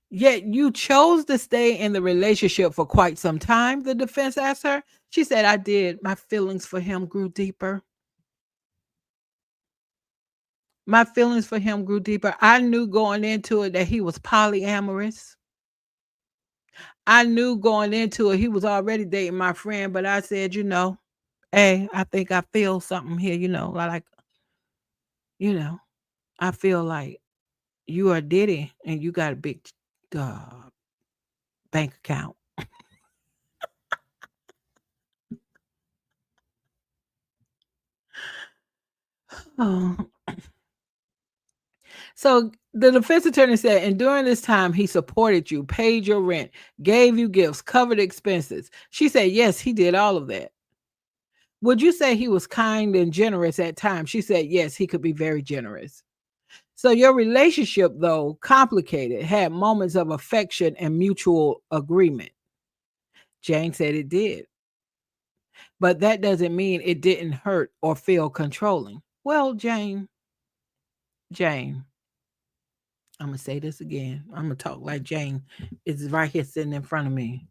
Yet you chose to stay in the relationship for quite some time, the defense asked her. She said, I did. My feelings for him grew deeper. My feelings for him grew deeper. I knew going into it that he was polyamorous. I knew going into it he was already dating my friend, but I said, hey, I think I feel something here, you know, I feel like you are Diddy and you got a big uh, bank account. Oh. So the defense attorney said, and during this time, he supported you, paid your rent, gave you gifts, covered expenses. She said, yes, he did all of that. Would you say he was kind and generous at times? She said, yes, he could be very generous. So your relationship, though complicated, had moments of affection and mutual agreement. Jane said it did. But that doesn't mean it didn't hurt or feel controlling. Well, Jane, I'm going to say this again. I'm going to talk like Jane is right here sitting in front of me.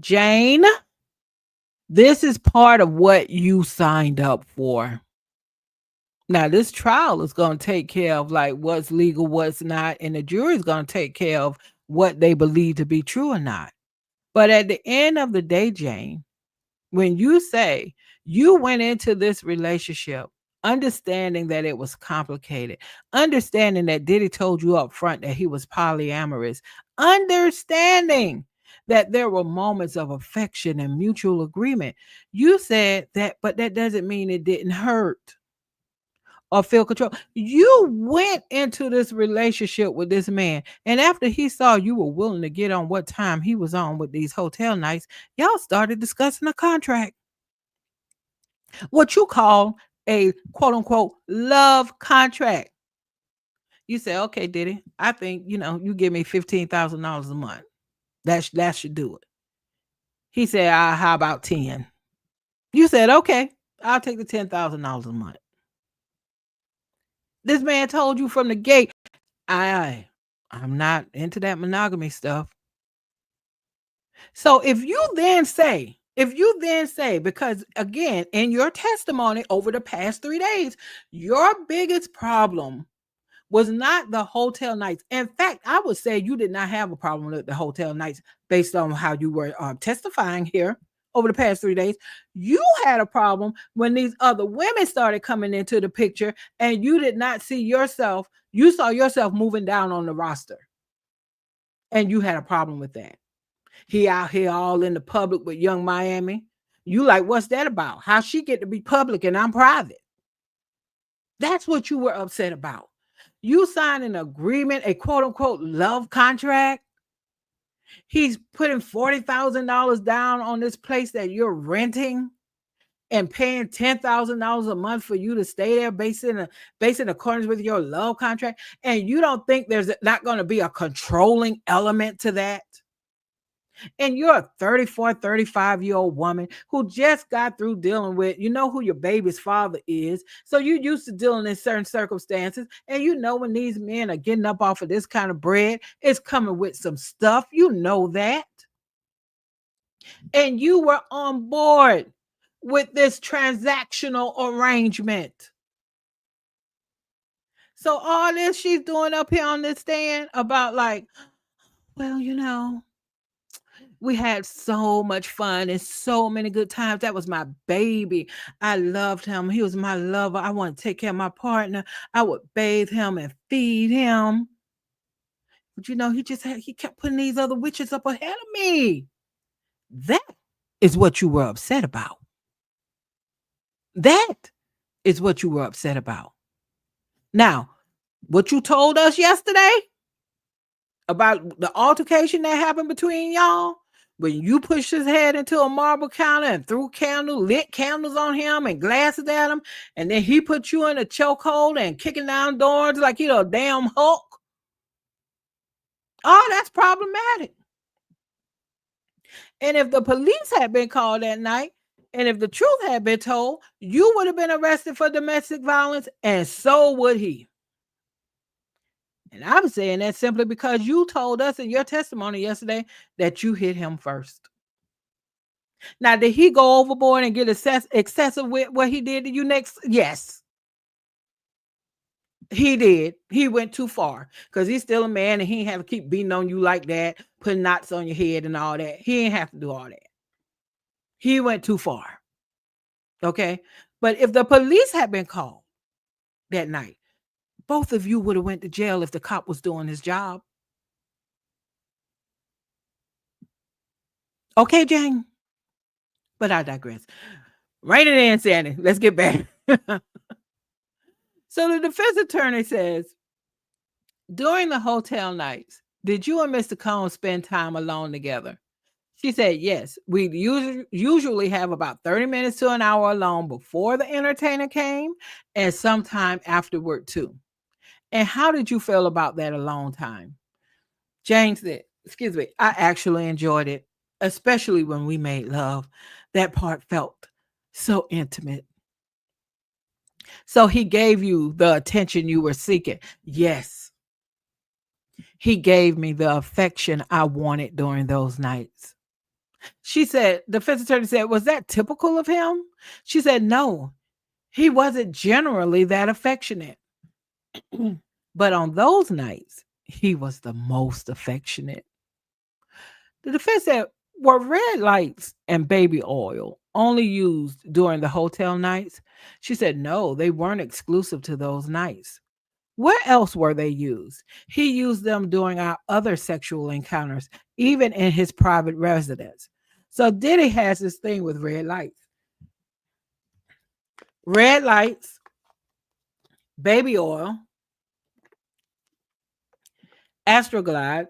Jane, this is part of what you signed up for. Now, this trial is going to take care of like what's legal, what's not, and the jury is going to take care of what they believe to be true or not. But at the end of the day, Jane, when you say you went into this relationship understanding that it was complicated, understanding that Diddy told you up front that he was polyamorous, understanding that there were moments of affection and mutual agreement, you said that, but that doesn't mean it didn't hurt or feel control. You went into this relationship with this man, and after he saw you were willing to get on what time he was on with these hotel nights, y'all started discussing a contract. What you call a quote unquote love contract. You say, okay, Diddy, I think you give me $15,000 a month. That should do it. He said, how about 10? You said, okay, I'll take the $10,000 a month. This man told you from the gate, I'm not into that monogamy stuff. So if you then say, because again, in your testimony over the past 3 days, your biggest problem was not the hotel nights. In fact, I would say you did not have a problem with the hotel nights based on how you were testifying here over the past 3 days. You had a problem when these other women started coming into the picture and you did not see yourself. You saw yourself moving down on the roster and you had a problem with that. He out here all in the public with Young Miami. You like, what's that about? How she get to be public and I'm private? That's what you were upset about. You signed an agreement, a quote unquote love contract. He's putting $40,000 down on this place that you're renting and paying $10,000 a month for you to stay there based in accordance with your love contract. And you don't think there's not going to be a controlling element to that? And you're a 34, 35-year-old woman who just got through dealing with, who your baby's father is. So you're used to dealing in certain circumstances. And when these men are getting up off of this kind of bread, it's coming with some stuff. You know that. And you were on board with this transactional arrangement. So all this she's doing up here on this stand about like, well, we had so much fun and so many good times. That was my baby. I loved him. He was my lover. I want to take care of my partner. I would bathe him and feed him. But he kept putting these other witches up ahead of me. That is what you were upset about. That is what you were upset about. Now, what you told us yesterday about the altercation that happened between y'all, when you pushed his head into a marble counter and threw lit candles on him and glasses at him, and then he put you in a chokehold and kicking down doors like you a damn Hulk. Oh, that's problematic. And if the police had been called that night, And if the truth had been told, you would have been arrested for domestic violence, and so would he. And I'm saying that simply because you told us in your testimony yesterday that you hit him first. Now, did he go overboard and get excessive with what he did to you next? Yes, he did. He went too far because he's still a man and he ain't have to keep beating on you like that, putting knots on your head and all that. He ain't have to do all that. He went too far. Okay. But if the police had been called that night, both of you would have went to jail if the cop was doing his job. Okay, Jane. But I digress. Rein it in, Sandy. Let's get back. So the defense attorney says, during the hotel nights, did you and Mr. Combs spend time alone together? She said, yes. We usually have about 30 minutes to an hour alone before the entertainer came and sometime afterward too. And how did you feel about that alone time? Jane said, excuse me, I actually enjoyed it, especially when we made love. That part felt so intimate. So he gave you the attention you were seeking. Yes. He gave me the affection I wanted during those nights. She said, the defense attorney said, was that typical of him? She said, no, he wasn't generally that affectionate. But on those nights, he was the most affectionate. The defense said, were red lights and baby oil only used during the hotel nights? She said, no, they weren't exclusive to those nights. Where else were they used? He used them during our other sexual encounters, even in his private residence. So Diddy has this thing with red lights. Red lights, baby oil, Astroglide,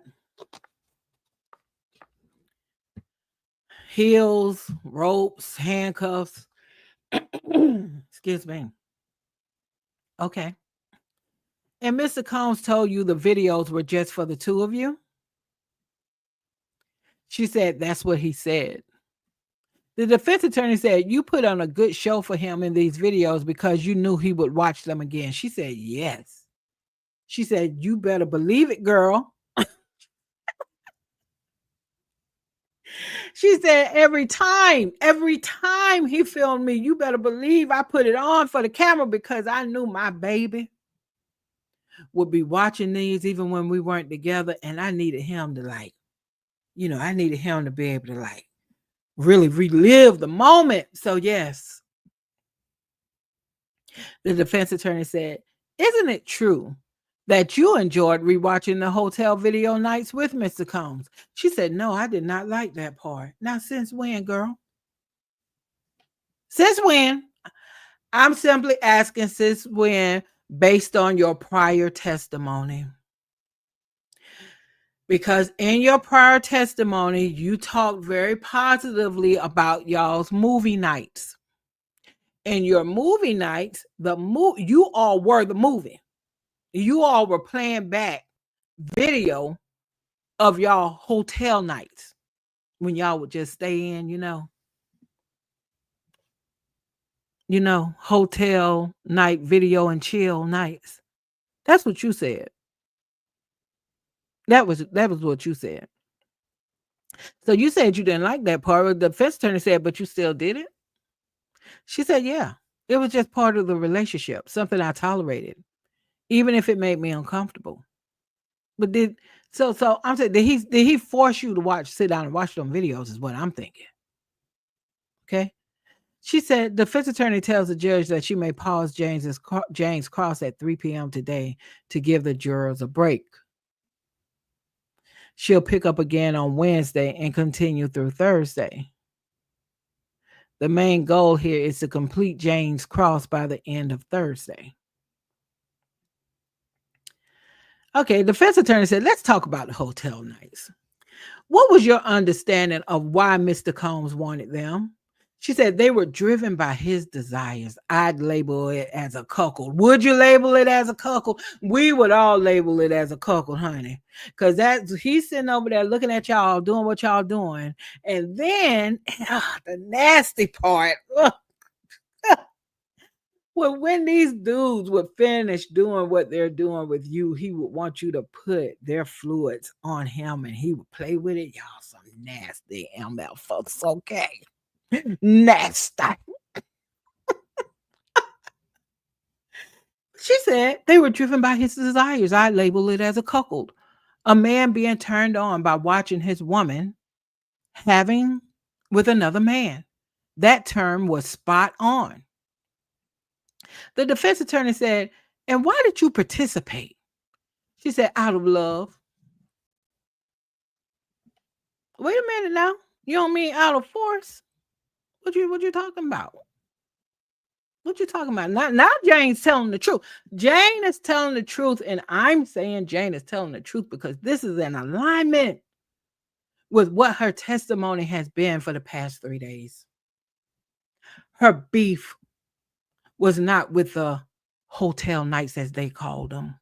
heels, ropes, handcuffs. Excuse me. Okay. And Mr. Combs told you the videos were just for the two of you? She said, that's what he said. The defense attorney said, you put on a good show for him in these videos because you knew he would watch them again. She said, yes. She said, you better believe it, girl. She said, every time he filmed me, you better believe I put it on for the camera because I knew my baby would be watching these even when we weren't together. And I needed him to I needed him to be able to really relive the moment. So yes. The defense attorney said, isn't it true that you enjoyed rewatching the hotel video nights with Mr. Combs? She said, no, I did not like that part. Now, since when, girl? Since when? I'm simply asking since when based on your prior testimony. Because in your prior testimony, you talked very positively about y'all's movie nights. In your movie nights, you all were the movie. You all were playing back video of y'all hotel nights when y'all would just stay in, hotel night video and chill nights. That's what you said. That was what you said. So you said you didn't like that part. The defense attorney said, but you still did it? She said, yeah, it was just part of the relationship, something I tolerated, even if it made me uncomfortable. But so I'm saying, did he force you to sit down and watch them videos is what I'm thinking. Okay. She said the defense attorney tells the judge that she may pause James Cross at 3 p.m. today to give the jurors a break. She'll pick up again on Wednesday and continue through Thursday. The main goal here is to complete James Cross by the end of Thursday. Okay, the defense attorney said, let's talk about the hotel nights. What was your understanding of why Mr. Combs wanted them? She said they were driven by his desires. I'd label it as a cuckold. Would you label it as a cuckold? We would all label it as a cuckold, honey. Because that's he's sitting over there looking at y'all, doing what y'all doing. And then the nasty part. Well, when these dudes would finish doing what they're doing with you, he would want you to put their fluids on him and he would play with it. Y'all, some nasty ML folks, okay? Nasty. She said they were driven by his desires. I label it as a cuckold. A man being turned on by watching his woman having with another man. That term was spot on. The defense attorney said, and why did you participate? She said, out of love. Wait a minute now. You don't mean out of force? What you talking about? What you talking about? Now Jane's telling the truth. Jane is telling the truth, and I'm saying Jane is telling the truth because this is in alignment with what her testimony has been for the past 3 days. Her beef was not with the hotel nights, as they called them.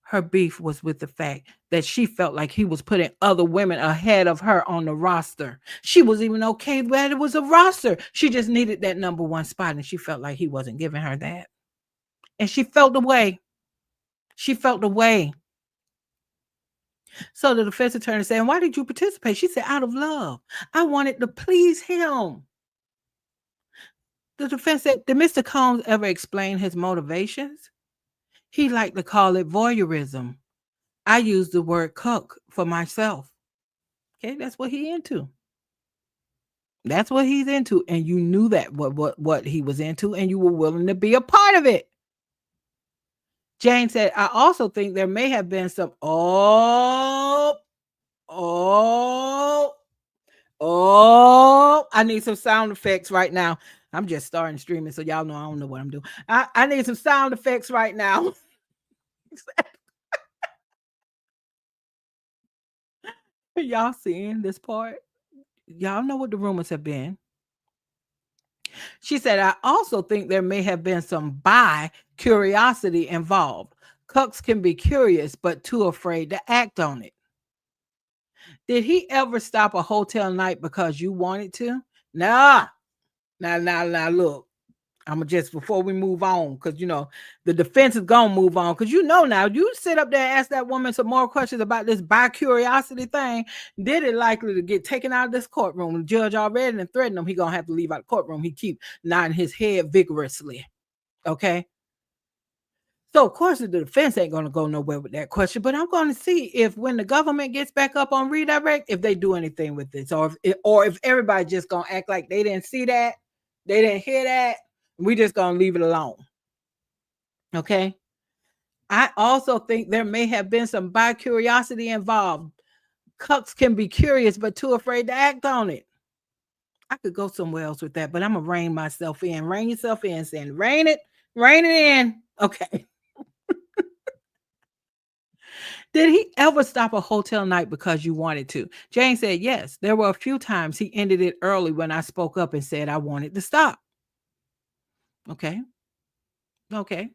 Her beef was with the fact that she felt like he was putting other women ahead of her on the roster. She was even okay that it was a roster. She just needed that number one spot, and she felt like he wasn't giving her that. And she felt the way. She felt the way. So the defense attorney said, why did you participate? She said, out of love. I wanted to please him. The defense said, did Mr. Combs ever explain his motivations? He liked to call it voyeurism. I use the word cuck for myself. Okay, that's what he into. That's what he's into. And you knew that what he was into, and you were willing to be a part of it. Jane said, I also think there may have been some I need some sound effects right now. I'm just starting streaming, so y'all know I don't know what I'm doing. I need some sound effects right now. Y'all seeing this part? Y'all know what the rumors have been. She said, I also think there may have been some bi curiosity involved. Cucks can be curious, but too afraid to act on it. Did he ever stop a hotel night because you wanted to? Nah. Now, look. I'm just before we move on, because the defense is gonna move on. Because now you sit up there and ask that woman some more questions about this bi curiosity thing. Diddy likely to get taken out of this courtroom. The judge already and threatened him. He gonna have to leave out the courtroom. He keep nodding his head vigorously. Okay. So of course the defense ain't gonna go nowhere with that question. But I'm gonna see if when the government gets back up on redirect, if they do anything with this, or if everybody just gonna act like they didn't see that, they didn't hear that. We just gonna leave it alone. Okay. I also think there may have been some bi curiosity involved. Cucks can be curious, but too afraid to act on it. I could go somewhere else with that, but I'm gonna rein myself in. Rein yourself in, saying, rein it in. Okay. Did he ever stop a hotel night because you wanted to? Jane said, yes. There were a few times he ended it early when I spoke up and said I wanted to stop. Okay. Okay.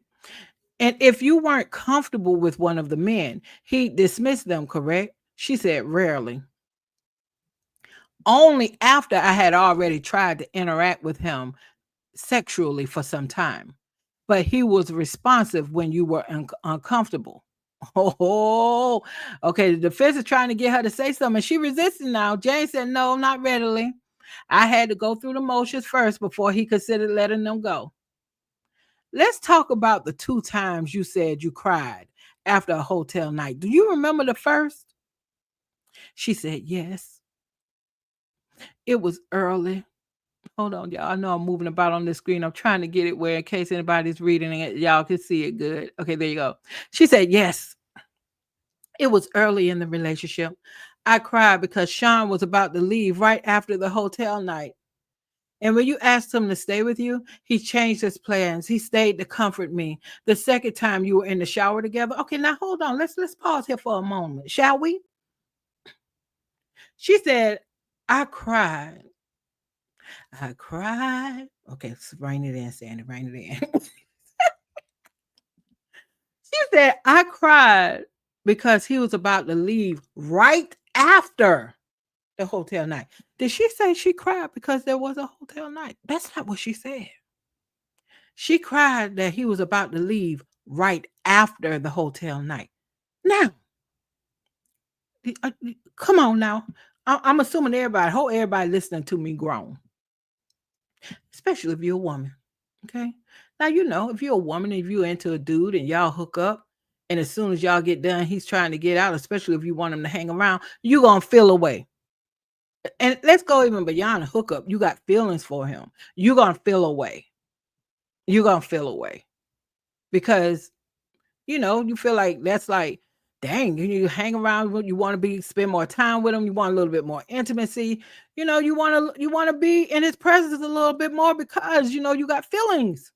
And if you weren't comfortable with one of the men, he dismissed them, correct? She said, rarely. Only after I had already tried to interact with him sexually for some time. But he was responsive when you were uncomfortable. Oh, okay. The defense is trying to get her to say something. She resisted now. Jane said, no, not readily. I had to go through the motions first before he considered letting them go. Let's talk about the 2 times you said you cried after a hotel night. Do you remember the first? She said, yes. It was early. Hold on, y'all. I know I'm moving about on the screen. I'm trying to get it where in case anybody's reading it, y'all can see it good. Okay, there you go. She said, yes. It was early in the relationship. I cried because Sean was about to leave right after the hotel night. And when you asked him to stay with you, he changed his plans. He stayed to comfort me. The second time you were in the shower together. Okay, now hold on. Let's pause here for a moment, shall we? She said, I cried I cried. Okay, so rein it in, Sandy, rein it in. She said, I cried because he was about to leave right after the hotel night. Did she say she cried because there was a hotel night? That's not what she said. She cried that he was about to leave right after the hotel night. Now, come on now. I'm assuming everybody, hope everybody listening to me grown, especially if you're a woman. Okay. Now, if you're a woman, if you're into a dude and y'all hook up, and as soon as y'all get done, he's trying to get out, especially if you want him to hang around, you're going to feel away. And let's go even beyond a hookup. You got feelings for him. You're going to feel away. You're going to feel away because, you feel like that's like, dang, you hang around, you want to spend more time with him. You want a little bit more intimacy. You want to be in his presence a little bit more because, you got feelings.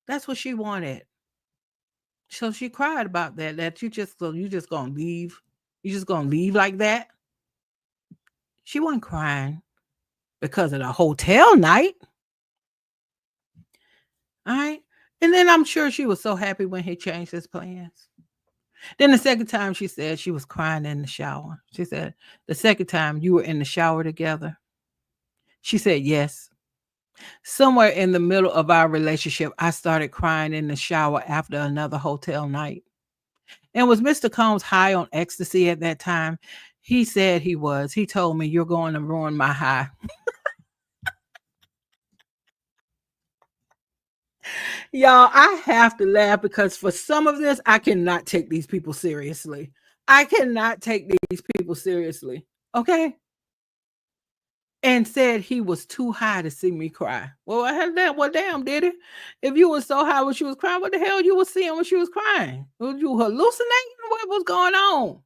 That's what she wanted. So she cried about that. That you just gonna leave. You just gonna leave like that. She wasn't crying because of the hotel night. All right. And then I'm sure she was so happy when he changed his plans. Then the second time she said she was crying in the shower. She said, the second time you were in the shower together. She said, yes. Somewhere in the middle of our relationship, I started crying in the shower after another hotel night. And was Mr. Combs high on ecstasy at that time? He said he was. He told me, you're going to ruin my high. Y'all, I have to laugh because for some of this, I cannot take these people seriously. I cannot take these people seriously. Okay? And said he was too high to see me cry. Well, I had that. Well, damn, did it? If you were so high when she was crying, what the hell you was seeing when she was crying? Was you hallucinating? What was going on?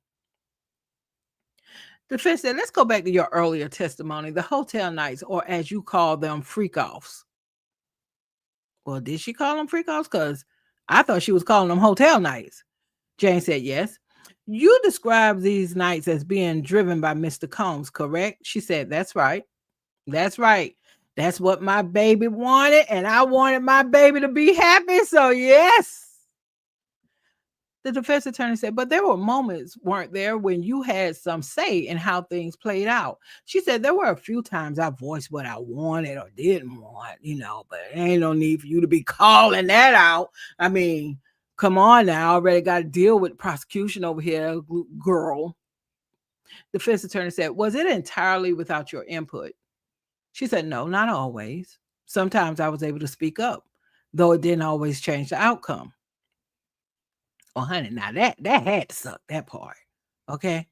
The defense said, let's go back to your earlier testimony, the hotel nights, or as you call them, freak offs. Well, did she call them freak offs? Because I thought she was calling them hotel nights. Jane said, yes. You described these nights as being driven by Mr. Combs, correct? She said, that's right. That's right. That's what my baby wanted, and I wanted my baby to be happy. So, yes. The defense attorney said, but there were moments, weren't there, when you had some say in how things played out? She said, there were a few times I voiced what I wanted or didn't want, but ain't no need for you to be calling that out. I mean, come on now. I already got to deal with prosecution over here, girl. The defense attorney said, was it entirely without your input? She said, no, not always. Sometimes I was able to speak up, though it didn't always change the outcome. Oh, honey, now that had to suck, that part. Okay.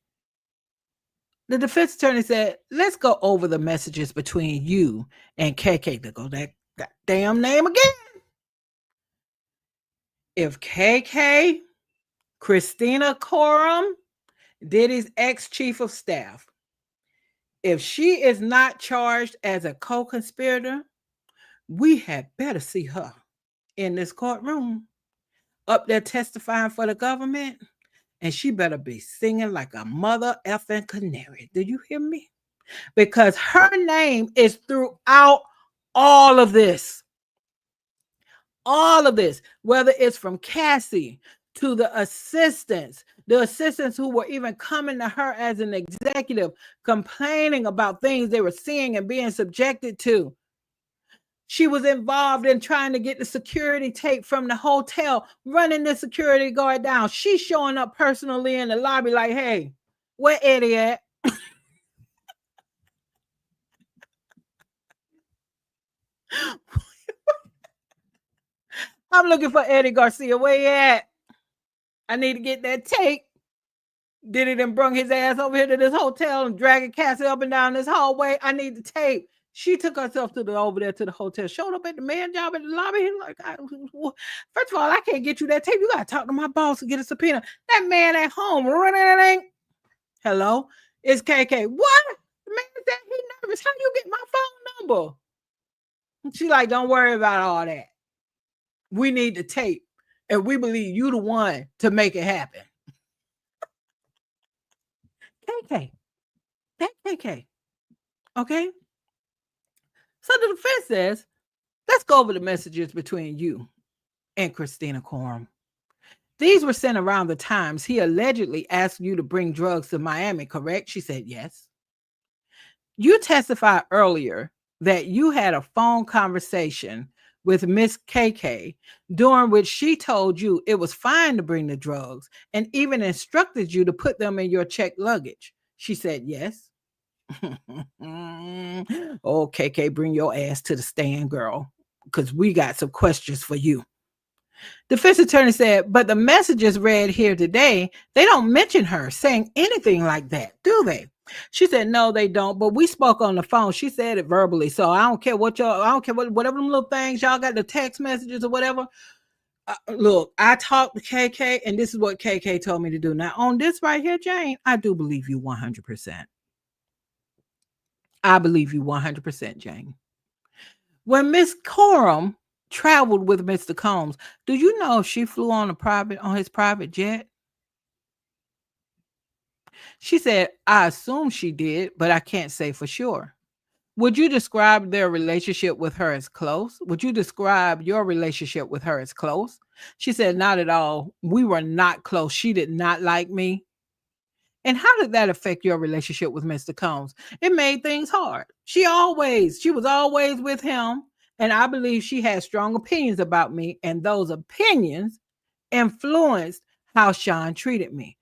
The defense attorney said, let's go over the messages between you and KK. To go that damn name again. If KK, Christina Coram, Diddy's ex-chief of staff, if she is not charged as a co-conspirator, we had better see her in this courtroom up there testifying for the government. And she better be singing like a mother effing canary. Do you hear me? Because her name is throughout all of this. All of this, whether it's from Cassie to the assistants who were even coming to her as an executive, complaining about things they were seeing and being subjected to. She was involved in trying to get the security tape from the hotel, running the security guard down. She's showing up personally in the lobby like, hey, where Eddie at? I'm looking for Eddie Garcia. Where he at? I need to get that tape. Diddy then brung his ass over here to this hotel and dragging Cassie up and down this hallway. I need the tape. She took herself over there to the hotel, showed up at the man job at the lobby. He's like, first of all, I can't get you that tape. You got to talk to my boss to get a subpoena. That man at home. Hello? It's KK. What? The man said he nervous. How you get my phone number? She like, don't worry about all that. We need the tape. And we believe you the one to make it happen. KK. That KK. Okay? So the defense says, let's go over the messages between you and Christina Coram. These were sent around the times he allegedly asked you to bring drugs to Miami, correct? She said, yes. You testified earlier that you had a phone conversation with Miss KK, during which she told you it was fine to bring the drugs and even instructed you to put them in your checked luggage. She said, yes. Oh, KK, bring your ass to the stand, girl, because we got some questions for you. Defense attorney said, but the messages read here today, they don't mention her saying anything like that, do they? She said, no, they don't. But we spoke on the phone. She said it verbally. So I don't care what y'all, I don't care whatever them little things y'all got, the text messages or whatever. Look, I talked to KK, and this is what KK told me to do. Now, on this right here, Jane, I do believe you 100%. I believe you 100%, Jane. When Miss Coram traveled with Mr. Combs, do you know if she flew on his private jet? She said, I assume she did, but I can't say for sure. Would you describe their relationship with her as close? Would you describe your relationship with her as close? She said, not at all. We were not close. She did not like me. And how did that affect your relationship with Mr. Combs? It made things hard. She was always with him. And I believe she had strong opinions about me. And those opinions influenced how Sean treated me.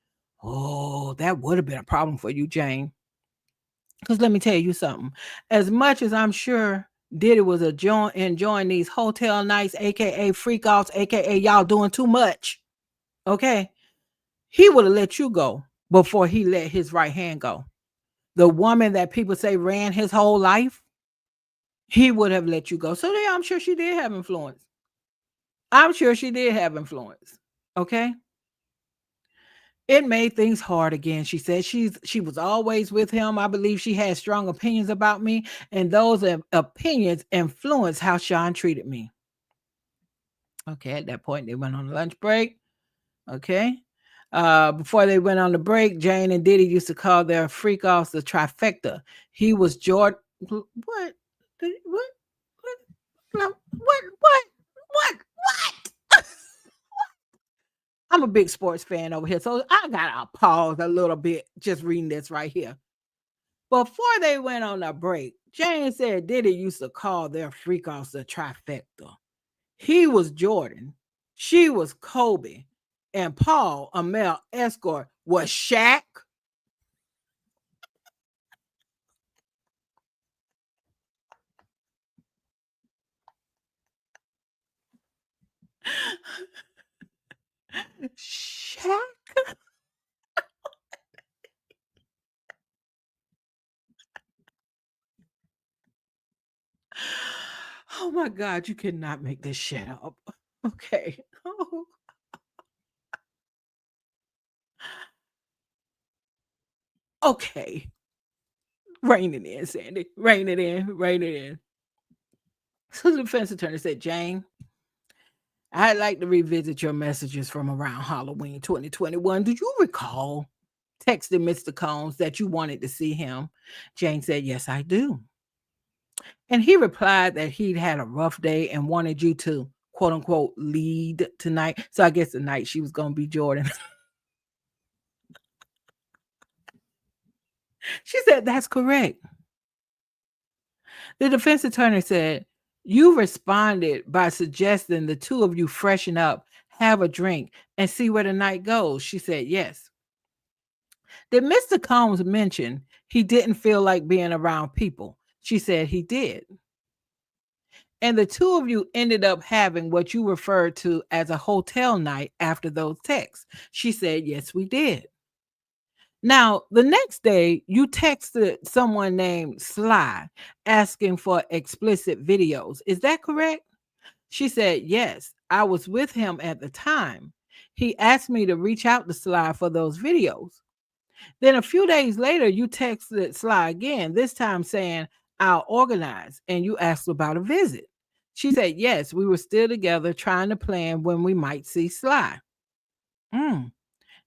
Oh, that would have been a problem for you, Jane. Because let me tell you something. As much as I'm sure Diddy was enjoying these hotel nights, aka freak offs, aka y'all doing too much, okay, he would have let you go before he let his right hand go. The woman that people say ran his whole life, he would have let you go. So yeah, I'm sure she did have influence. I'm sure she did have influence. Okay. It made things hard again. She said she was always with him. I believe she had strong opinions about me, and those opinions influenced how Sean treated me. Okay, at that point, they went on a lunch break. Okay. Before they went on the break, Jane and Diddy used to call their freak offs the trifecta. He was Jordan. What? What? What? What? What? I'm a big sports fan over here, so I gotta pause a little bit just reading this right here. Before they went on a break, Jane said Diddy used to call their freak offs the trifecta. He was Jordan, she was Kobe, and Paul, a male escort, was Shaq. Shaq? Oh my God, you cannot make this shit up. Okay. Oh, okay. Rein it in, Sandy. Rein it in. Rein it in. So the defense attorney said, Jane, I'd like to revisit your messages from around Halloween 2021. Do you recall texting Mr. Combs that you wanted to see him? Jane said, yes, I do. And he replied that he'd had a rough day and wanted you to, quote unquote, lead tonight. So I guess tonight she was going to be Jordan. She said, that's correct. The defense attorney said, you responded by suggesting the two of you freshen up, have a drink, and see where the night goes. She said, yes. Did Mr. Combs mention he didn't feel like being around people? She said he did. And the two of you ended up having what you referred to as a hotel night after those texts. She said, yes, we did. Now, the next day, you texted someone named Sly asking for explicit videos. Is that correct? She said, yes, I was with him at the time. He asked me to reach out to Sly for those videos. Then a few days later, you texted Sly again, this time saying, I'll organize. And you asked about a visit. She said, yes, we were still together trying to plan when we might see Sly. Mm.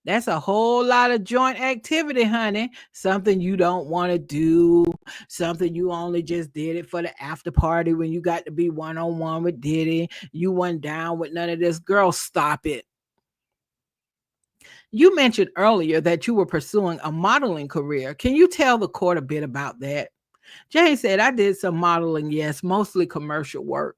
That's a whole lot of joint activity, honey. Something you don't want to do, something you only just did it for the after party when you got to be one on one with Diddy. You weren't down with none of this. Girl, stop it. You mentioned earlier that you were pursuing a modeling career. Can you tell the court a bit about that? Jane said, I did some modeling, yes, mostly commercial work.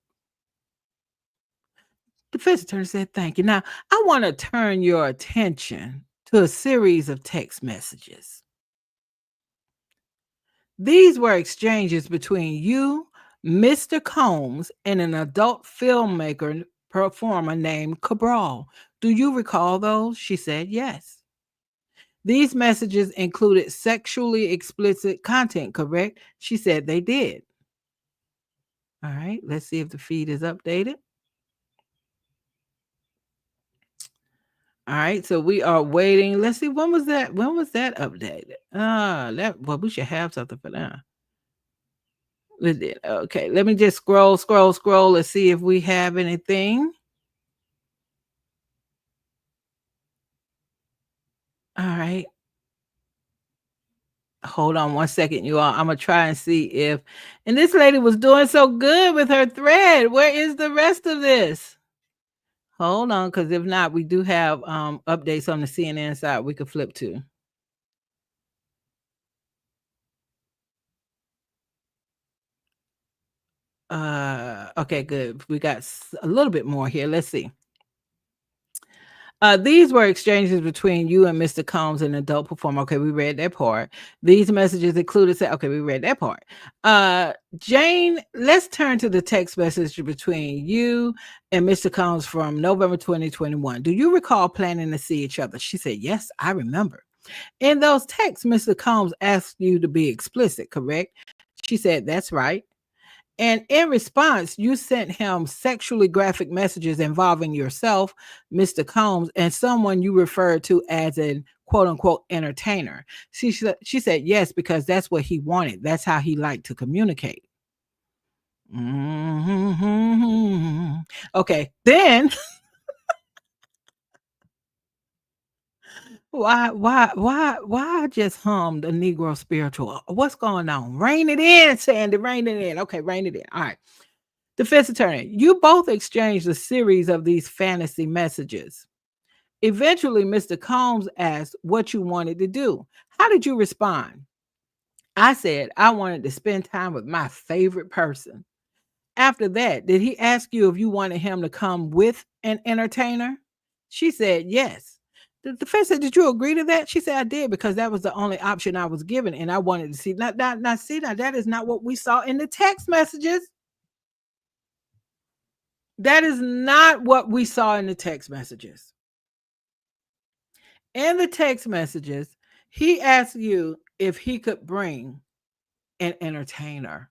The defense attorney said, thank you. Now, I want to turn your attention to a series of text messages. These were exchanges between you, Mr. Combs, and an adult filmmaker performer named Cabral. Do you recall those? She said, yes. These messages included sexually explicit content, correct? She said they did. All right, let's see if the feed is updated. All right, so we are waiting. Let's see, when was that? When was that updated? Well, we should have something for that. Okay, let me just scroll. Let's see if we have anything. All right. Hold on one second, you all. I'm gonna try and see if. And this lady was doing so good with her thread. Where is the rest of this? Hold on, because if not, we do have updates on the CNN side we could flip to. Okay, good. We got a little bit more here. Let's see. These were exchanges between you and Mr. Combs, an adult performer. Okay, we read that part. These messages included. Okay, we read that part. Jane, let's turn to the text message between you and Mr. Combs from November 2021. Do you recall planning to see each other? She said, yes, I remember. In those texts, Mr. Combs asked you to be explicit, correct? She said, that's right. And in response, you sent him sexually graphic messages involving yourself, Mr. Combs, and someone you referred to as an quote unquote entertainer. She said yes, because that's what he wanted. That's how he liked to communicate. Mm-hmm. Okay, then why just hummed a Negro spiritual? What's going on? Rein it in, Sandy. Rein it in. Okay, rein it in. All right. Defense attorney, you both exchanged a series of these fantasy messages. Eventually, Mr. Combs asked what you wanted to do. How did you respond? I said, I wanted to spend time with my favorite person. After that, did he ask you if you wanted him to come with an entertainer? She said, yes. The defense said, did you agree to that? She said, I did, because that was the only option I was given, and I wanted to see. Now, that is not what we saw in the text messages. That is not what we saw in the text messages. In the text messages, he asked you if he could bring an entertainer.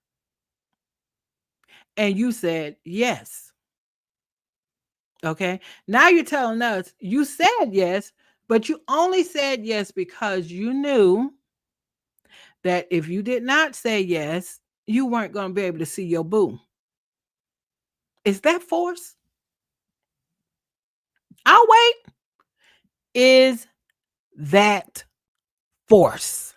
And you said yes. Okay. Now you're telling us you said yes, but you only said yes because you knew that if you did not say yes, you weren't going to be able to see your boo. Is that force? I'll wait. Is that force?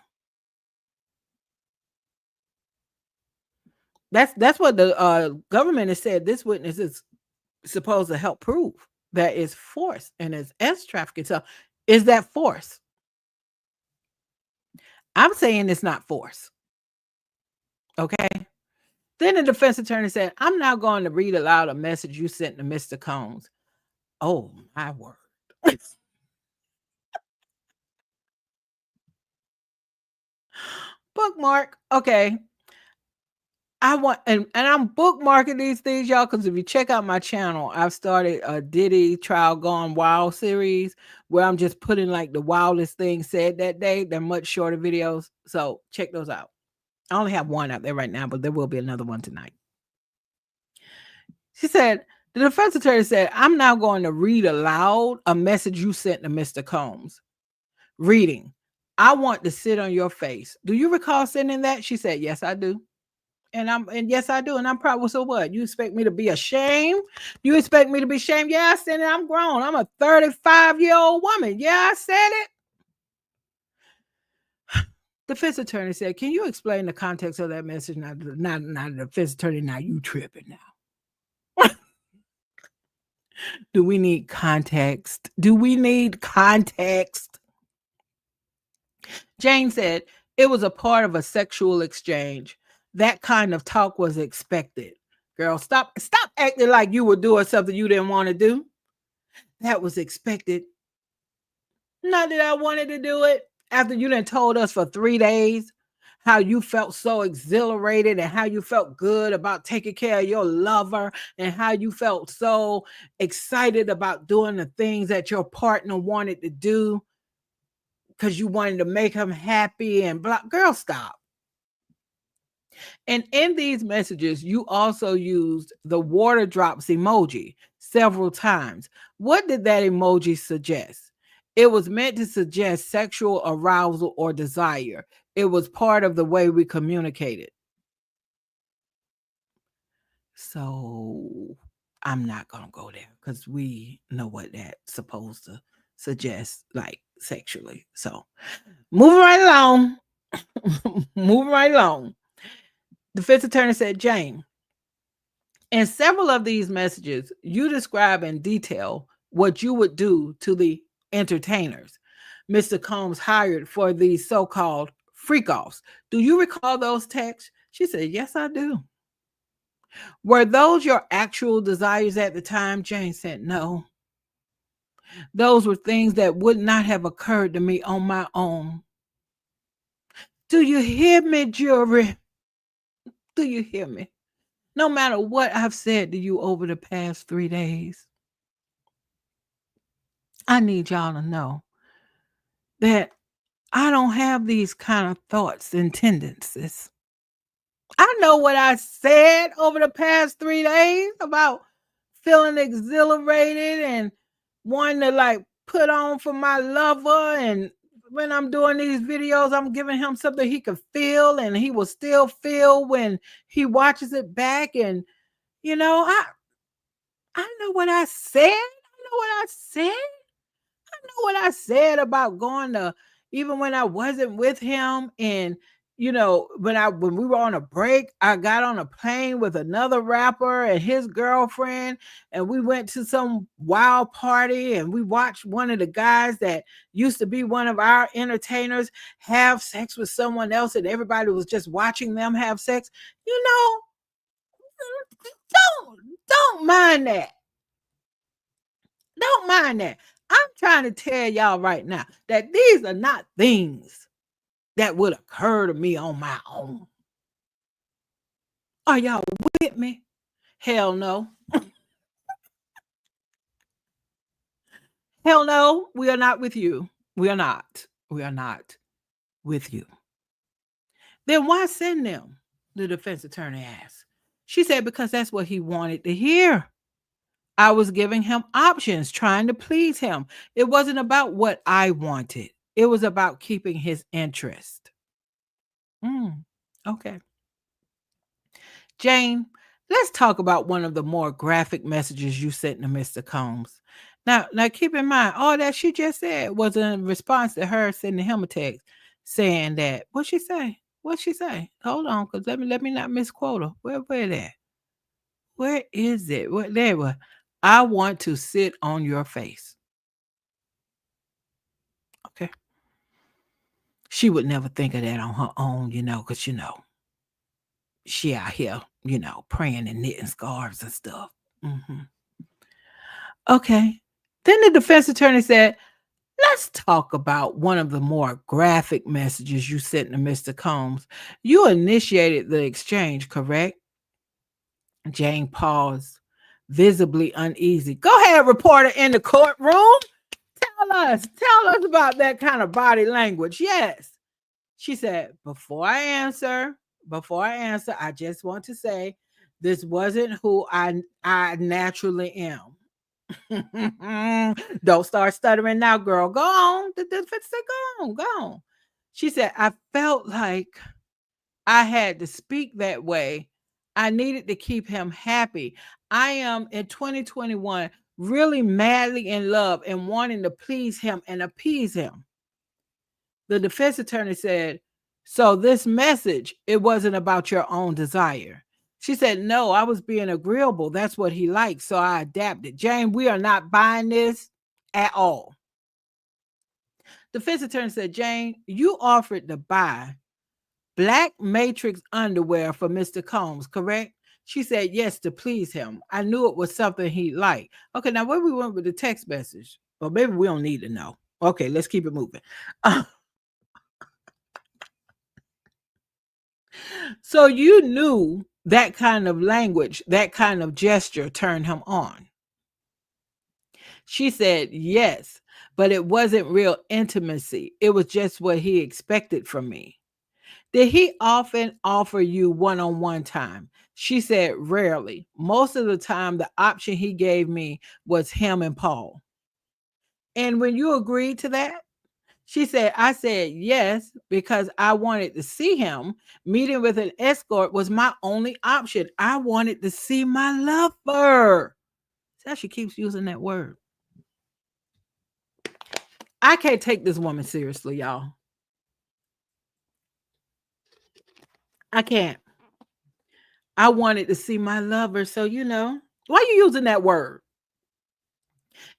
That's what the government has said. This witness is supposed to help prove that it's force and it's trafficking. So is that force? I'm saying it's not force. Okay. Then the defense attorney said, I'm now going to read aloud a message you sent to Mr. Combs. Oh, my word. Bookmark. Okay. I want, and I'm bookmarking these things, y'all, because if you check out my channel, I've started a Diddy Trial Gone Wild series where I'm just putting like the wildest things said that day. They're much shorter videos. So check those out. I only have one out there right now, but there will be another one tonight. She said, the defense attorney said, I'm now going to read aloud a message you sent to Mr. Combs. Reading, I want to sit on your face. Do you recall sending that? She said, yes, I do. And yes, I do. And I'm proud. Well, so what? You expect me to be ashamed? You expect me to be ashamed? Yeah, I said it. I'm grown. I'm a 35-year-old woman. Yeah, I said it. Defense attorney said, "Can you explain the context of that message?" Not the defense attorney. Now you tripping now. Do we need context? Do we need context? Jane said it was a part of a sexual exchange. That kind of talk was expected. Girl, stop acting like you were doing something you didn't want to do. That was expected. Not that I wanted to do it. After you done told us for 3 days how you felt so exhilarated and how you felt good about taking care of your lover and how you felt so excited about doing the things that your partner wanted to do because you wanted to make him happy and blah. Girl, stop. And in these messages, you also used the water drops emoji several times. What did that emoji suggest? It was meant to suggest sexual arousal or desire. It was part of the way we communicated. So I'm not going to go there because we know what that's supposed to suggest, like sexually. So moving right along. Moving right along. The defense attorney said, Jane, in several of these messages, you describe in detail what you would do to the entertainers Mr. Combs hired for these so-called freak-offs. Do you recall those texts? She said, yes, I do. Were those your actual desires at the time? Jane said, no. Those were things that would not have occurred to me on my own. Do you hear me, jury? Do you hear me? No matter what I've said to you over the past 3 days, I need y'all to know that I don't have these kind of thoughts and tendencies. I know what I said over the past 3 days about feeling exhilarated and wanting to like put on for my lover. And when I'm doing these videos, I'm giving him something he can feel and he will still feel when he watches it back. And, you know, I know what I said. I know what I said. I know what I said about going to even when I wasn't with him. And when we were on a break, I got on a plane with another rapper and his girlfriend, and we went to some wild party and we watched one of the guys that used to be one of our entertainers have sex with someone else, and everybody was just watching them have sex. You know, don't mind that. Don't mind that. I'm trying to tell y'all right now that these are not things that would occur to me on my own. Are y'all with me? Hell no. Hell no. We are not with you. We are not. We are not with you. Then why send them? The defense attorney asked. She said, because that's what he wanted to hear. I was giving him options, trying to please him. It wasn't about what I wanted. It was about keeping his interest. Okay. Jane, let's talk about one of the more graphic messages you sent to Mr. Combs. Now keep in mind, all that she just said was in response to her sending him a text saying that. What'd she say? What'd she say? Hold on, because let me not misquote her. Where that? Where is it? What there was? I want to sit on your face. Okay. She would never think of that on her own, because she out here, praying and knitting scarves and stuff. Okay. Then the defense attorney said, let's talk about one of the more graphic messages you sent to Mr. Combs. You initiated the exchange, correct? Jane paused, visibly uneasy. Go ahead, reporter in the courtroom. Tell us about that kind of body language. Yes. She said, before I answer, I just want to say this wasn't who I naturally am. Don't start stuttering now, girl. Go on. Go on. She said, I felt like I had to speak that way. I needed to keep him happy. I am in 2021 really madly in love and wanting to please him and appease him. The defense attorney said, so this message, it wasn't about your own desire. She said, no, I was being agreeable. That's what he liked. So I adapted. Jane, we are not buying this at all. Defense attorney said, Jane, you offered to buy black matrix underwear for Mr. Combs, correct? She said, yes, to please him. I knew it was something he liked. Okay, now where we went with the text message? Well, maybe we don't need to know. Okay, let's keep it moving. So you knew that kind of language, that kind of gesture turned him on. She said, yes, but it wasn't real intimacy. It was just what he expected from me. Did he often offer you one-on-one time? She said, rarely. Most of the time, the option he gave me was him and Paul. And when you agreed to that, she said, I said yes because I wanted to see him. Meeting with an escort was my only option. I wanted to see my lover. See how she keeps using that word. I can't take this woman seriously, y'all. I can't. I wanted to see my lover. So, why are you using that word?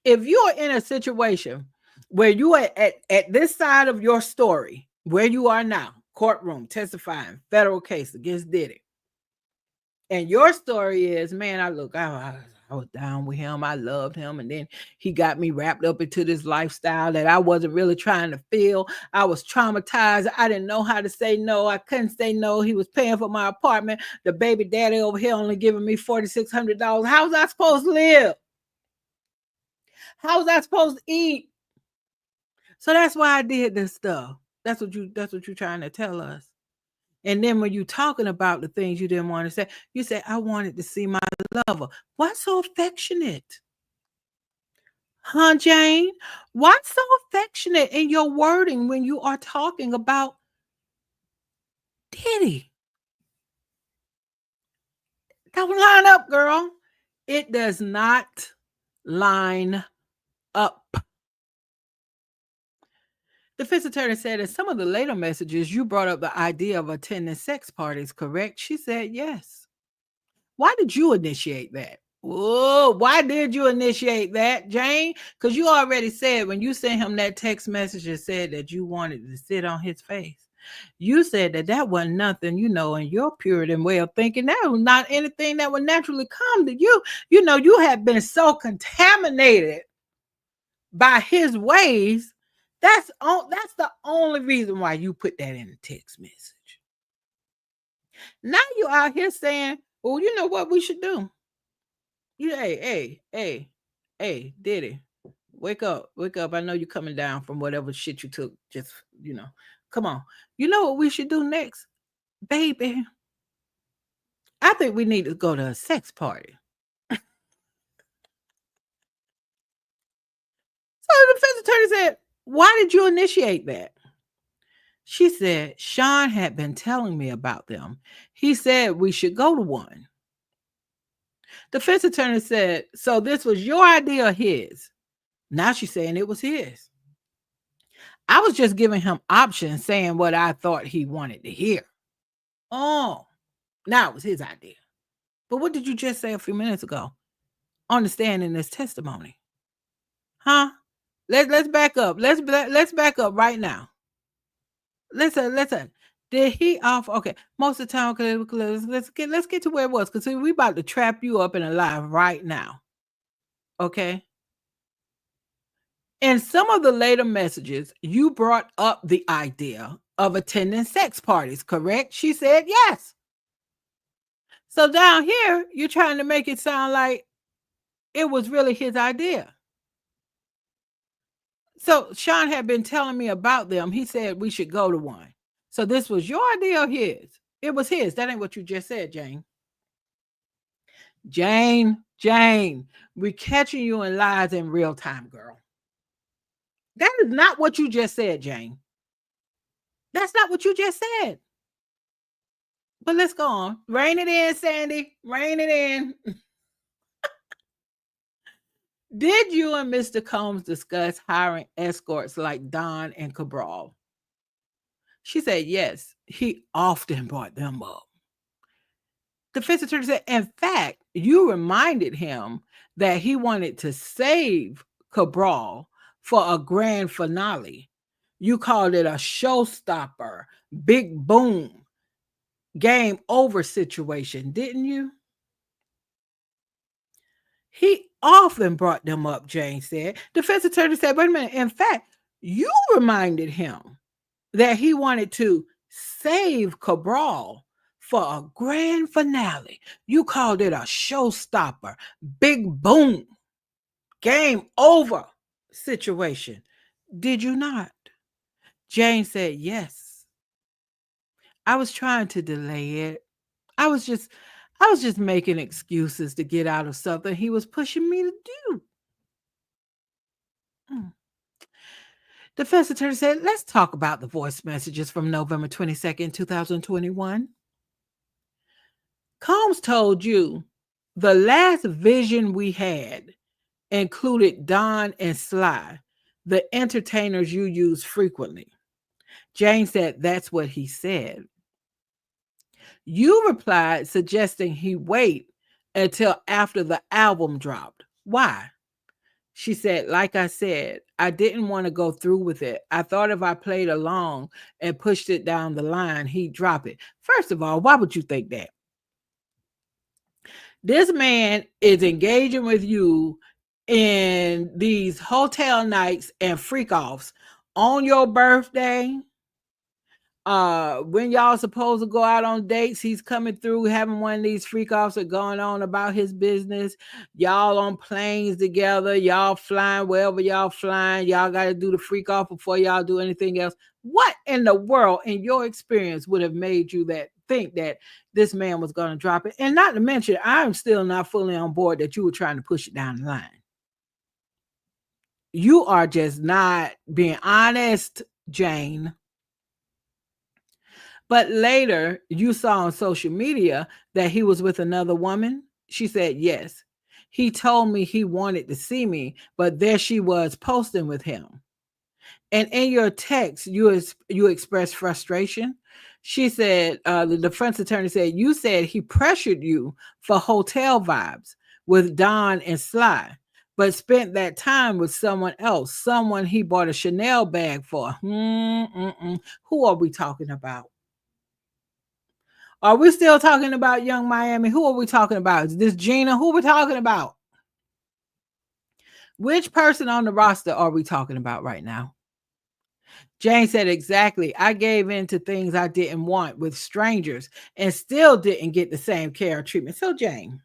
If you are in a situation where you are at this side of your story, where you are now, courtroom, testifying, federal case against Diddy, and your story is, man, I was down with him. I loved him. And then he got me wrapped up into this lifestyle that I wasn't really trying to feel. I was traumatized. I didn't know how to say no. I couldn't say no. He was paying for my apartment. The baby daddy over here only giving me $4,600. How was I supposed to live? How was I supposed to eat? So that's why I did this stuff. That's what you're trying to tell us. And then when you're talking about the things you didn't want to say, you say, I wanted to see my lover. Why so affectionate? Huh, Jane? Why so affectionate in your wording when you are talking about Diddy? Don't line up, girl. It does not line up. The defense attorney said in some of the later messages, you brought up the idea of attending sex parties, correct? She said, yes. Why did you initiate that? Whoa, why did you initiate that, Jane? Because you already said when you sent him that text message and said that you wanted to sit on his face. You said that wasn't nothing, in your Puritan way of thinking. That was not anything that would naturally come to you. You had been so contaminated by his ways. That's the only reason why you put that in the text message. Now you out here saying, well, you know what we should do? Hey, Diddy, wake up. I know you're coming down from whatever shit you took. Just, come on. You know what we should do next? Baby, I think we need to go to a sex party. So the defense attorney said, why did you initiate that? She said, Sean had been telling me about them. He said we should go to one. The defense attorney said, so this was your idea or his? Now she's saying it was his. I was just giving him options, saying what I thought he wanted to hear. Oh, now it was his idea. But what did you just say a few minutes ago on the stand in this testimony? Huh? Let's back up. Let's back up right now. Listen. Did he offer? Okay, most of the time, okay, let's get to where it was, because we about to trap you up in a lie right now. Okay. In some of the later messages, you brought up the idea of attending sex parties, correct? She said yes. So down here, you're trying to make it sound like it was really his idea. So Sean had been telling me about them. He said we should go to one. So this was your idea or his? It was his. That ain't what you just said, Jane. Jane, we're catching you in lies in real time, girl. That is not what you just said, Jane. That's not what you just said. But let's go on. Rein it in, Sandy. Rein it in. Did you and Mr. Combs discuss hiring escorts like Don and Cabral? She said, yes, he often brought them up. The defense attorney said, in fact, you reminded him that he wanted to save Cabral for a grand finale. You called it a showstopper, big boom, game over situation, didn't you? He often brought them up, Jane said. Defense attorney said, wait a minute. In fact, you reminded him that he wanted to save Cabral for a grand finale. You called it a showstopper, big boom, game over situation. Did you not? Jane said, yes. I was trying to delay it. I was just making excuses to get out of something he was pushing me to do. Mm. Defense attorney said, let's talk about the voice messages from November 22nd, 2021. Combs told you the last vision we had included Don and Sly, the entertainers you use frequently. Jane said that's what he said. You replied suggesting he wait until after the album dropped. Why? She said, like I said, I didn't want to go through with it. I thought if I played along and pushed it down the line, he'd drop it. First of all, why would you think that? This man is engaging with you in these hotel nights and freak offs on your birthday. When y'all supposed to go out on dates, he's coming through having one of these freak offs that going on about his business. Y'all on planes together, y'all flying wherever y'all flying. Y'all got to do the freak off before y'all do anything else. What in the world, in your experience, would have made you think that this man was going to drop it? And not to mention, I'm still not fully on board that you were trying to push it down the line. You are just not being honest, Jane. But later, you saw on social media that he was with another woman. She said, yes. He told me he wanted to see me, but there she was posting with him. And in your text, you expressed frustration. She said, the defense attorney said, you said he pressured you for hotel vibes with Don and Sly, but spent that time with someone else, someone he bought a Chanel bag for. Who are we talking about? Are we still talking about Young Miami? Who are we talking about? Is this Gina? Who are we talking about? Which person on the roster are we talking about right now? Jane said, exactly. I gave in to things I didn't want with strangers and still didn't get the same care or treatment. So Jane.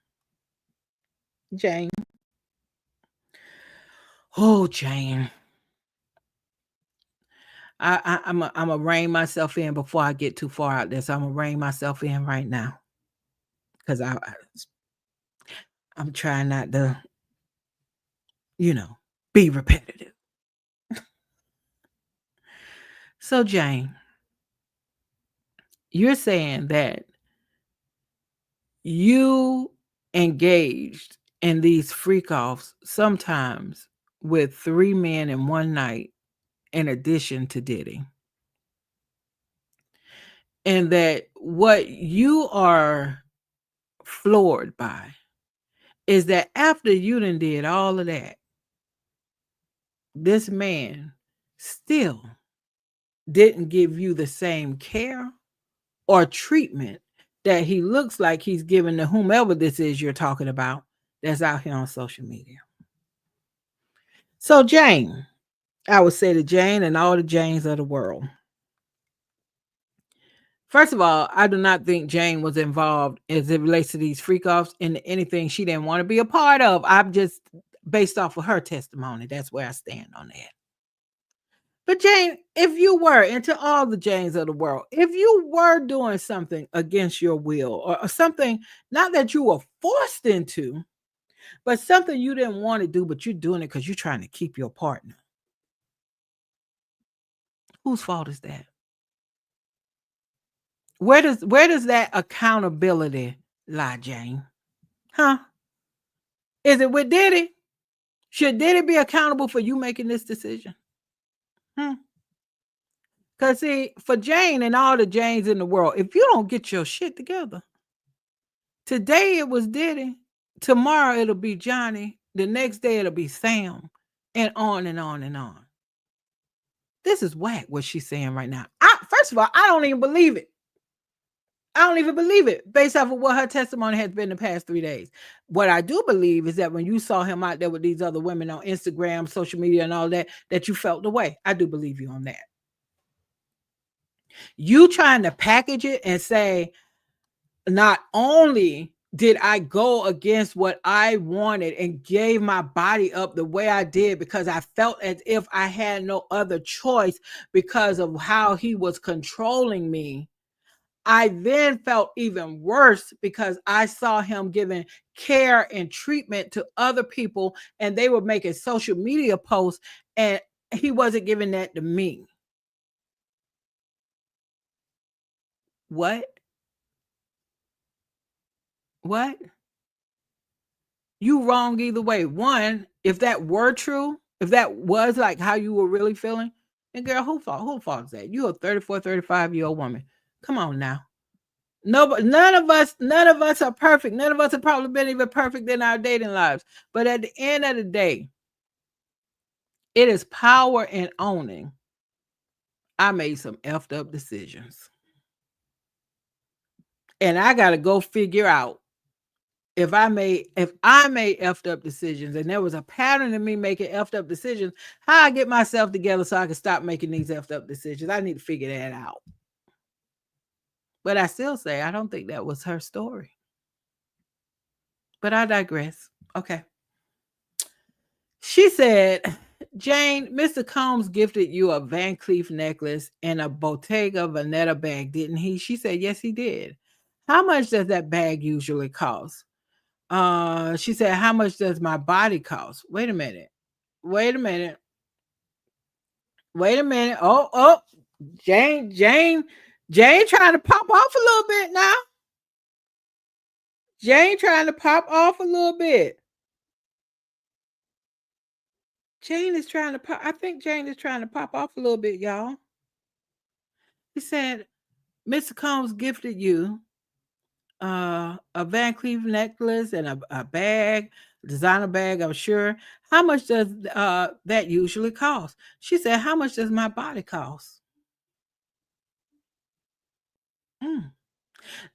Oh, Jane. I'm gonna rein myself in before I get too far out there. So I'm gonna rein myself in right now. Because I'm trying not to, be repetitive. So Jane, you're saying that you engaged in these freak offs sometimes with 3 men in one night in addition to Diddy. And that what you are floored by is that after you done did all of that, this man still didn't give you the same care or treatment that he looks like he's giving to whomever this is you're talking about that's out here on social media. So Jane, I would say to Jane and all the Janes of the world, first of all, I do not think Jane was involved as it relates to these freak offs in anything she didn't want to be a part of. I'm just based off of her testimony. That's where I stand on that. But Jane, if you were, and to all the Janes of the world, if you were doing something against your will or something, not that you were forced into, but something you didn't want to do, but you're doing it because you're trying to keep your partner, whose fault is that? Where does that accountability lie, Jane? Huh? Is it with Diddy? Should Diddy be accountable for you making this decision? Hmm. Because see, for Jane and all the Janes in the world, if you don't get your shit together, today it was Diddy, tomorrow it'll be Johnny, the next day it'll be Sam, and on and on and on. This is whack what she's saying right now. First of all, I don't even believe it. I don't even believe it based off of what her testimony has been the past 3 days. What I do believe is that when you saw him out there with these other women on Instagram, social media, and all that, that you felt the way. I do believe you on that. You trying to package it and say, not only did I go against what I wanted and gave my body up the way I did because I felt as if I had no other choice because of how he was controlling me. I then felt even worse because I saw him giving care and treatment to other people, and they were making social media posts, and he wasn't giving that to me. What? What? You wrong either way. One, if that were true, if that was like how you were really feeling, and girl, who fault is that? You a 34, 35-year-old woman. Come on now. None of us are perfect. None of us have probably been even perfect in our dating lives. But at the end of the day, it is power in owning. I made some effed up decisions. And I gotta go figure out if I made effed up decisions and there was a pattern of me making effed up decisions, how I get myself together so I can stop making these effed up decisions. I need to figure that out. But I still say I don't think that was her story. But I digress. Okay. She said, Jane, Mr. Combs gifted you a Van Cleef necklace and a Bottega Veneta bag, didn't he? She said, yes, he did. How much does that bag usually cost? She said, how much does my body cost? Wait a minute. Oh, Jane trying to pop off a little bit now. Jane trying to pop off a little bit. I think Jane is trying to pop off a little bit, y'all. He said, Mr. Combs gifted you a Van Cleef necklace and a bag, designer bag, I'm sure. How much does that usually cost? She said, how much does my body cost?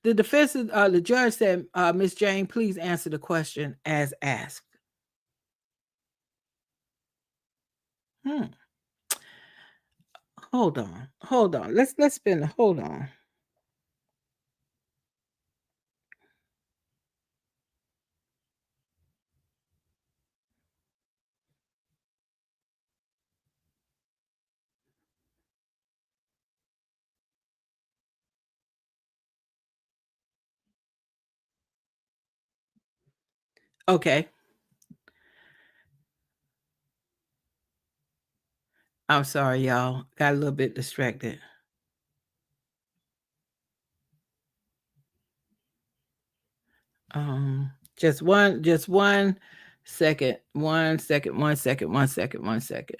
The judge said, Miss Jane, please answer the question as asked. Hold on. Let's spin. Hold on. Okay. I'm sorry, y'all. Got a little bit distracted. Just one second. 1 second. 1 second. 1 second. 1 second.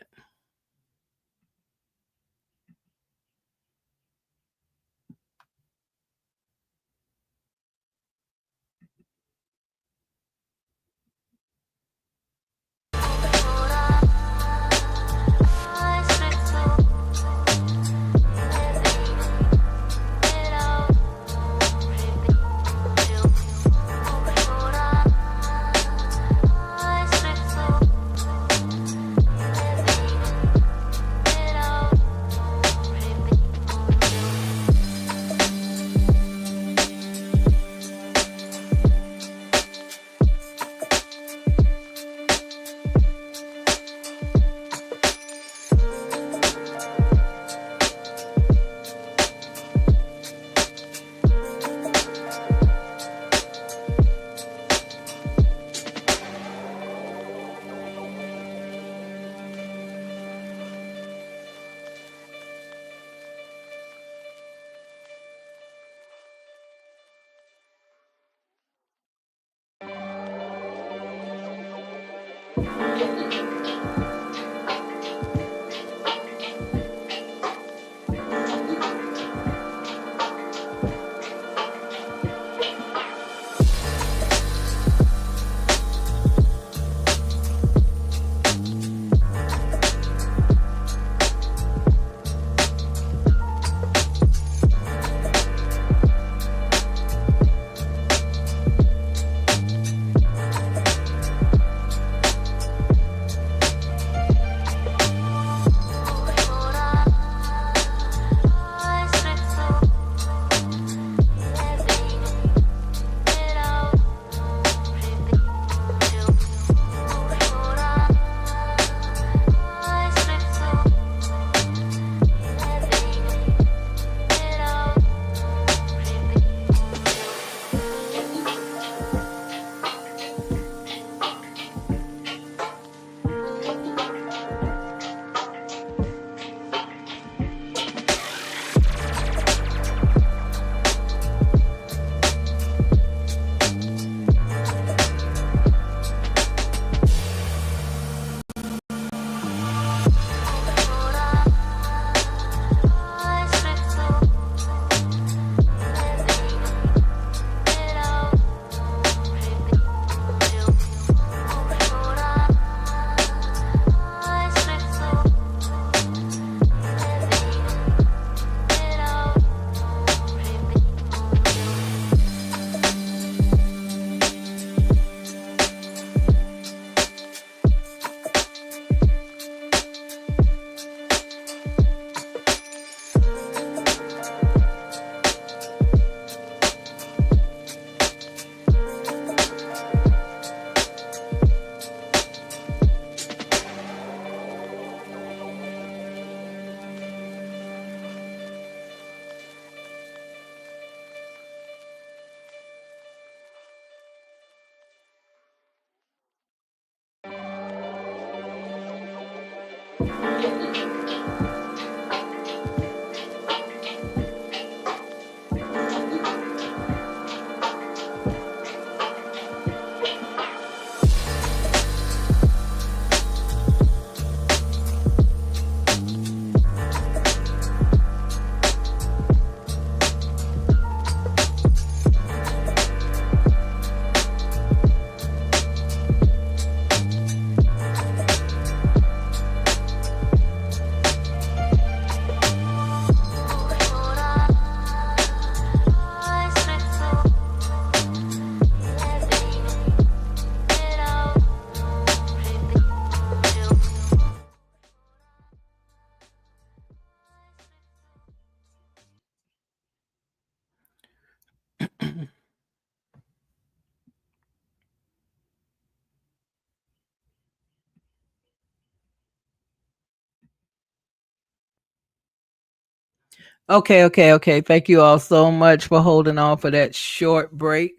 Okay. Thank you all so much for holding on for that short break.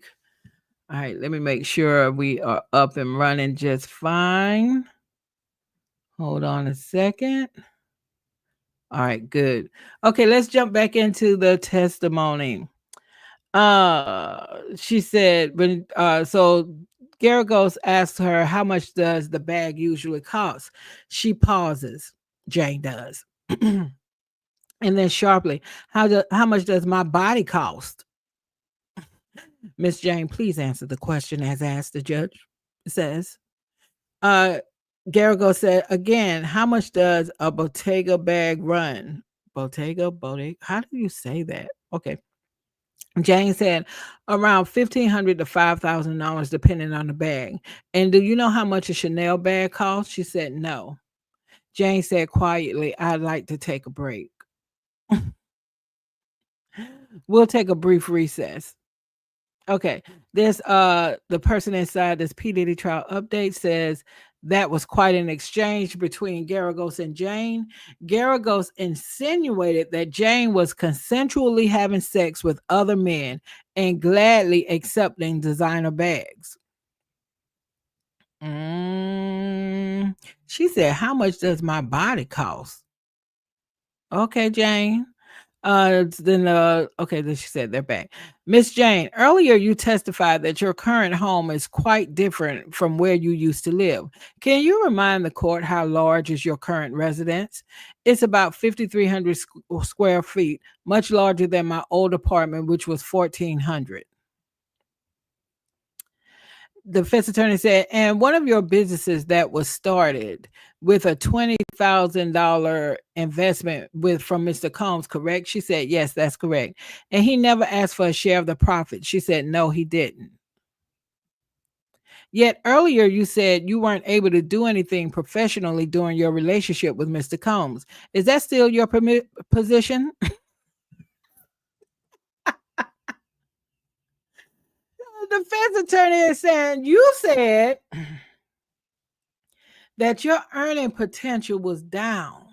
All right, let me make sure we are up and running just fine. Hold on a second. All right, good. Okay, let's jump back into the testimony. She said when so Garagos asked her how much does the bag usually cost. She pauses. Jane does. And then sharply, how much does my body cost? Miss Jane, please answer the question as asked, the judge says. Uh Garrigo said again, how much does a Bottega bag run? Bottega. How do you say that? Okay. Jane said around $1,500 to $5,000 depending on the bag. And do you know how much a Chanel bag costs? She said no. Jane said quietly, I'd like to take a break. We'll take a brief recess. Okay. This the person inside this P. Diddy trial update says that was quite an exchange between Garagos and Jane. Garagos insinuated that Jane was consensually having sex with other men and gladly accepting designer bags. She said, how much does my body cost? Okay, Jane. Okay, then she said they're back. Miss Jane, earlier you testified that your current home is quite different from where you used to live. Can you remind the court how large is your current residence? It's about 5,300 square feet, much larger than my old apartment, which was 1,400. The defense attorney said, and one of your businesses that was started with a $20,000 investment with from Mr. Combs, correct? She said, yes, that's correct. And he never asked for a share of the profit. She said, no, he didn't. Yet earlier you said you weren't able to do anything professionally during your relationship with Mr. Combs. Is that still your position? The defense attorney is saying you said that your earning potential was down.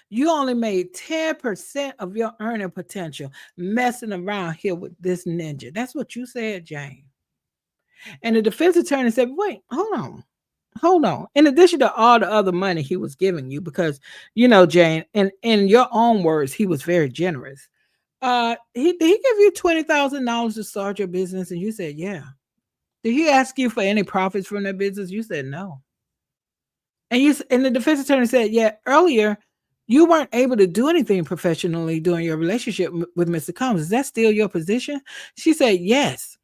You only made 10% of your earning potential messing around here with this ninja. That's what you said, Jane. And the defense attorney said, wait, hold on. Hold on. In addition to all the other money he was giving you, because Jane, in your own words, he was very generous. Did he give you $20,000 to start your business? And you said, yeah. Did he ask you for any profits from that business? You said no. And the defense attorney said, yeah, earlier you weren't able to do anything professionally during your relationship with Mr. Combs. Is that still your position? She said, yes.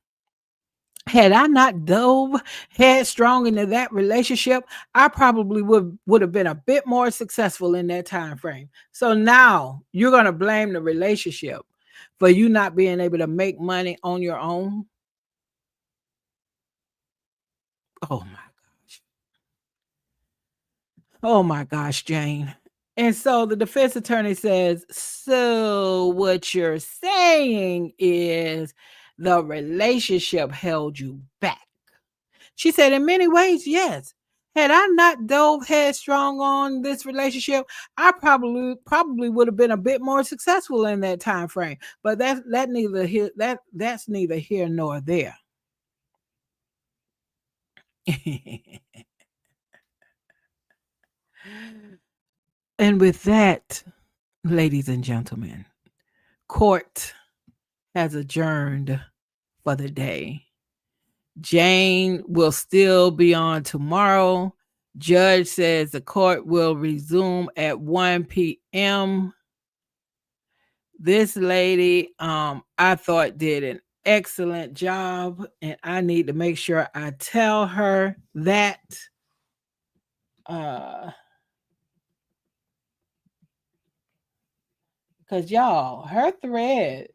Had I not dove headstrong into that relationship, I probably would have been a bit more successful in that time frame. So now you're gonna blame the relationship for you not being able to make money on your own. Oh my gosh. Oh my gosh, Jane. And so the defense attorney says, so what you're saying is the relationship held you back. She said, in many ways, yes. Had I not dove headstrong on this relationship, I probably would have been a bit more successful in that time frame. But that's neither here nor there. And with that, ladies and gentlemen, court has adjourned for the day. Jane will still be on tomorrow. Judge says the court will resume at 1 p.m. This lady, I thought did an excellent job, and I need to make sure I tell her that. Because y'all, her thread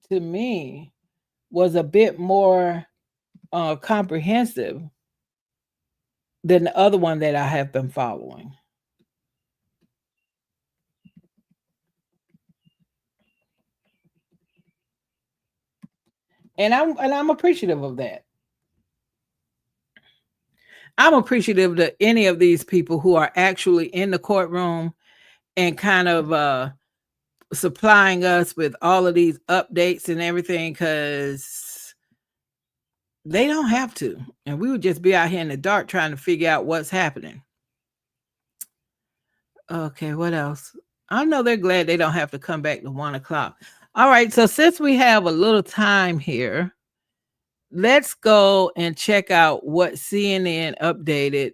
to me was a bit more comprehensive than the other one that I have been following. And I'm appreciative of that. I'm appreciative to any of these people who are actually in the courtroom and kind of supplying us with all of these updates and everything, because they don't have to. And we would just be out here in the dark trying to figure out what's happening. Okay, what else? I know they're glad they don't have to come back to 1 o'clock. All right, so since we have a little time here, let's go and check out what CNN updated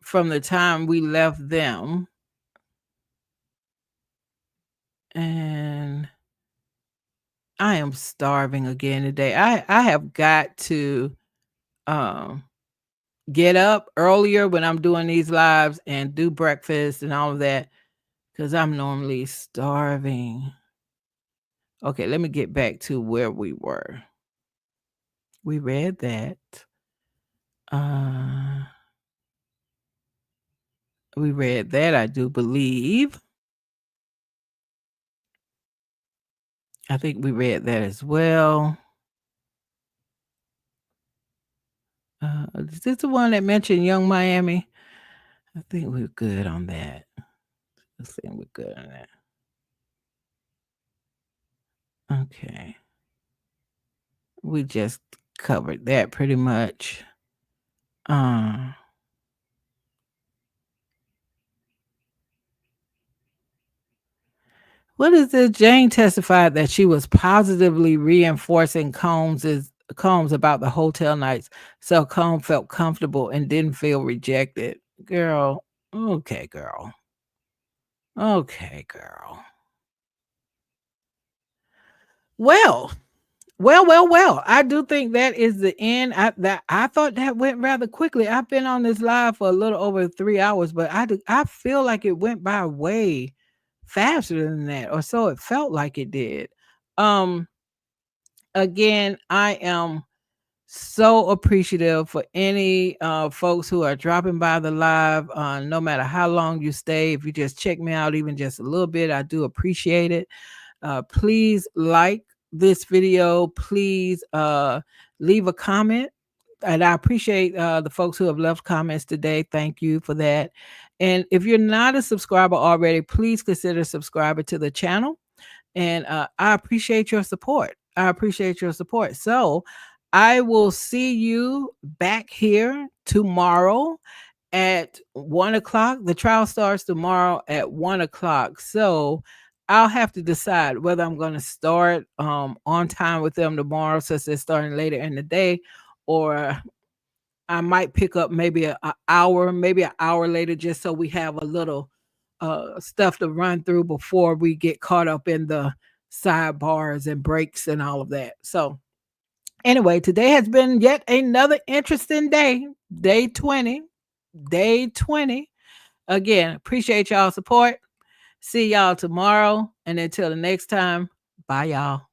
from the time we left them. And I am starving again today. I have got to get up earlier when I'm doing these lives and do breakfast and all of that, because I'm normally starving. Okay, let me get back to where we were. We read that. We read that, I do believe. I think we read that as well. Is this the one that mentioned Young Miami? I think we're good on that. I think we're good on that. Okay. We just covered that pretty much. Uh, 'Cause What is this? Jane testified that she was positively reinforcing Combs about the hotel nights, so Combs felt comfortable and didn't feel rejected. Girl, okay, girl, okay, girl. Well, well. I do think that is the end. I thought that went rather quickly. I've been on this live for a little over 3 hours, but I feel like it went by way faster than that, or so it felt like it did. Um, Again, I am so appreciative for any folks who are dropping by the live, no matter how long you stay. If you just check me out even just a little bit, I do appreciate it. Please like this video. Please leave a comment. And I appreciate the folks who have left comments today. Thank you for that. And if you're not a subscriber already, please consider subscribing to the channel. And I appreciate your support. I appreciate your support. So I will see you back here tomorrow at 1 o'clock. The trial starts tomorrow at 1 o'clock. So I'll have to decide whether I'm going to start on time with them tomorrow, since they're starting later in the day, or I might pick up maybe maybe an hour later, just so we have a little stuff to run through before we get caught up in the sidebars and breaks and all of that. So anyway, today has been yet another interesting day. Day 20. Day 20. Again, appreciate y'all support. See y'all tomorrow. And until the next time, bye y'all.